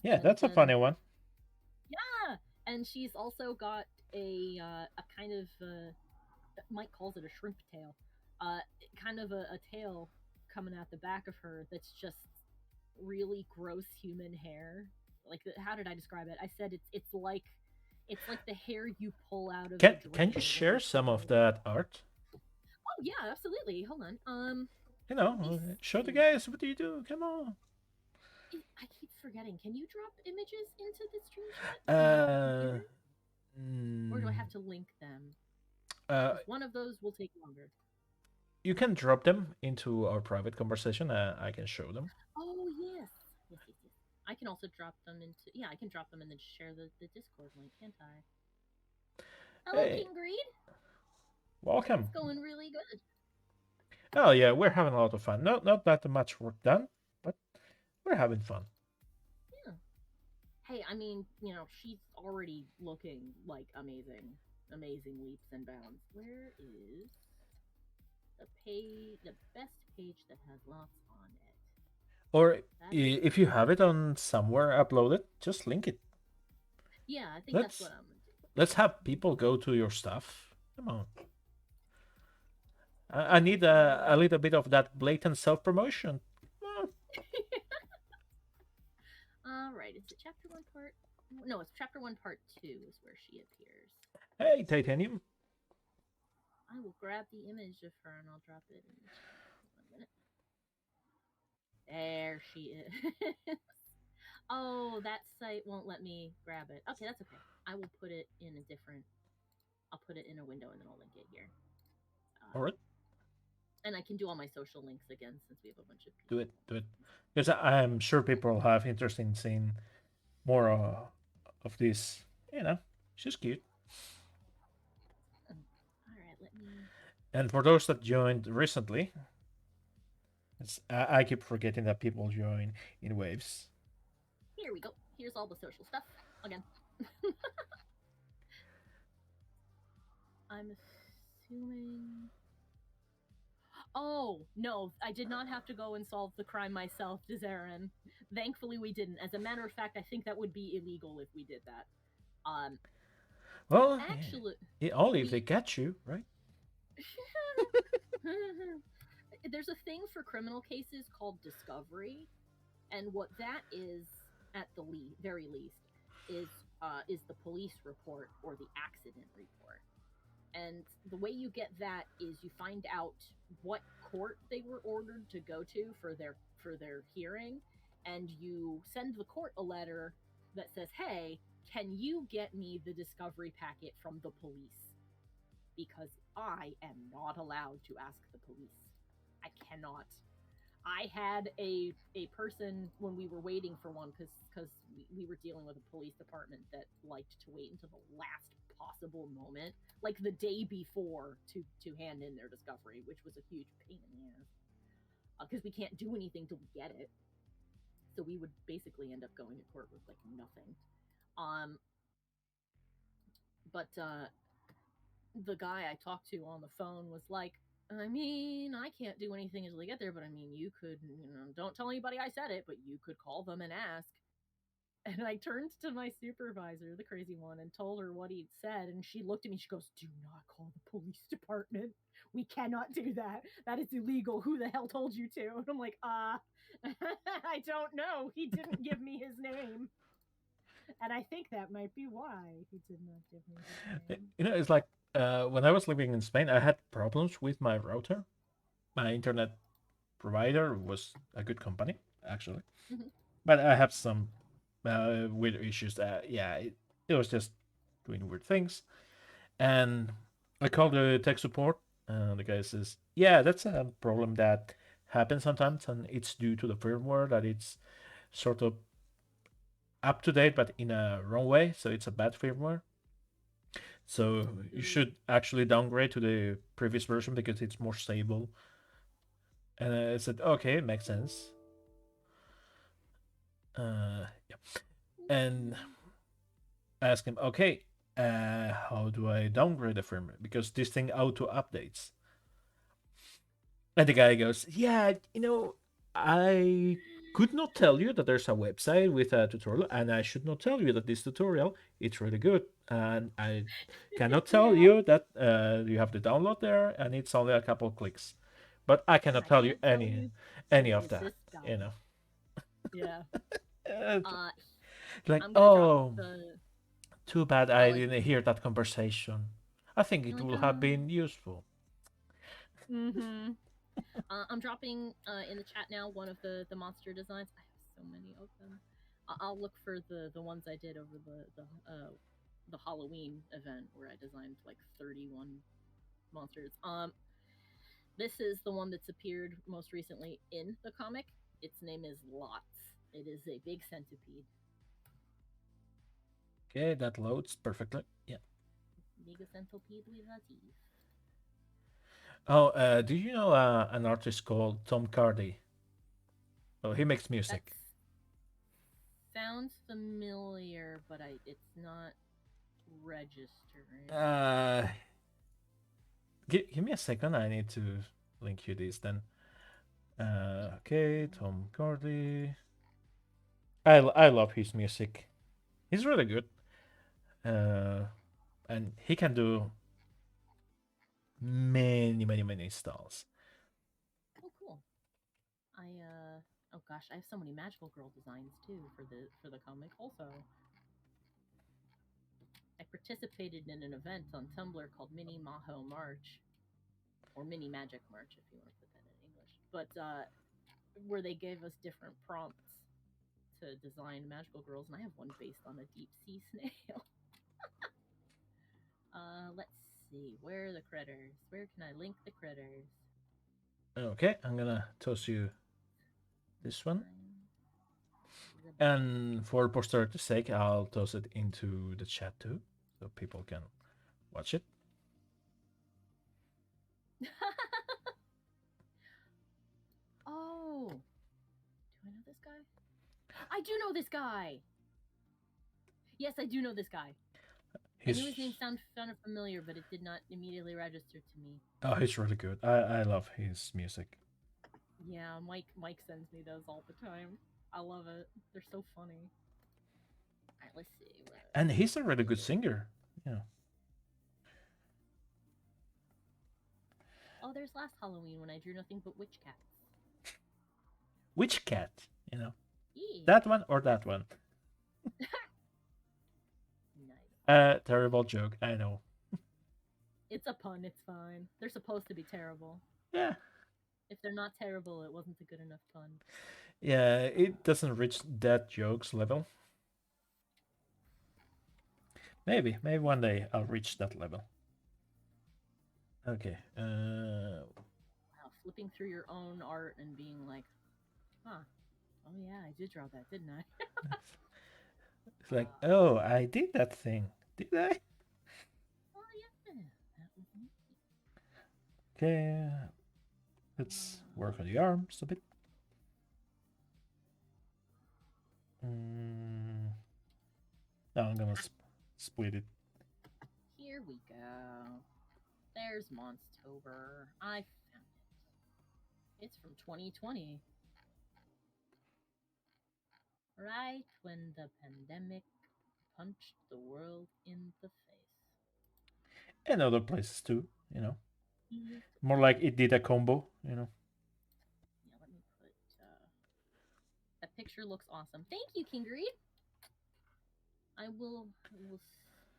Yeah, and that's a then funny one. yeah, and she's also got a kind of Mike calls it a shrimp tail, uh, kind of a tail coming out the back of her that's just really gross human hair. Like, how did I describe it? I said it's like the hair you pull out of Can the can drain you when share you're some of scrubbing. that art? Oh yeah, absolutely. Hold on. Let me Show the see. guys what do you do. Come on. I keep forgetting. Can you drop images into the stream chat from your Uh, computer, or do I mm, have to link them? uh, Because one of those will take longer. you can drop them into our private conversation. I can show them. Oh yes, yes, yes, yes. I can also drop them into, yeah, I can drop them and then share the Discord link, can't I? Hello, Hey, King Greed. welcome. It's going really good. Oh yeah, we're having a lot of fun. Not that much work done, but we're having fun. Yeah. Hey, I mean, she's already looking like amazing leaps and bounds. Where is the best page that has lots on it? Or That is, if you have it on somewhere uploaded, just link it. yeah, I think that's Let's what I'm gonna do. let's have people go to your stuff. Come on. I need a little bit of that blatant self promotion. All right, is it chapter 1 part? No, it's chapter 1 part 2 is where she appears. Hey, Titanium. I will grab the image of her and I'll drop it in the chat. 1 minute. There she is. Oh, that site won't let me grab it. Okay, that's okay. I will put it in a different. I'll put it in a window and then I'll link it here. All right, And I can do all my social links again since we have a bunch of do people. it. Because I'm sure people have interest in seeing more of this. She's cute. All right, let me. And for those that joined recently, I keep forgetting that people join in waves. Here we go. Here's all the social stuff again. I'm assuming. Oh, no, I did not have to go and solve the crime myself, Dizaren. Thankfully, we didn't. As a matter of fact, I think that would be illegal if we did that. Well, Actually, only if they catch you, right? there's a thing for criminal cases called discovery, and what that is, at the very least, is the police report or the accident report. And the way you get that is you find out what court they were ordered to go to for their hearing, and you send the court a letter that says, "Hey, can you get me the discovery packet from the police? Because I am not allowed to ask the police. I cannot." I had a person when we were waiting for one because we were dealing with a police department that liked to wait until the last possible moment, like the day before, to hand in their discovery, which was a huge pain in the ass because we can't do anything till we get it. So we would basically end up going to court with like nothing. Um, but the guy I talked to on the phone was like, I mean, I can't do anything until they get there, but I mean, you could, don't tell anybody I said it, but you could call them and ask. And I turned to my supervisor, the crazy one, and told her what he'd said. And she looked at me, she goes, "Do not call the police department. We cannot do that. That is illegal. Who the hell told you to?" And I'm like, I don't know. He didn't give me his name. And I think that might be why he did not give me his name. It's like when I was living in Spain, I had problems with my router. My internet provider was a good company, actually, but I have some weird issues. It was just doing weird things, and I called the tech support. And the guy says, "Yeah, that's a problem that happens sometimes, and it's due to the firmware that it's sort of up to date, but in a wrong way. So it's a bad firmware. So you should actually downgrade to the previous version because it's more stable. And I said, okay, it makes sense. Yeah. And I asked him, okay, how do I downgrade the firmware? Because this thing auto updates. And the guy goes, yeah, I could not tell you that there's a website with a tutorial, and I should not tell you that this tutorial is really good. And I cannot tell Yeah. you that you have to download there, and it's only a couple of clicks. But I cannot I tell you can't tell you. any of It's that. this guy. Yeah. Uh, Uh, like, I'm gonna drop oh, the. too bad I'll I let didn't you. hear that conversation. I think You're it like, would have been useful. Mm-hmm. I'm dropping in the chat now one of the monster designs. I have so many of them. I'll look for the ones I did over the Halloween event where I designed like 31 monsters. This is the one that's appeared most recently in the comic. Its name is Lots. It is a big centipede. Okay, that loads perfectly. Yeah. Big centipede with a teeth. Oh, do you know an artist called Tom Cardy? Oh, he makes That music. sounds familiar, but it's not registering. Give me a second. I need to link you this then. Okay, Tom Cardy. I love his music. He's really good. And he can do many styles. Oh, cool. Oh gosh, I have so many magical girl designs too for the comic. Also, I participated in an event on Tumblr called Mini Maho March, or Mini Magic March if you want to put that in English. But where they gave us different prompts to design magical girls, and I have one based on a deep sea snail. Let's see. Where are the critters? Where can I link the critters? Okay, I'm gonna toss you this one. The And for posterity's sake, I'll toss it into the chat too, so people can watch it. Oh, do I know this guy? I do know this guy. Yes, I do know this guy. I knew his name sounded familiar, but it did not immediately register to me. Oh, he's really good. I love his music. Yeah, Mike sends me those all the time. I love it. They're so funny. Alright, let's see. And he's a really good singer. Yeah. Oh, there's last Halloween when I drew nothing but witch cats. Which cat? Yeah. Yeah. That one or that one? Nice. Terrible joke. I know. It's a pun. It's fine. They're supposed to be terrible. Yeah. If they're not terrible, it wasn't a good enough pun. Yeah, it doesn't reach that jokes level. Maybe one day I'll reach that level. Okay. Wow, flipping through your own art and being like, huh, oh yeah, I did draw that, didn't I? It's like, oh, I did that thing. Did I? Oh yeah, that was me. Okay. Let's work on the arms a bit. Now I'm gonna split it. Here we go. There's Monstober. I found it. It's from 2020. Right when the pandemic punched the world in the face. And other places too, Yeah, More like it did a combo, let me put. That picture looks awesome. Thank you, King Greed. I will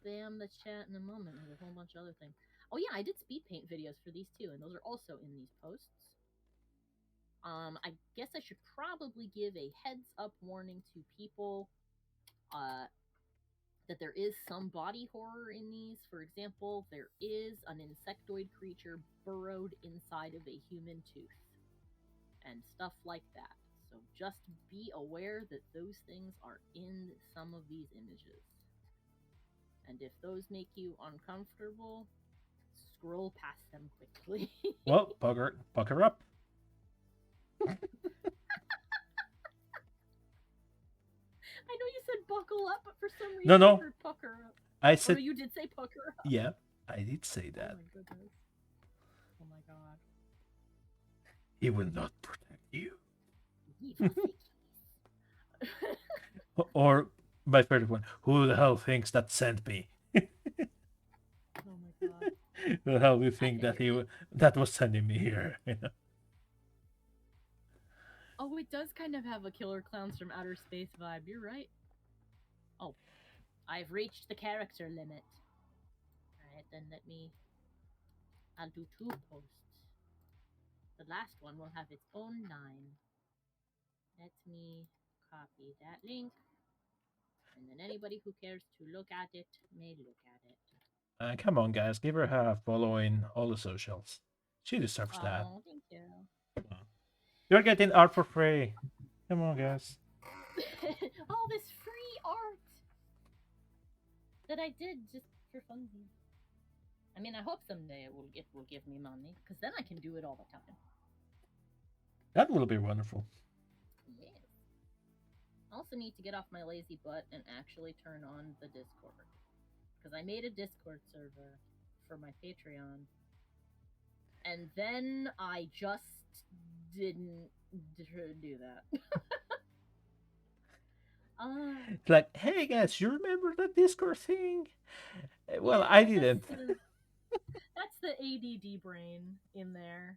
spam the chat in a moment with a whole bunch of other things. Oh yeah, I did speed paint videos for these too, and those are also in these posts. I guess I should probably give a heads up warning to people that there is some body horror in these. For example, there is an insectoid creature burrowed inside of a human tooth and stuff like that. So just be aware that those things are in some of these images. And if those make you uncomfortable, scroll past them quickly. Well, pucker up. I know you said buckle up, but for some reason No, I no. heard pucker up. I Oh, said, you did say pucker up. yeah, I did say Oh that. my goodness. Oh my god. He will not protect you. Evil thing. Or my favorite one. Who the hell thinks that sent me? Oh my god. Who the hell do you think hear that you. that was sending me here? Oh, it does kind of have a Killer Clowns from Outer Space vibe. You're right. Oh, I've reached the character limit. Alright, then I'll do 2 posts. The last one will have its own line. Let me copy that link. And then anybody who cares to look at it may look at it. Come on, guys, give her a follow in all the socials. She deserves that. Oh, thank you. You're getting art for free. Come on, guys. All this free art that I did just for funsies. I mean, I hope someday it will give me money, because then I can do it all the time. That will be wonderful. Yes. I also need to get off my lazy butt and actually turn on the Discord, because I made a Discord server for my Patreon, and then I just didn't do that. It's like, hey guys, you remember that Discord thing? Well, yeah, I didn't. That's the ADD brain in there.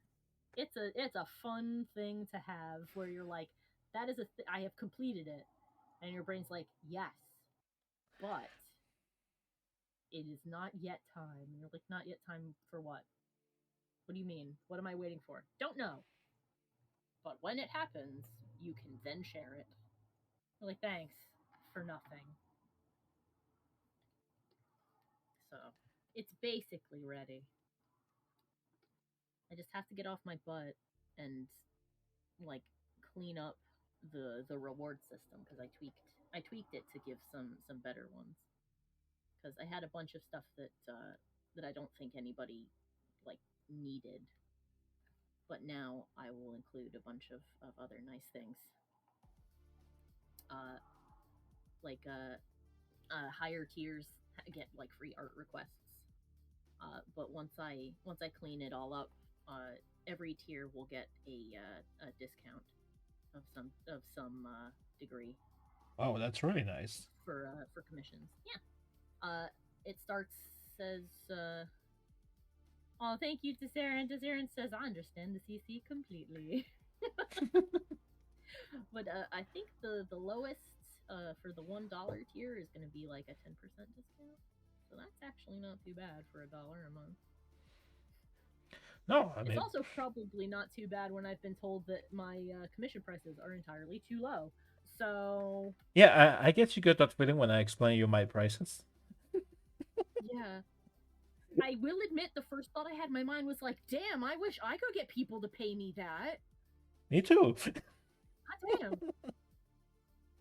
It's a fun thing to have where you're like, that is I have completed it, and your brain's like, yes, but it is not yet time. And you're like, not yet time for what? What do you mean? What am I waiting for? Don't know. But when it happens, you can then share it. You're like, thanks for nothing. So it's basically ready. I just have to get off my butt and like clean up the reward system, because I tweaked it to give some better ones, because I had a bunch of stuff that I don't think anybody like needed, but now I will include a bunch of other nice things, uh like higher tiers get like free art requests, but once I clean it all up, every tier will get a discount of some degree Oh, that's really nice. for commissions. Yeah. It starts says oh, thank you to Sarah, and Sarah says I understand the CC completely. But I think the lowest for the $1 tier is going to be like a 10% discount. So that's actually not too bad for $1 a month. No, I mean, It's also probably not too bad when I've been told that my commission prices are entirely too low. So yeah, I guess you got that feeling when I explain you my prices. yeah, I will admit the first thought I had in my mind was like, damn, I wish I could get people to pay me that. Me too. God damn.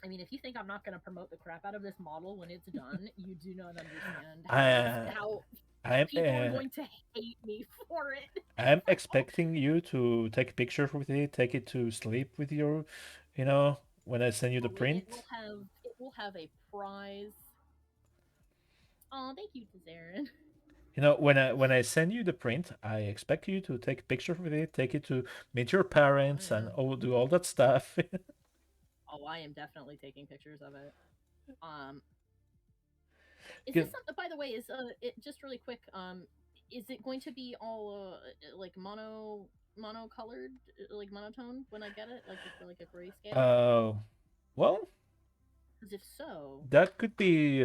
I mean, if you think I'm not going to promote the crap out of this model when it's done, you do not understand how I'm people are going to hate me for it. I'm expecting you to take pictures with it, take it to sleep with your, when I send you the print. It will have a prize. Oh, thank you to Zarin. When I send you the print, I expect you to take pictures with it, take it to meet your parents, and do all that stuff. Oh, I am definitely taking pictures of it. Is this something? By the way, is it just really quick? Is it going to be all like mono colored, like monotone when I get it, like a grayscale? Well, because if so, that could be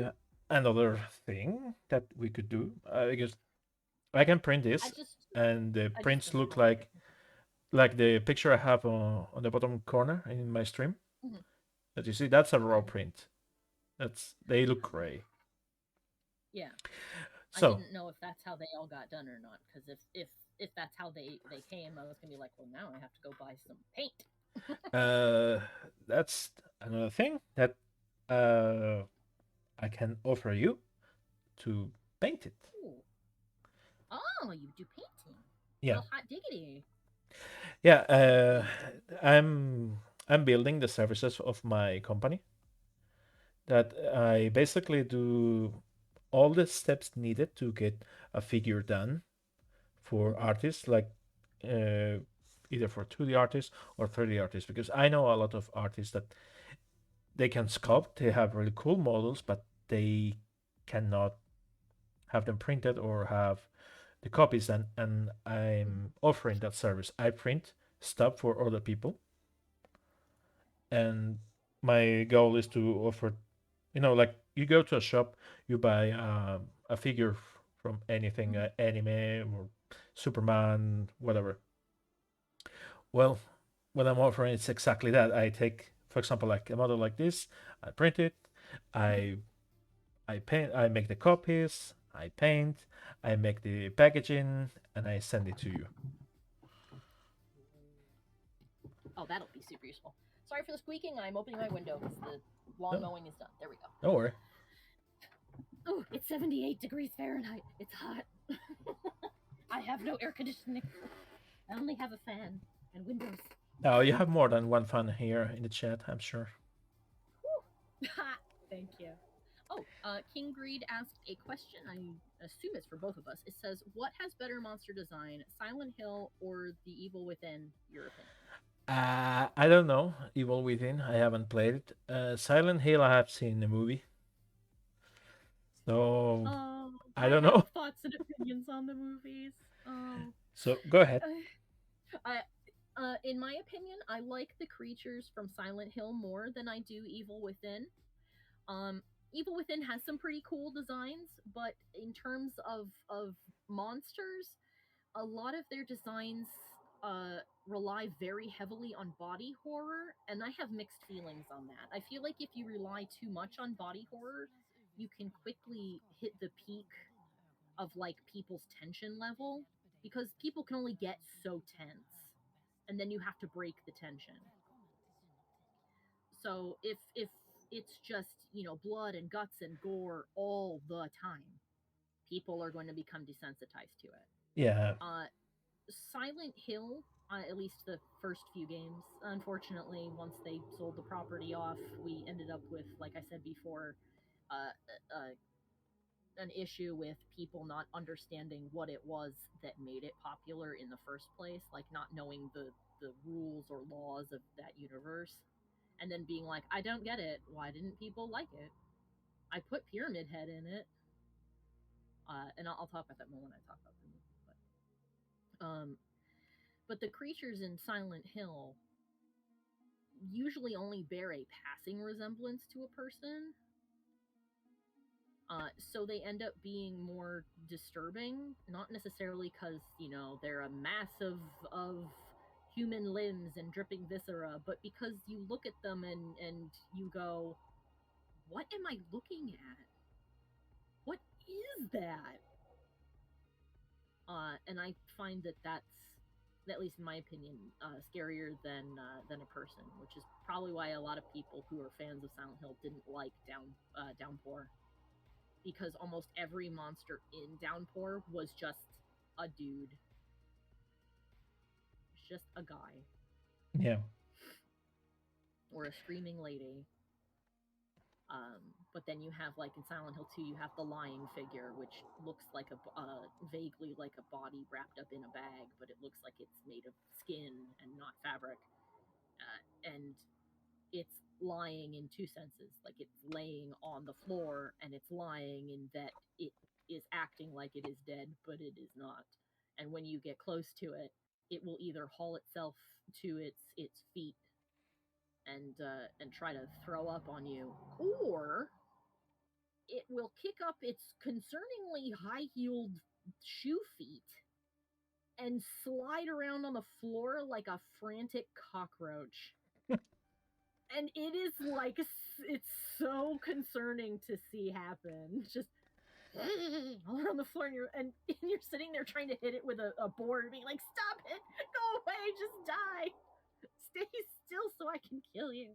another thing that we could do. Because I can print this, and the prints look like the picture I have on the bottom corner in my stream. Mm-hmm. That you see, that's a raw print. They look gray. Yeah. So, I didn't know if that's how they all got done or not, because if that's how they came, I was gonna be like, well, now I have to go buy some paint. Uh, that's another thing that uh, I can offer you to paint it. Ooh. Oh, you do painting. Yeah, Well, hot diggity. yeah. What paint? I'm building the services of my company that I basically do all the steps needed to get a figure done for Mm-hmm. artists, like uh, either for 2D artists or 3D artists, because I know a lot of artists that they can sculpt, they have really cool models, but they cannot have them printed or have the copies. And I'm offering that service. I print stuff for other people, and my goal is to offer, like you go to a shop, you buy a figure from anything, Mm-hmm. anime or Superman, whatever. Well, what I'm offering is exactly that. I take, for example, like a model like this, I print it, Mm-hmm. I I paint, I make the copies, I paint, I make the packaging, and I send it to you. Oh, that'll be super useful. Sorry for the squeaking. I'm opening my window because the lawn No, mowing is done. There we go. don't worry. Oh, it's 78 degrees Fahrenheit. It's hot. I have no air conditioning. I only have a fan and windows. Now you have more than one fan here in the chat, I'm sure. Whew. Thank you. Oh, King Greed asked a question. I assume it's for both of us. It says, "What has better monster design, Silent Hill or The Evil Within? Your opinion?" I don't know. Evil Within, I haven't played it. Silent Hill, I have seen the movie, so Oh, I I don't have know. thoughts and opinions on the movies. Oh, So go ahead. I, in my opinion, I like the creatures from Silent Hill more than I do Evil Within. Um, Evil Within has some pretty cool designs, but in terms of monsters, a lot of their designs rely very heavily on body horror, and I have mixed feelings on that. I feel like if you rely too much on body horror, you can quickly hit the peak of like people's tension level because people can only get so tense, and then you have to break the tension. So if it's just, blood and guts and gore all the time, people are going to become desensitized to it. Yeah, Uh, Silent Hill, at least the first few games, unfortunately, once they sold the property off, we ended up with, like I said before, uh, uh, an issue with people not understanding what it was that made it popular in the first place, like not knowing the rules or laws of that universe, and then being like, I don't get it. Why didn't people like it? I put Pyramid Head in it, and I'll talk about that more when I talk about the movie. But the creatures in Silent Hill usually only bear a passing resemblance to a person. So they end up being more disturbing, not necessarily because, they're a mass of human limbs and dripping viscera, but because you look at them and you go, what am I looking at? What is that? And I find that that's, at least in my opinion, scarier than a person, which is probably why a lot of people who are fans of Silent Hill didn't like Downpour, because almost every monster in Downpour was just a dude, just a guy, yeah, or a screaming lady. But then you have, like in Silent Hill 2, you have the lying figure, which looks like vaguely like a body wrapped up in a bag, but it looks like it's made of skin and not fabric. And it's lying in two senses, like it's laying on the floor, and it's lying in that it is acting like it is dead, but it is not. And when you get close to it, it will either haul itself to its feet and try to throw up on you, or it will kick up its concerningly high heeled shoe feet and slide around on the floor like a frantic cockroach. And it is like, it's so concerning to see happen. Just all around the floor, and you're sitting there trying to hit it with a board, being like, "Stop it! Go away! Just die! Stay still so I can kill you.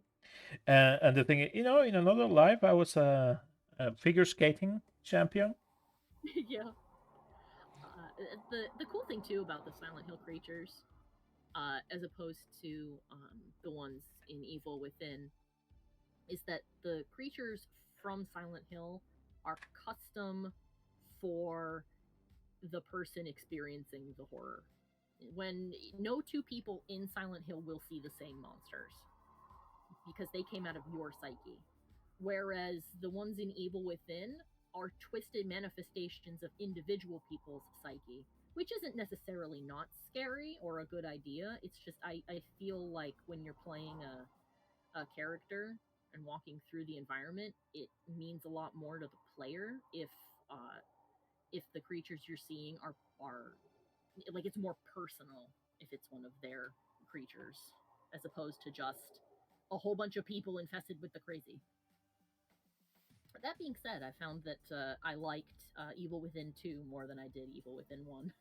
And the thing, in another life, I was a figure skating champion. Yeah. The cool thing too about the Silent Hill creatures, as opposed to the ones in Evil Within, is that the creatures from Silent Hill are custom for the person experiencing the horror. When no two people in Silent Hill will see the same monsters because they came out of your psyche. Whereas the ones in Evil Within are twisted manifestations of individual people's psyche, which isn't necessarily not scary or a good idea. It's just I feel like when you're playing a character and walking through the environment, it means a lot more to the player if the creatures you're seeing are like it's more personal if it's one of their creatures as opposed to just a whole bunch of people infested with the crazy. That being said, I found that I liked Evil Within 2 more than I did Evil Within 1.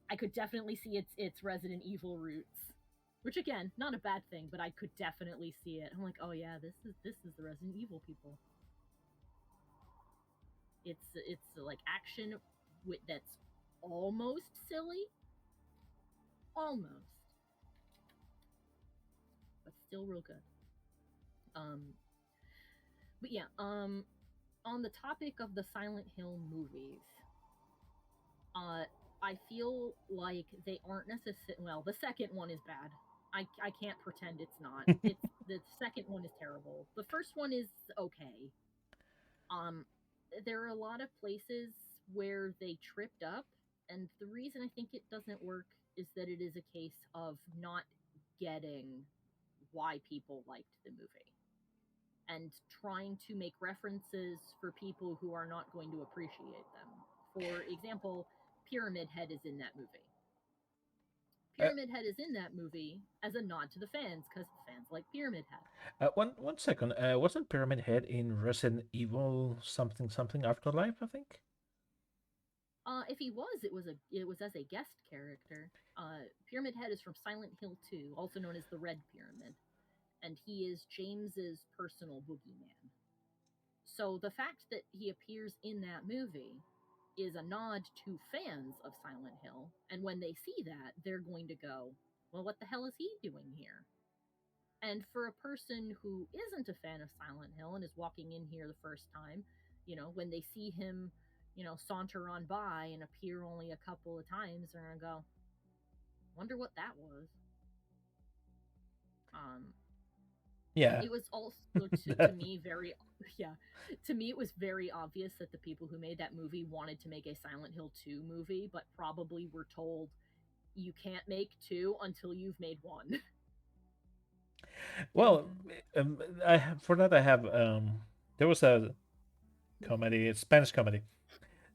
I could definitely see its Resident Evil roots, which again, not a bad thing, but I could definitely see it. I'm like, oh yeah, this is the Resident Evil people. It's like action that's almost silly, almost, but still real good. Um, but yeah, on the topic of the Silent Hill movies, uh, I feel like they aren't necessarily. Well, the second one is bad. I can't pretend it's not. It's the second one is terrible. The first one is okay. Um, there are a lot of places where they tripped up, and the reason I think it doesn't work is that it is a case of not getting why people liked the movie and trying to make references for people who are not going to appreciate them. For example, Pyramid Head is in that movie. Uh, Pyramid Head is in that movie as a nod to the fans because fans like Pyramid Head. one second. Wasn't Pyramid Head in Resident Evil something something Afterlife? I think. If he was, it was as a guest character. Pyramid Head is from Silent Hill 2, also known as the Red Pyramid, and he is James's personal boogeyman. So the fact that he appears in that movie is a nod to fans of Silent Hill, and when they see that, they're going to go, "Well, what the hell is he doing here?" And for a person who isn't a fan of Silent Hill and is walking in here the first time, when they see him, saunter on by and appear only a couple of times, they're gonna go, "Wonder what that was." Um, Yeah. it was also to me very, yeah, to me it was very obvious that the people who made that movie wanted to make a Silent Hill 2 movie, but probably were told you can't make two until you've made one. Well, for that I have there was a comedy, a Spanish comedy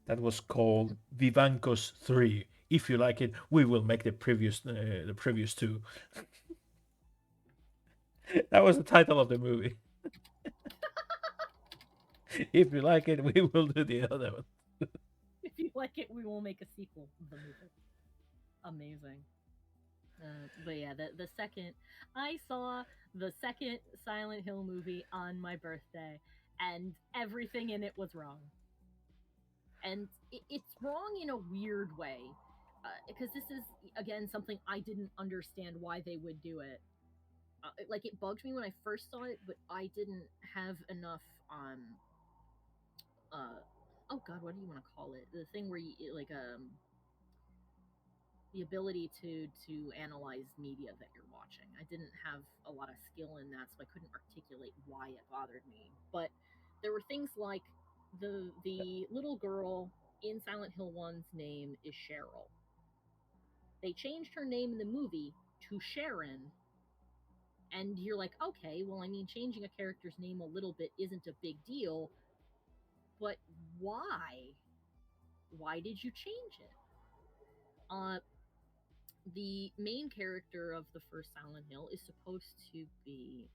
that was called Vivancos 3. If you like it, we will make the previous two. That was the title of the movie. If you like it, we will do the other one. If you like it, we will make a sequel of the movie. Amazing. But yeah, the second I saw the second Silent Hill movie on my birthday, and everything in it was wrong. And it's wrong in a weird way, because this is again something I didn't understand why they would do it. Like it bugged me when I first saw it, but I didn't have enough uh oh god, what do you want to call it? The thing where you like the ability to analyze media that you're watching. I didn't have a lot of skill in that, so I couldn't articulate why it bothered me. But there were things like the little girl in Silent Hill 1's name is Cheryl. They changed her name in the movie to Sharon, and you're like, okay, well, I mean, changing a character's name a little bit isn't a big deal, but why? Why did you change it? Uh, the main character of the first Silent Hill is supposed to be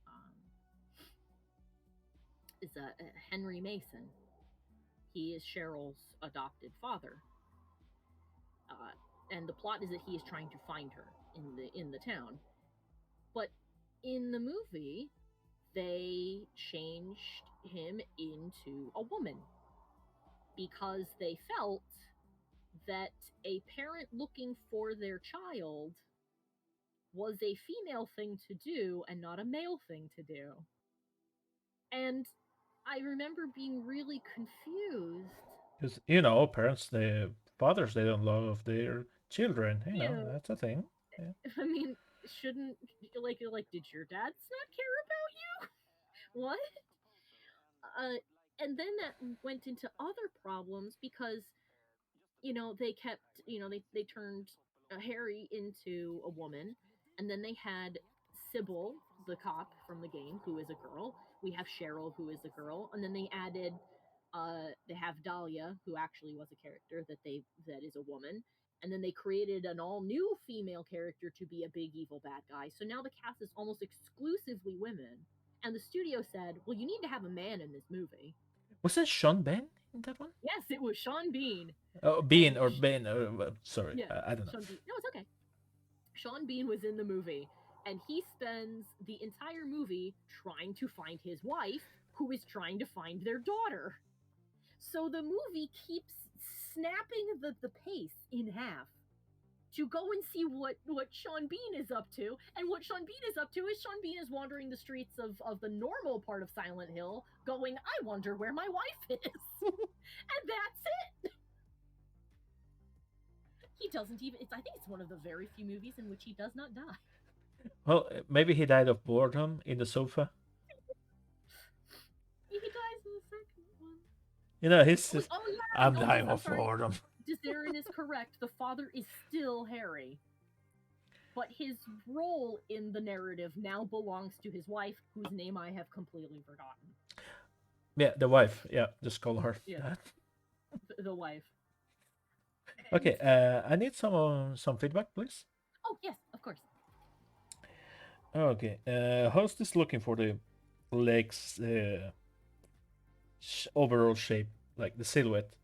is Henry Mason. He is Cheryl's adopted father, and the plot is that he is trying to find her in the town. But in the movie, they changed him into a woman because they felt that a parent looking for their child was a female thing to do and not a male thing to do. And I remember being really confused. Because parents, the fathers, they don't love their children. Yeah, That's a thing. Yeah. I mean, shouldn't like did your dads not care about you? What? Uh, and then that went into other problems because they kept they turned Harry into a woman, and then they had Sybil, the cop from the game, who is a girl. We have Cheryl, who is a girl, and then they have Dahlia, who actually was a character that is a woman. And then they created an all new female character to be a big evil bad guy. So now the cast is almost exclusively women. And the studio said, well, you need to have a man in this movie. Was it Sean Ben in that one? Yes, it was Sean Bean. Oh, Bean or Ben. Sorry, Yeah, I don't know. Sean Bean. No, it's okay. Sean Bean was in the movie, and he spends the entire movie trying to find his wife, who is trying to find their daughter. So the movie keeps snapping the pace in half to go and see what Sean Bean is up to. And what Sean Bean is up to is Sean Bean is wandering the streets of the normal part of Silent Hill, going, I wonder where my wife is. And that's it. He doesn't even. I think it's one of the very few movies in which he does not die. Well, maybe he died of boredom in the sofa. He dies in the second one. He's just, Oh yeah. I'm No, dying I'm of sorry. boredom. Darren is correct. The father is still Harry, but his role in the narrative now belongs to his wife, whose name I have completely forgotten. Yeah, the wife. Yeah, just call her. Yeah. The wife. Okay, I need some feedback, please. Oh yes, of course. Okay, how's this looking for the legs overall shape, like the silhouette?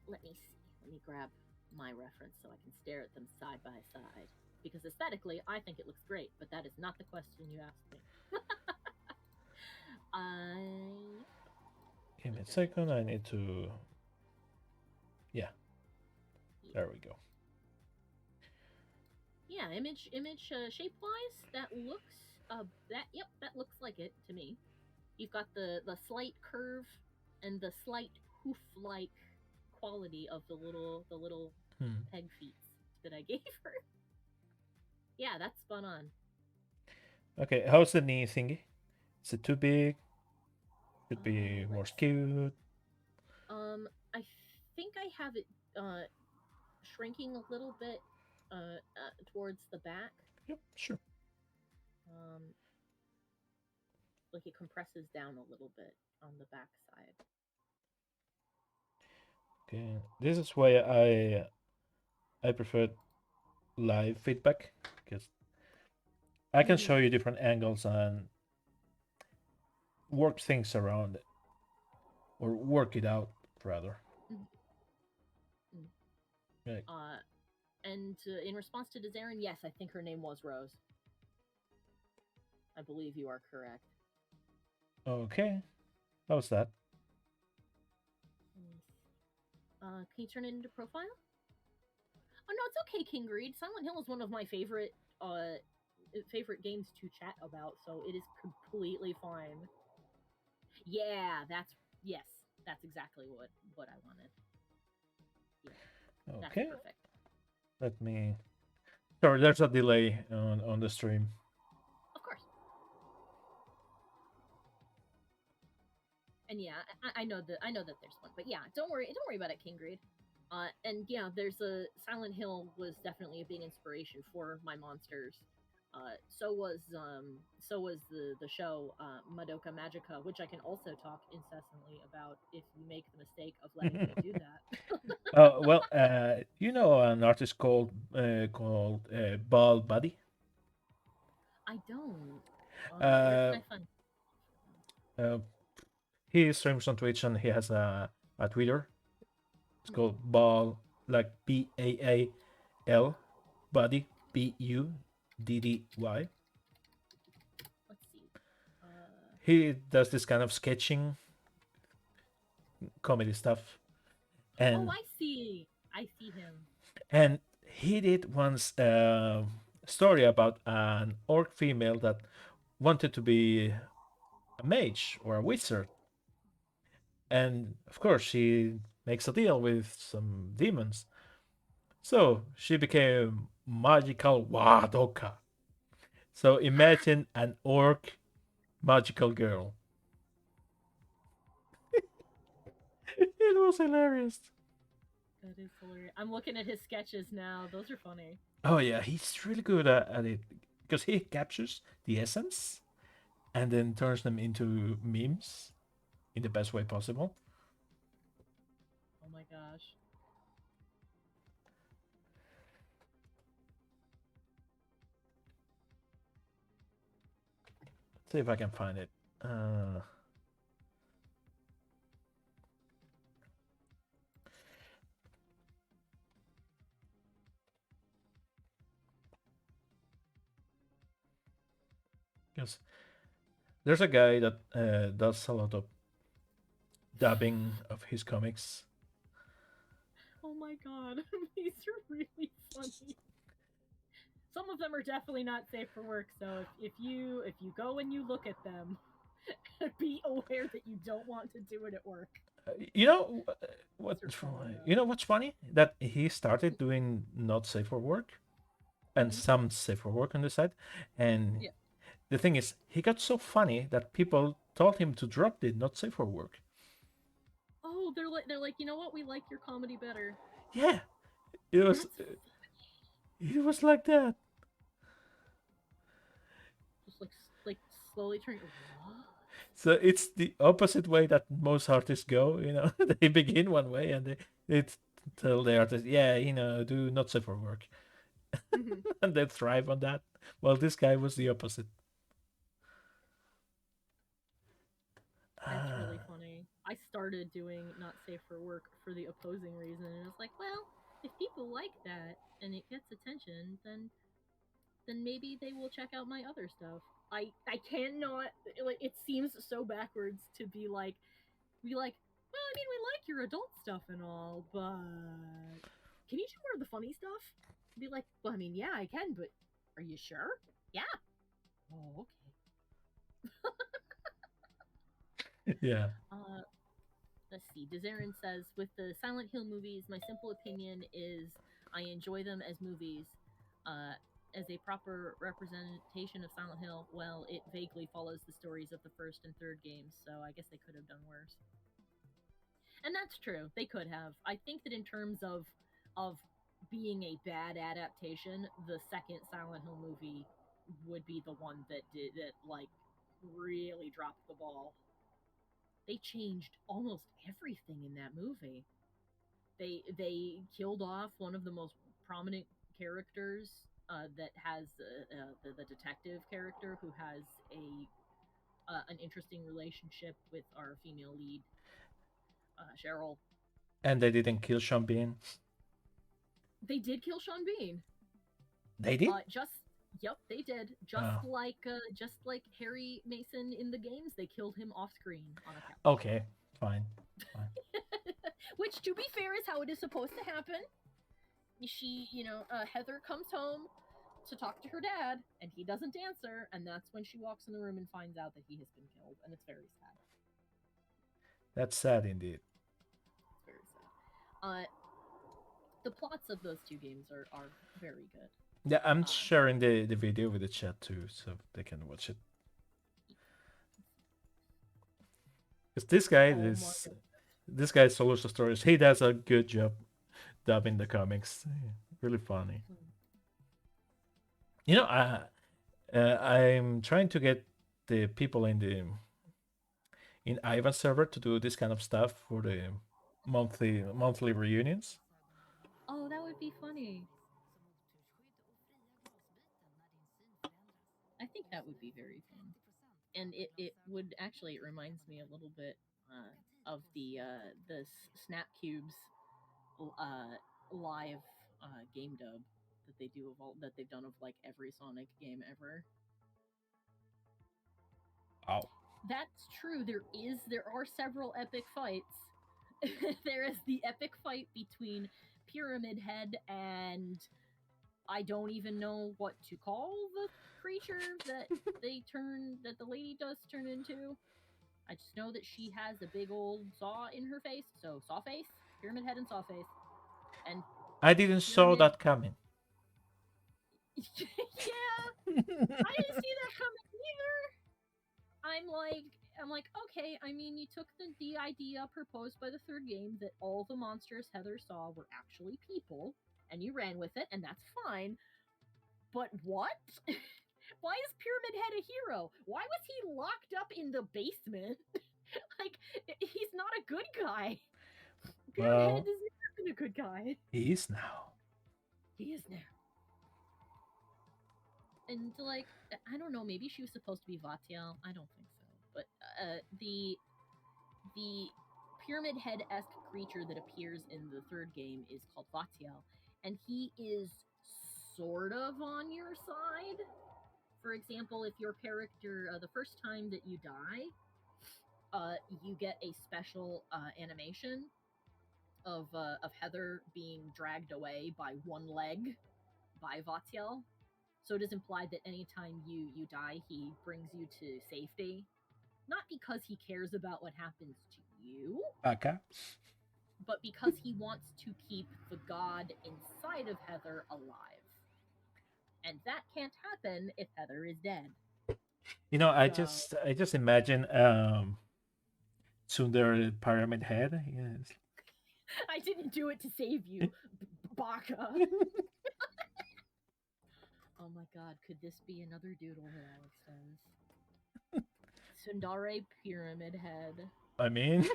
Let me see. Let me grab my reference so I can stare at them side by side. Because aesthetically, I think it looks great, but that is not the question you asked me. Give me a second. I need to. Yeah. There we go. Yeah, image shape wise, that looks that looks like it to me. You've got the slight curve and the slight hoof like quality of the little peg feet that I gave her. Yeah, that's spot on. Okay, how's the knee thingy? Is it too big? Should be more skewed. I think I have it shrinking a little bit towards the back. Yep, sure. Like it compresses down a little bit on the back side. Okay, this is why I prefer live feedback, because I can show you different angles and work things around it, or work it out rather. Right. And in response to Desaren, yes, I think her name was Rose. I believe you are correct. Okay, how's that? Can you turn it into profile? Oh no, it's okay, King Greed. Silent Hill is one of my favorite games to chat about, so it is completely fine. Yeah, that's exactly what I wanted. Yeah, Okay. that's perfect. Let me. Sorry, there's a delay on the stream. Of course. And yeah, I know that there's one, but yeah, don't worry about it, King Greed. And yeah, there's a Silent Hill was definitely a big inspiration for my monsters. So was the show Madoka Magica, which I can also talk incessantly about if you make the mistake of letting me do that. Well, an artist called Ball Buddy. I don't. Where can I find? He streams on Twitch and he has a Twitter. It's called Ball, like Baal Buddy, BUDDY. DDY. Let's see. He does this kind of sketching comedy stuff, Oh, and I see him. and he did once a story about an orc female that wanted to be a mage or a wizard, and of course she makes a deal with some demons, so she became magical Wadoka. So imagine an orc magical girl. It was hilarious. That is hilarious. I'm looking at his sketches now. Those are funny. Oh yeah, he's really good at it because he captures the essence and then turns them into memes in the best way possible. Oh my gosh. See if I can find it. Uh, because there's a guy that does a lot of dubbing of his comics. Oh my god. These are really funny. Some of them are definitely not safe for work, so if you go and you look at them, be aware that you don't want to do it at work. You know what? These are funny You though. know what's funny? That he started doing not safe for work and Hmm. some safe for work on the side, and Yeah. the thing is, he got so funny that people told him to drop the not safe for work. Oh, they're like, you know what? We like your comedy better. Yeah, it was That's it was like that. just like slowly turning. What? So it's the opposite way that most artists go. You know, they begin one way and they tell the artist, yeah, do not safe for work, Hmm. and they thrive on that. Well, this guy was the opposite. That's Ah, really funny. I started doing not safe for work for the opposing reason, and it's like, well, if people like that and it gets attention, then maybe they will check out my other stuff. I cannot, like, it seems so backwards to be like, well, I mean, we like your adult stuff and all, but can you do more of the funny stuff? Be like, well, I mean, yeah, I can, but are you sure? Yeah. Oh, yeah. okay. Let's see. Dezarin says, with the Silent Hill movies, my simple opinion is I enjoy them as movies. Uh, as a proper representation of Silent Hill, well, it vaguely follows the stories of the first and third games, so I guess they could have done worse. And that's true. They could have. I think that in terms of being a bad adaptation, the second Silent Hill movie would be the one that did that like really dropped the ball. They changed almost everything in that movie. They killed off one of the most prominent characters that has the detective character who has a an interesting relationship with our female lead, Cheryl. And they didn't kill Sean Bean. They did kill Sean Bean. They did. Just yep, they did. Oh, Just like Harry Mason in the games, they killed him off screen on a couch. okay, fine, fine. Which, to be fair, is how it is supposed to happen. Heather comes home to talk to her dad, and he doesn't answer, and that's when she walks in the room and finds out that he has been killed, and it's very sad. That's sad indeed. It's very sad. The plots of those two games are very good. Yeah, I'm Uh, sharing the video with the chat too, so they can watch it. Because this guy, oh my this guy Solution Stories, he does a good job dubbing the comics. Really funny. god. You know, I'm trying to get the people in Ivan's server to do this kind of stuff for the monthly reunions. Oh, that would be funny. I think that would be very fun. And it would actually, it reminds me a little bit of the Snap Cubes uh, live game dub, that they do of all that they've done of like every Sonic game ever. Oh. That's true. There are several epic fights. There is the epic fight between Pyramid Head and I don't even know what to call the creature that that the lady does turn into. I just know that she has a big old saw in her face. So saw face, Pyramid Head and saw face. And I didn't saw Pyramid that coming. yeah, I didn't see that coming either. I'm like, okay, I mean, you took the idea proposed by the third game that all the monsters Heather saw were actually people, and you ran with it, and that's fine. But what? Why is Pyramid Head a hero? Why was he locked up in the basement? Like, he's not a good guy. Pyramid Head Well, has never been a good guy. he is now. He is now. And like, I don't know, maybe she was supposed to be Vatiel. I don't think so. But the Pyramid Head-esque creature that appears in the third game is called Vatiel, and he is sort of on your side. For example, if your character, the first time that you die, you get a special animation of Heather being dragged away by one leg by Vatiel. So it is implied that anytime you die, he brings you to safety. Not because he cares about what happens to you, Okay. but because he wants to keep the god inside of Heather alive. And that can't happen if Heather is dead. You know, So I just imagine Sundar Pyramid Head. Yes. I didn't do it to save you, Baka. Oh my god, could this be another doodle that Alex does? Sundare Pyramid Head. I mean,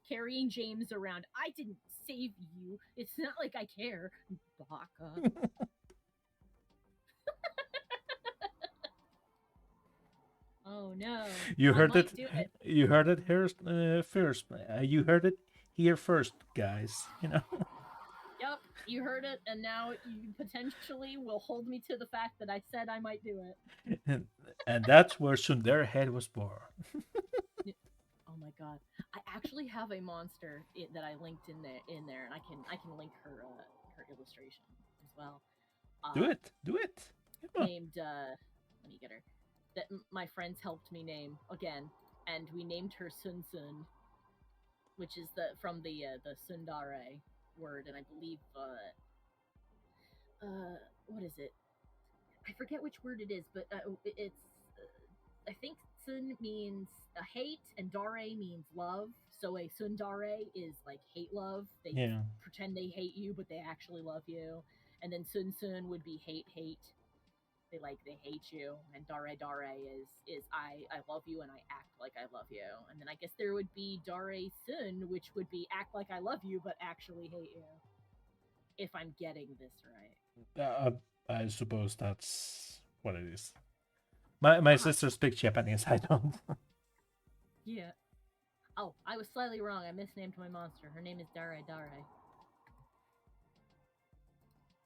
Carrying James around. I didn't save you. It's not like I care. Baka. Oh no. you I heard might it. do it. You heard it here first. You heard it here first, guys. You know. Yep, you heard it, and now you potentially will hold me to the fact that I said I might do it. And that's where Sundar Head was born. Oh my god, I actually have a monster that I linked in there, and I can link her her illustration as well. Do it. Do it. Come on. Named let me get her. That my friends helped me name again, and we named her Sun Sun, which is from the Sundare word, and I believe what is it? I forget which word it is, but it's I think Sun means hate and Dare means love. So a Sundare is like hate love. They Yeah. pretend they hate you, but they actually love you. And then Sun Sun would be hate. They hate you, and Dare is I love you and I act like I love you. And then I guess there would be Dare Sun, which would be act like I love you but actually hate you. If I'm getting this right. I suppose that's what it is. My Uh-huh. sister speaks Japanese. I don't. Yeah. Oh, I was slightly wrong. I misnamed my monster. Her name is Dare.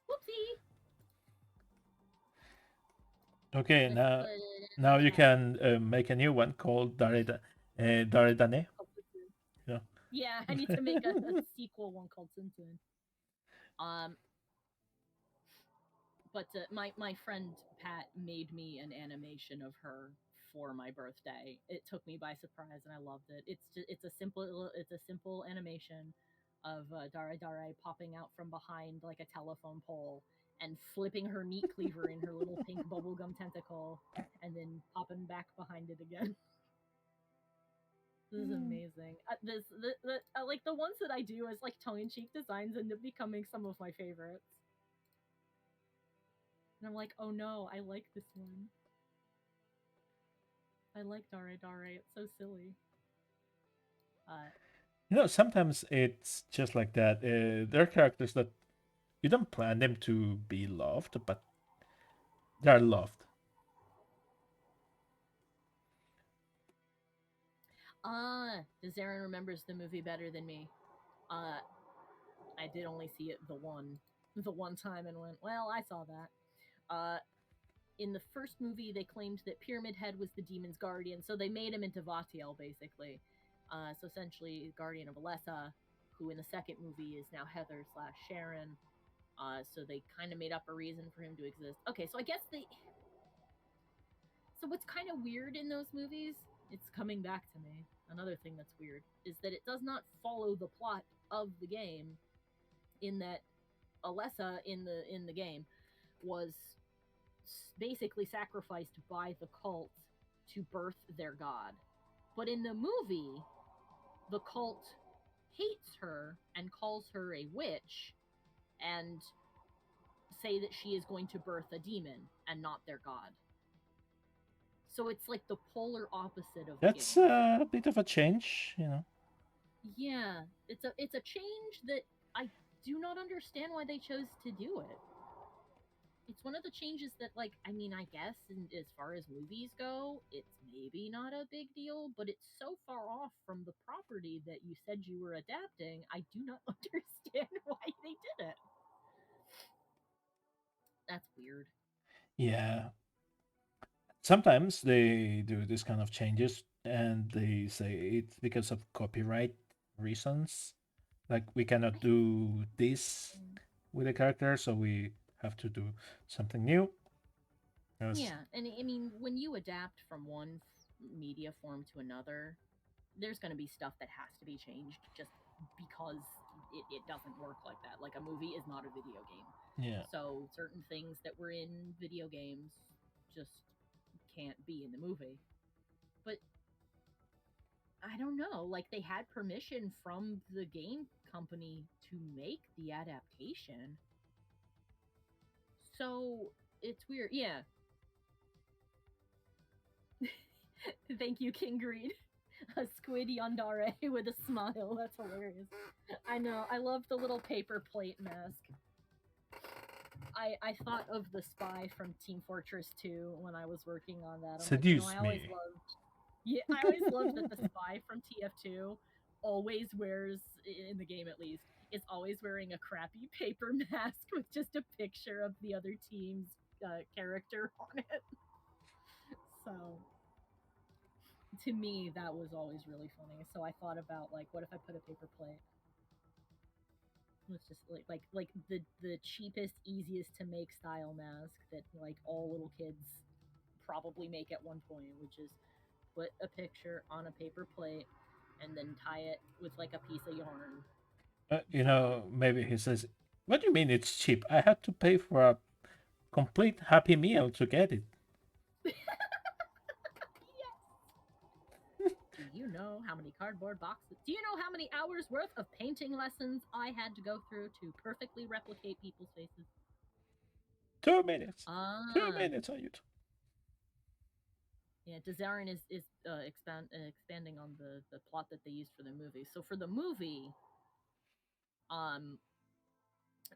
Whoopsie. Okay, Let's now put it in now the you chat. can make a new one called Daredane. Yeah. Yeah, I need to make a sequel one called Sun Sun. But my friend Pat made me an animation of her for my birthday. It took me by surprise, and I loved it. It's a simple animation of Dare popping out from behind like a telephone pole and flipping her meat cleaver in her little pink bubblegum tentacle, and then popping back behind it again. This is amazing. Like the ones that I do as like tongue-in-cheek designs end up becoming some of my favorites. And I'm like, oh no, I like this one. I like Dare. It's so silly. You know, sometimes it's just like that. There are characters that you don't plan them to be loved, but they are loved. Does Aaron remembers the movie better than me? I did only see it the one. the one time and went, well, I saw that. In the first movie, they claimed that Pyramid Head was the demon's guardian, so they made him into Vatiel, basically. So essentially, guardian of Alessa, who in the second movie is now Heather slash Sharon. So they kind of made up a reason for him to exist. Okay, so I guess they. So what's kind of weird in those movies, it's coming back to me. Another thing that's weird is that it does not follow the plot of the game. In that, Alessa in the game was basically sacrificed by the cult to birth their god. But in the movie, the cult hates her and calls her a witch and say that she is going to birth a demon and not their god. So it's like the polar opposite of That's the game. a bit of a change, you know. Yeah, it's a change that I do not understand why they chose to do it. It's one of the changes that, like, I mean, I guess as far as movies go, it's maybe not a big deal, but it's so far off from the property that you said you were adapting. I do not understand why they did it. That's weird. Yeah. Sometimes they do this kind of changes and they say it's because of copyright reasons. Like we cannot do this with a character, so we have to do something new. Yeah, and I mean, when you adapt from one media form to another, there's going to be stuff that has to be changed just because it doesn't work like that. Like a movie is not a video game. Yeah. So certain things that were in video games just can't be in the movie. But I don't know, like they had permission from the game company to make the adaptation. So it's weird. Yeah. Thank you, King Greed. A squid yandere with a smile. That's hilarious. I know. I love the little paper plate mask. I thought of the spy from Team Fortress 2 when I was working on that. I'm Seduce like, I always me. loved. Yeah, I always loved that the spy from TF2 always wears, in the game at least, is always wearing a crappy paper mask with just a picture of the other team's character on it. So to me, that was always really funny. So I thought about like, what if I put a paper plate? It's just like the cheapest, easiest to make style mask that like all little kids probably make at one point, which is put a picture on a paper plate and then tie it with like a piece of yarn. You know, maybe he says, "What do you mean it's cheap? I had to pay for a complete Happy Meal to get it." Yes. Do you know how many cardboard boxes? Do you know how many hours worth of painting lessons I had to go through to perfectly replicate people's faces? 2 minutes. 2 minutes Ah, on YouTube. yeah. Dezarin is expanding on the plot that they used for the movie. So for the movie, um,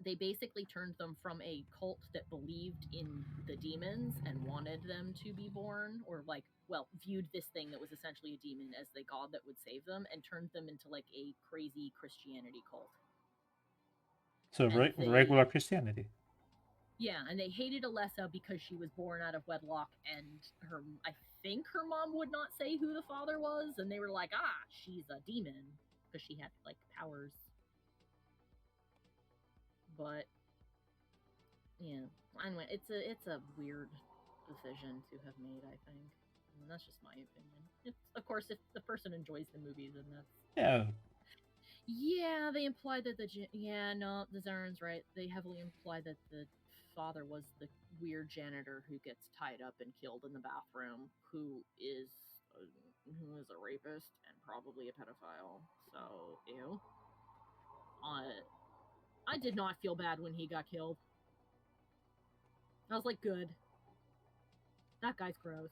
they basically turned them from a cult that believed in the demons and wanted them to be born, or like, well, viewed this thing that was essentially a demon as the god that would save them, and turned them into like a crazy Christianity cult. So And they, regular Christianity. yeah, and they hated Alessa because she was born out of wedlock, and I think her mom would not say who the father was, and they were like, ah, she's a demon because she had like powers. But yeah, anyway, it's a weird decision to have made. I think, and that's just my opinion. It's of course if the person enjoys the movie, then that's Yeah. yeah. They imply that yeah no the Zaren's right. They heavily imply that the father was the weird janitor who gets tied up and killed in the bathroom, who is a rapist and probably a pedophile. So ew. Uh, I did not feel bad when he got killed. I was like, good. That guy's gross.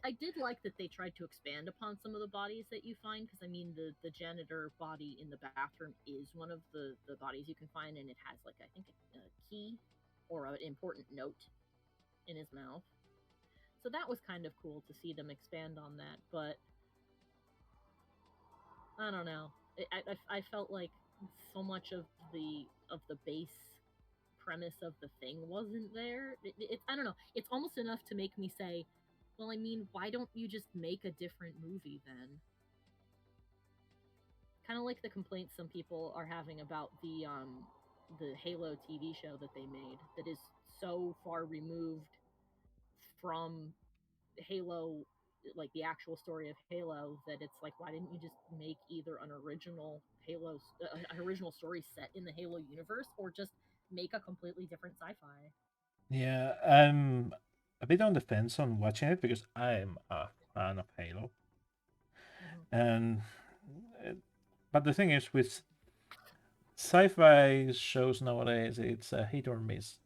I did like that they tried to expand upon some of the bodies that you find because I mean the janitor body in the bathroom is one of the bodies you can find and it has like I think a key or an important note in his mouth. So that was kind of cool to see them expand on that, but I don't know. I felt like so much of the base premise of the thing wasn't there. It's I don't know. It's almost enough to make me say, well, I mean, why don't you just make a different movie then? Kind of like the complaints some people are having about the Halo TV show that they made that is so far removed from Halo, like the actual story of Halo, that it's like, why didn't you just make either an original an original story set in the Halo universe, or just make a completely different sci-fi? Yeah, I'm a bit on the fence on watching it because I'm a fan of Halo, Hmm. and uh, but the thing is with sci-fi shows nowadays, it's a hit or miss,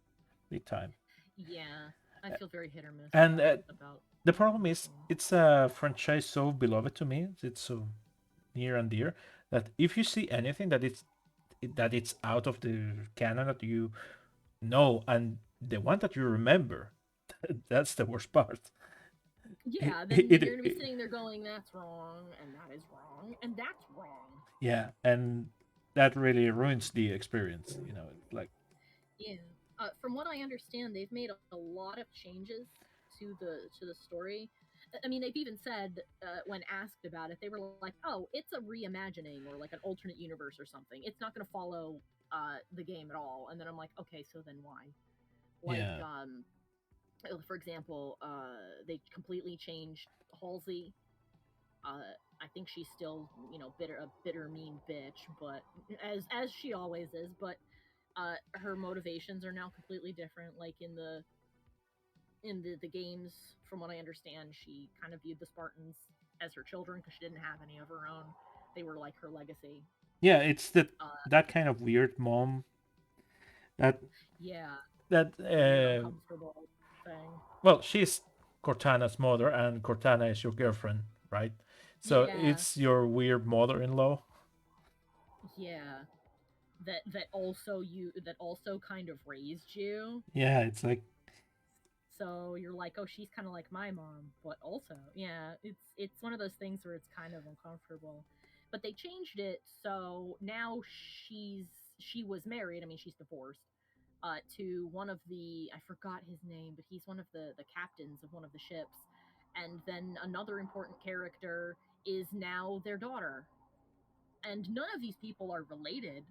big time. Yeah, I Uh, feel very hit or miss And about the problem is, them. it's a franchise so beloved to me. It's so near and dear that if you see anything that it's out of the canon that you know and the one that you remember, that's the worst part. Yeah, then It, you're gonna be it, sitting there going, "That's wrong, and that is wrong, and that's wrong." yeah, and that really ruins the experience. It's like, Yeah. From what I understand, they've made a lot of changes to the story. I mean, they've even said when asked about it, they were like, "Oh, it's a reimagining or like an alternate universe or something. It's not going to follow the game at all." And then I'm like, "Okay, so then why?" Like, yeah, for example, they completely changed Halsey. I think she's still, a bitter, mean bitch, but as she always is. But her motivations are now completely different. Like in the games, from what I understand, she kind of viewed the Spartans as her children because she didn't have any of her own. They were like her legacy. yeah, it's Uh, that kind of weird mom that yeah, that the weird, uncomfortable thing. well, she's Cortana's mother, and Cortana is your girlfriend, right? So Yeah, it's your weird mother-in-law. yeah. That also kind of raised you. Yeah, it's like, So you're like, oh, she's kind of like my mom, but also, yeah, it's one of those things where it's kind of uncomfortable. But they changed it so now she was married. I mean, she's divorced to one of the, I forgot his name, but he's one of the captains of one of the ships. And then another important character is now their daughter, and none of these people are related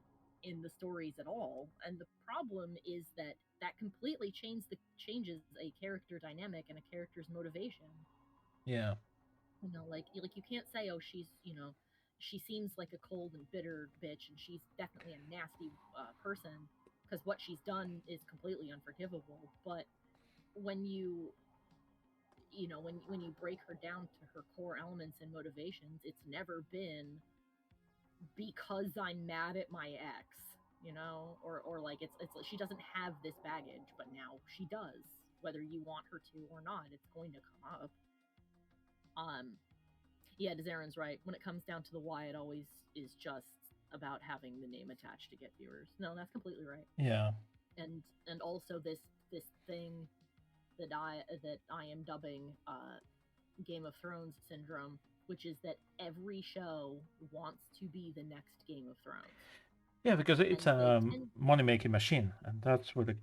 in the stories at all. And the problem is that that completely changes a character dynamic and a character's motivation. yeah, Like you can't say, oh, she's, she seems like a cold and bitter bitch and she's definitely a nasty person, because what she's done is completely unforgivable. But when when you break her down to her core elements and motivations, it's never been because I'm mad at my ex, or like it's like she doesn't have this baggage, but now she does. Whether you want her to or not, it's going to come up. Um, yeah, Zaren's right. When it comes down to the why, it always is just about having the name attached to get viewers. No, that's completely right. yeah, And also this thing that I am dubbing Game of Thrones syndrome, which is that every show wants to be the next Game of Thrones, yeah, because it's and they a tend, money-making machine, and that's what the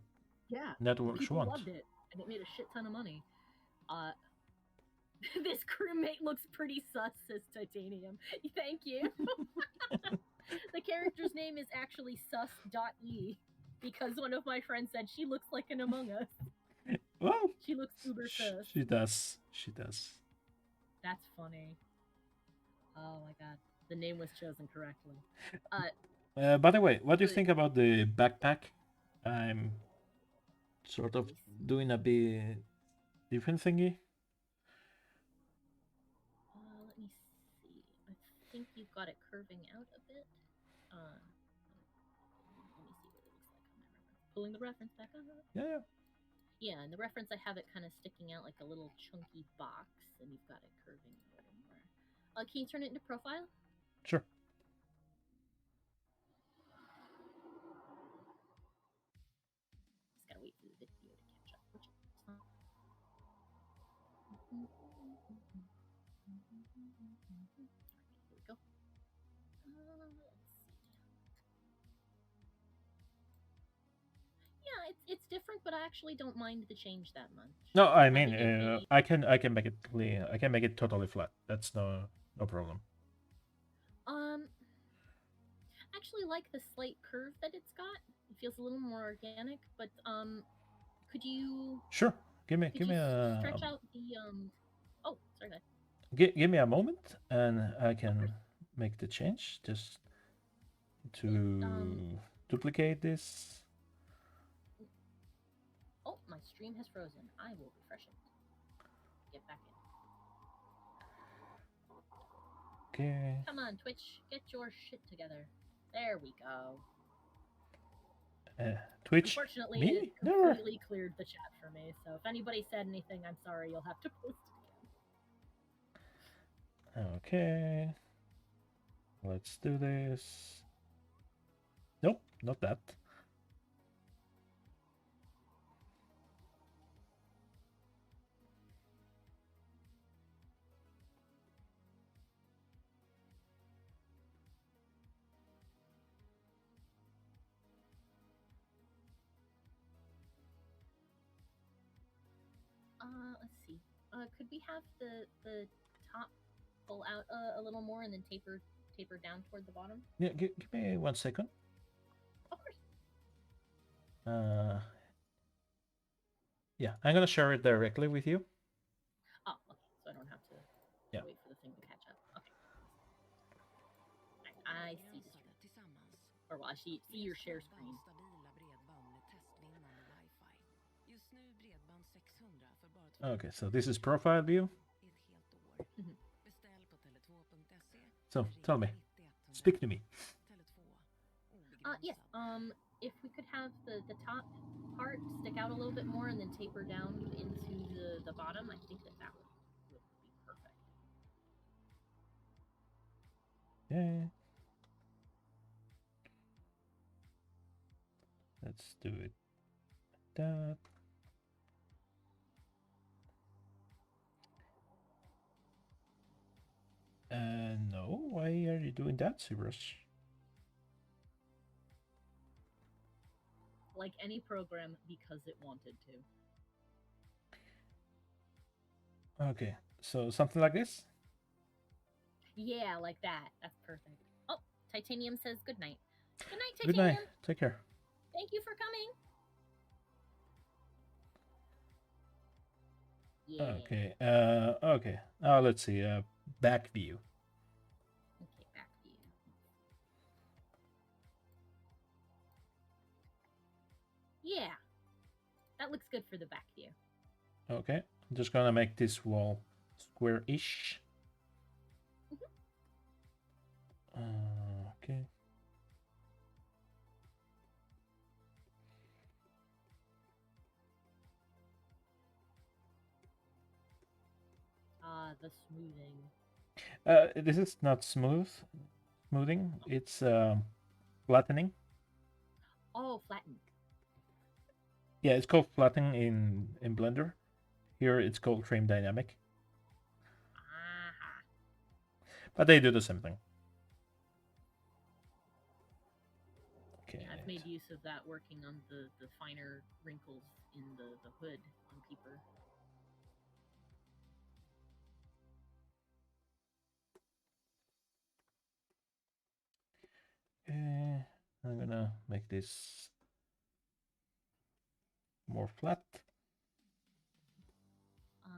yeah, networks people want. loved it, and it made a shit ton of money. Uh, this crewmate looks pretty sus, says Titanium. Thank you. The character's name is actually sus.e because one of my friends said she looks like an Among Us. Well, She looks uber sus. she does. She does. That's funny. Oh my god. The name was chosen correctly. Uh, By the way, what do you the, think about the backpack? I'm sort let of me see. doing a bit different thingy. Let me see. I think you've got it curving out a bit. Let me see what it looks like on my reference. Pulling the reference back up. Yeah, yeah, Yeah, in the reference I have it kind of sticking out like a little chunky box, and you've got it curving a little more. Can you turn it into profile? sure. Just gotta wait for the video to catch up, which is fine. Alright, here we go. Let's see. it's different, but I actually don't mind the change that much. No, I think mean, it really- I can make it clean. I can make it totally flat. That's no problem. I actually like the slight curve that it's got. It feels a little more organic, but could you Sure. Give me stretch out the Oh, sorry. Go ahead. give me a moment, and I can make the change. Just to duplicate this. Oh, my stream has frozen. I will refresh it. Get back in. Okay. Come on, Twitch, get your shit together. There we go. Twitch. Unfortunately, Me? it Never. completely cleared the chat for me. So if anybody said anything, I'm sorry. You'll have to post it again. Okay. Let's do this. Nope, not that. Let's see. Could we have the top pull out a little more and then taper down toward the bottom? Yeah, give me 1 second. Of course. Yeah, I'm gonna share it directly with you. Oh, okay. So I don't have to wait for the thing to catch up. Okay. I see the stream. Or well, I see your share screen. Okay, so this is profile view. So tell me, speak to me. Yes. If we could have the top part stick out a little bit more and then taper down into the bottom, I think that would be perfect. Yeah. Let's do it. That. No, why are you doing that, Cyrus? Like any program, because it wanted to. Okay, so something like this? Yeah, like that. That's perfect. Oh, Titanium says good night. Good night, Good Titanium. night. Take care. Thank you for coming. Yeah. Okay. Okay. Let's see. Back view. Okay, back view. Yeah, that looks good for the back view. Okay. I'm just gonna make this wall square-ish. Okay. The smoothing. This is not smoothing. It's flattening. Oh, flatten. Yeah, it's called flattening in Blender. Here it's called frame dynamic. Aha. But they do the same thing. Okay. Yeah, I've made use of that working on the finer wrinkles in the hood on Peeper. Okay. I'm gonna make this more flat.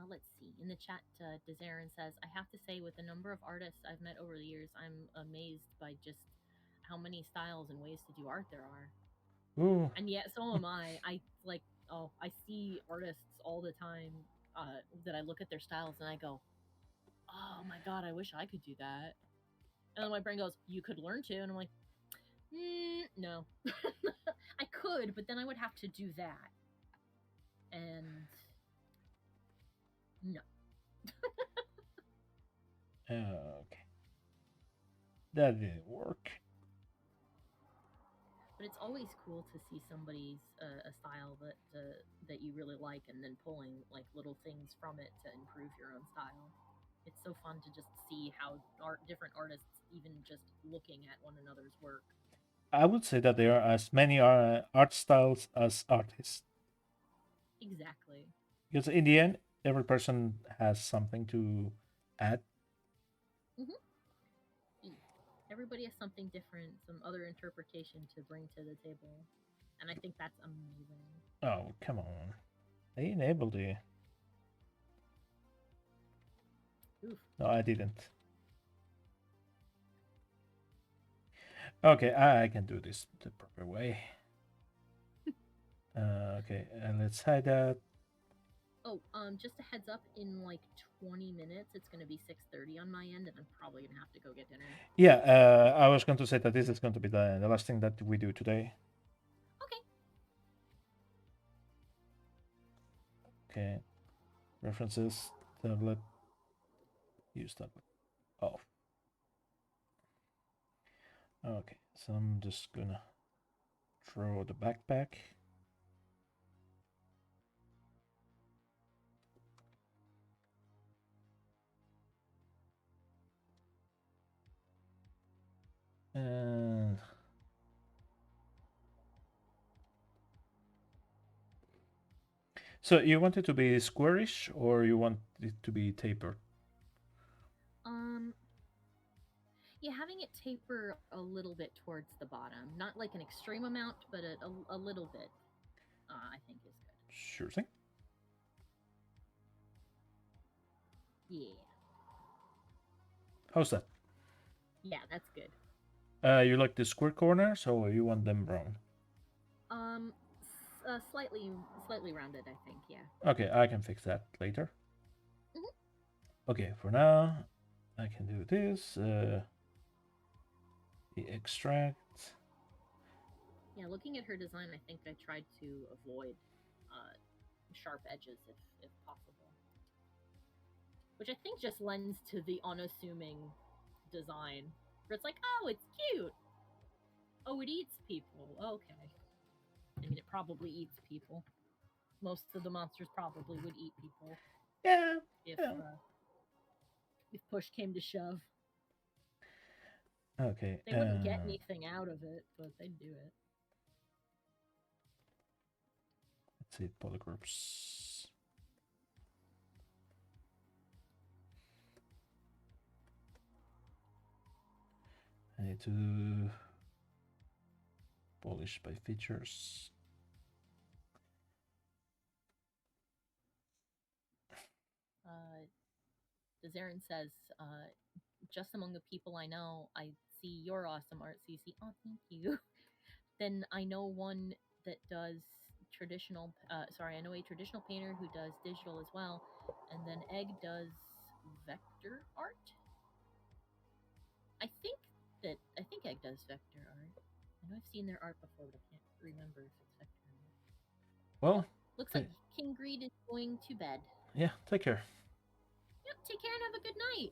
Let's see. In the chat, Desaren says, I have to say, with the number of artists I've met over the years, I'm amazed by just how many styles and ways to do art there are. Ooh. And yet, so am I. I see artists all the time that I look at their styles and I go, oh my god, I wish I could do that. And then my brain goes, you could learn to. And I'm like, no. I could, but then I would have to do that. And no. Okay. That didn't work. But it's always cool to see somebody's a style that you really like, and then pulling like little things from it to improve your own style. It's so fun to just see how different artists, even just looking at one another's work. I would say that there are as many art styles as artists. Exactly. Because in the end, every person has something to add. Everybody has something different, some other interpretation to bring to the table, and I think that's amazing. Oh, come on. I enabled you. Oof. No, I didn't. Okay, I can do this the proper way. Okay, let's hide that. Oh, just a heads up, in like 20 minutes, it's gonna be 6:30 on my end, and I'm probably gonna have to go get dinner. Yeah, I was going to say that this is going to be the last thing that we do today. Okay. Okay. References, tablet, use tablet. Off. Okay, so I'm just gonna throw the backpack. And so you want it to be squarish or you want it to be tapered? Um, yeah, having it taper a little bit towards the bottom, not like an extreme amount, but a little bit, I think is good. Sure thing. Yeah. How's that? Yeah, that's good. You like the square corners or you want them round? Slightly rounded, I think. Yeah. Okay, I can fix that later. Mhm. Okay, for now, I can do this. The extract. Yeah, looking at her design, I think I tried to avoid uh, sharp edges if possible, which I think just lends to the unassuming design, where it's like, oh, it's cute. Oh, it eats people. Okay. I mean, it probably eats people. Most of the monsters probably would eat people Yeah. if Yeah. uh, if push came to shove. Okay. They wouldn't get anything out of it, but they'd do it. Let's see, polygroups. I need to polish by features. Dezarin says, just among the people I know, I see your awesome art, CC. Oh, thank you. Then I know one that does traditional. Sorry, I know a traditional painter who does digital as well, and then Egg does vector art. I think Egg does vector art. I know I've seen their art before, but I can't remember if it's vector or not. Well, Looks like King Greed is going to bed. Yeah, take care. Yep, take care and have a good night.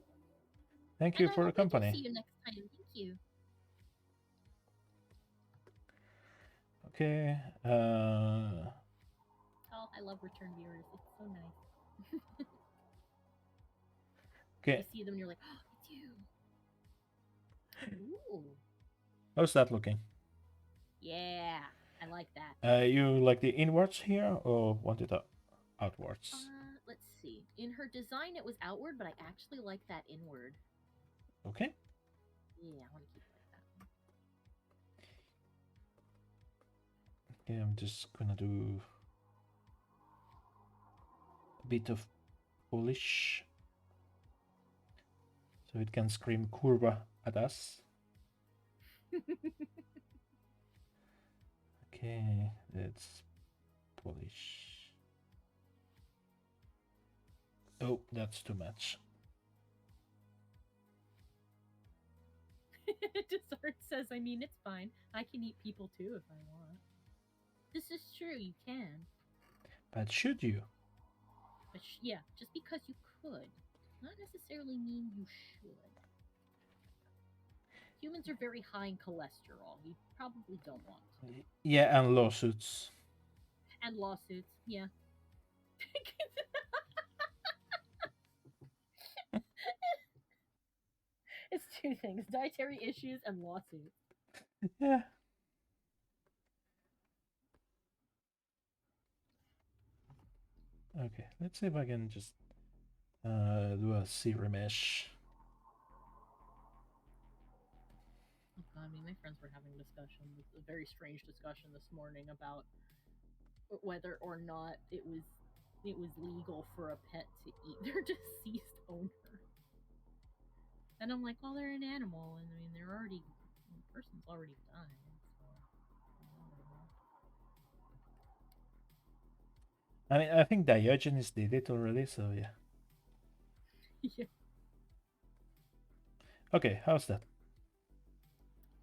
Thank And you I for the hope I do company. see you next time. Thank you. Okay. Oh, I love return viewers. It's so nice. Okay. You see them and you're like, oh, it's you. Ooh. How's that looking? Yeah, I like that. You like the inwards here or want it outwards? Let's see. In her design, it was outward, but I actually like that inward. Okay. Yeah, I want to keep it like that. Okay, I'm just gonna do a bit of polish so it can scream curva at us. Okay, let's polish. Oh, that's too much. Dessert says, I mean, it's fine. I can eat people too if I want. This is true, you can. But should you? But yeah, just because you could, not necessarily mean you should. Humans are very high in cholesterol. You probably don't want to. Yeah, and lawsuits. And lawsuits, yeah. It's two things: dietary issues and lawsuits. Yeah. Okay, let's see if I can just do a zero mesh. I mean, my friends were having a discussion, a very strange discussion this morning about whether or not it was legal for a pet to eat their deceased owner. And I'm like, well, they're an animal, and I mean, they're already the person's already died. So, I mean, I think Diogenes did it already, so yeah. yeah. Okay, how's that?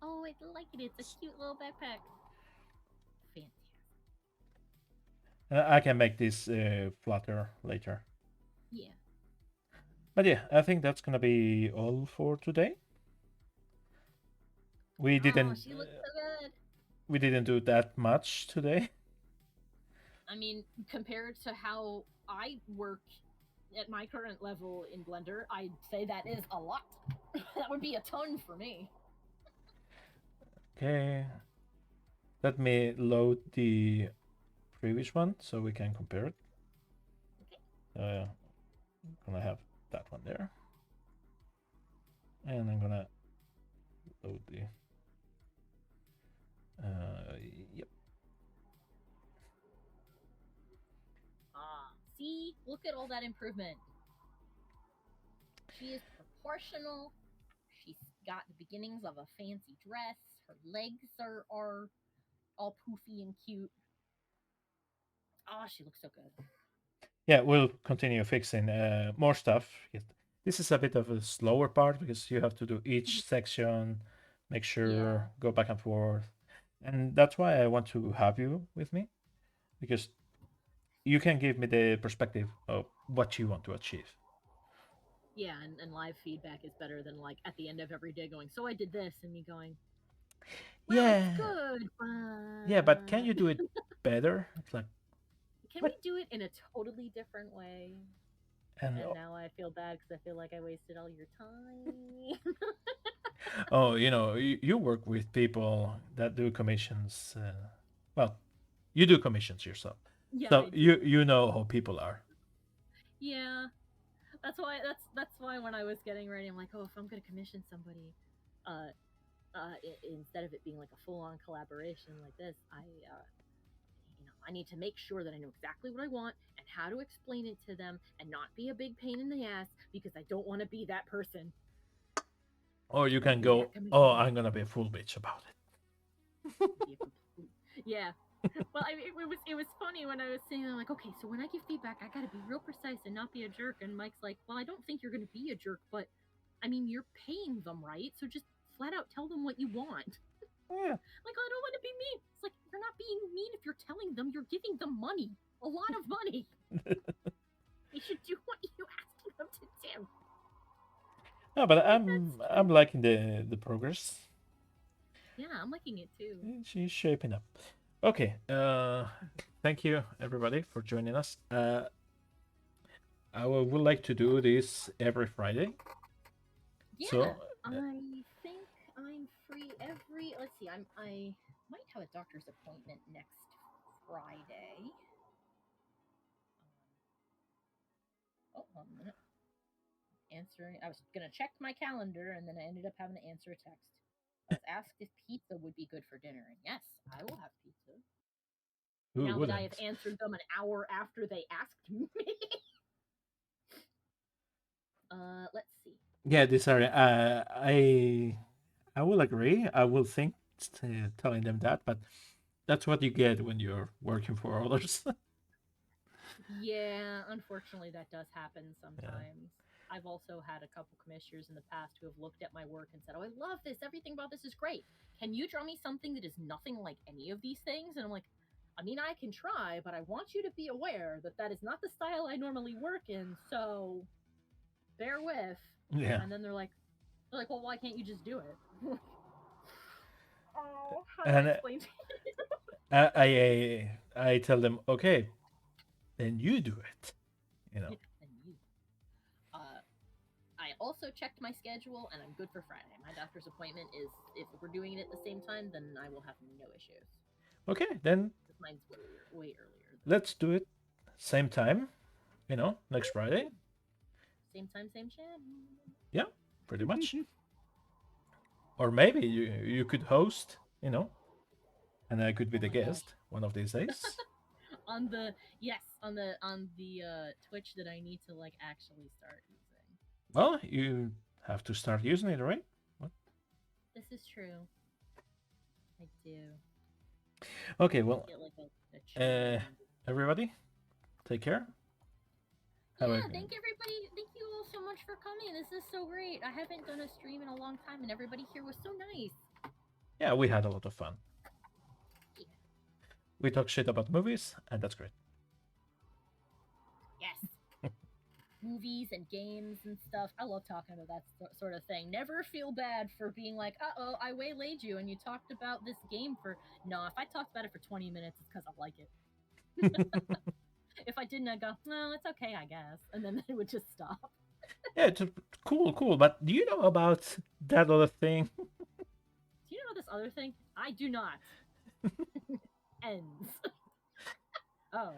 Oh, I like it. It's a cute little backpack. Fantastic. I can make this flatter later. Yeah. But yeah, I think that's gonna be all for today. We Oh, didn't she looks so good. we didn't do that much today. I mean, compared to how I work at my current level in Blender, I'd say that is a lot. That would be a ton for me. Okay. Let me load the previous one so we can compare it. Okay. I'm gonna have that one there. And I'm gonna load the yep. See? Look at all that improvement. She is proportional. She's got the beginnings of a fancy dress. Her legs are all poofy and cute. Oh, she looks so good. Yeah, we'll continue fixing more stuff. This is a bit of a slower part because you have to do each section, make sure, go back and forth. And that's why I want to have you with me, because you can give me the perspective of what you want to achieve. Yeah, and live feedback is better than like at the end of every day going, so I did this, and me going, well, it's Yeah. good, Yeah, but can but you do it better? It's like, can we what? do it in a totally different way? And And now I feel bad because I feel like I wasted all your time. oh, you work with people that do commissions. Well, you do commissions yourself, Yeah, so I you do. you know how people are. Yeah, that's why when I was getting ready, I'm like, oh, if I'm gonna commission somebody, uh, instead of it being like a full-on collaboration like this, I need to make sure that I know exactly what I want and how to explain it to them and not be a big pain in the ass because I don't want to be that person. Or you Don't can be go, that oh, commissioner. I'm gonna be a full bitch about it. Be a complete, yeah. Well, it was funny when I was saying, I'm like, okay, so when I give feedback, I gotta be real precise and not be a jerk. And Mike's like, well, I don't think you're gonna be a jerk, but I mean, you're paying them, right? So just flat out tell them what you want. Yeah. Like, I don't want to be mean. It's like you're not being mean if you're telling them you're giving them money, a lot of money. They should do what you're asking them to do. No, but Like that's I'm true. liking the progress. Yeah, I'm liking it too. She's shaping up. Okay. Thank you everybody for joining us. Would like to do this every Friday. Yeah, So I think I'm free every. Let's see, I might have a doctor's appointment next Friday. Oh, 1 minute. Answering. I was gonna check my calendar, and then I ended up having to answer a text. I was asked if pizza would be good for dinner, and yes, I will have pizza. who Now that I have wouldn't? answered them an hour after they asked me. Let's see. Yeah, this area. I will agree. I will think telling them that, but that's what you get when you're working for others. Yeah, unfortunately, that does happen Yeah. sometimes. I've also had a couple commissioners in the past who have looked at my work and said, "Oh, I love this. Everything about this is great. Can you draw me something that is nothing like any of these things?" And I'm like, "I mean, I can try, but I want you to be aware that that is not the style I normally work in. So bear with." Yeah. And then they're like, "Well, why can't you just do it?" Oh, how do I And explain to you? I tell them, okay, then you do it. Yeah, and you. Uh, I also checked my schedule and I'm good for Friday. My doctor's appointment is if we're doing it at the same time, then I will have no issues. Okay, then Because mine's way earlier than let's do it same time. next Friday. Same time, same channel. Yeah, pretty much. Or maybe you could host, and I could be Oh the my gosh. guest one of these days. On the Twitch that I need to like actually start using. Well, you have to start using it, right? What? This is true. I do. Okay, well, Get like a tree. everybody, take care. Have Yeah, a thank everybody. Thank you all so much for coming. This is so great. I haven't done a stream in a long time, and everybody here was so nice. yeah, we had a lot of fun. Yeah. We talk shit about movies, and that's great. Yes. Movies and games and stuff. I love talking about that sort of thing. Never feel bad for being like, oh, I waylaid you and you talked about this game for. No, if I talked about it for 20 minutes, it's because I like it. If I didn't, I'd go, no, it's okay, I guess. And then it would just stop. Yeah, it's cool. But do you know about that other thing? Do you know this other thing? I do not. Ends. Oh.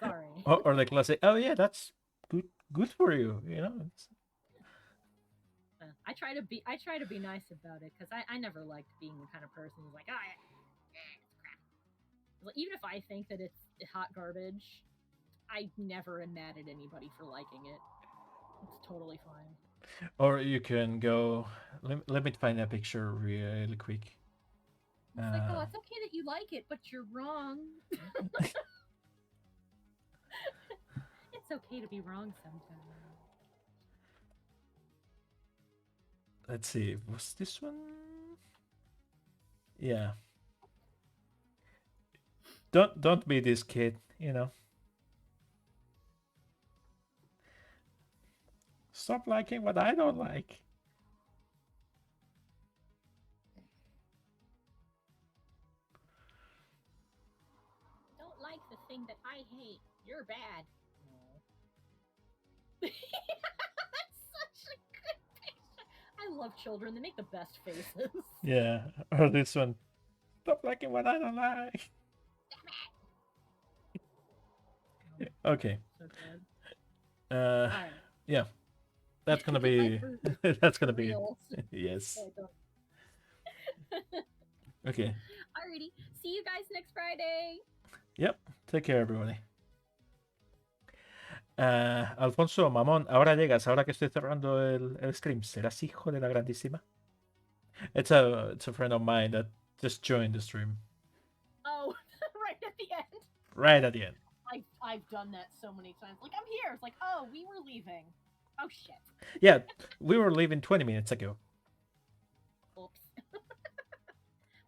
Sorry. Or the classic, oh yeah, that's good for you, It's... I try to be nice about it because I never liked being the kind of person who's like, it's crap. Like, even if I think that it's hot garbage, I never am mad at anybody for liking it. It's totally fine. Or you can go. Let me find a picture really quick. It's like, oh, it's okay that you like it, but you're wrong. It's okay to be wrong sometimes. Let's see. Was this one? Yeah. Don't be this kid, Stop liking what I don't like. Don't like the thing that I hate. You're bad. No. That's such a good picture. I love children. They make the best faces. Yeah. Or this one. Stop liking what I don't like. Okay. So good. Right. Yeah. That's gonna be. That's gonna be. Real. Yes. Oh, Okay. alrighty. See you guys next Friday. Yep. Take care, everybody. Alfonso, mamón, ahora llegas, ahora que estoy cerrando el stream. ¿Serás hijo de la grandísima? It's a friend of mine that just joined the stream. Oh, right at the end. Right at the end. I've done that so many times. Like, I'm here. It's like, oh, we were leaving. Oh, shit. Yeah, we were leaving 20 minutes ago. Oops. But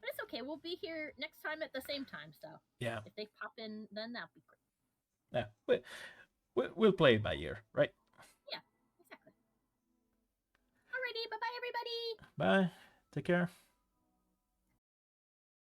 it's okay. We'll be here next time at the same time, so. Yeah. If they pop in, then that'll be great. Yeah, we'll play it by ear, right? Yeah, exactly. Alrighty, bye-bye, everybody. Bye. Take care.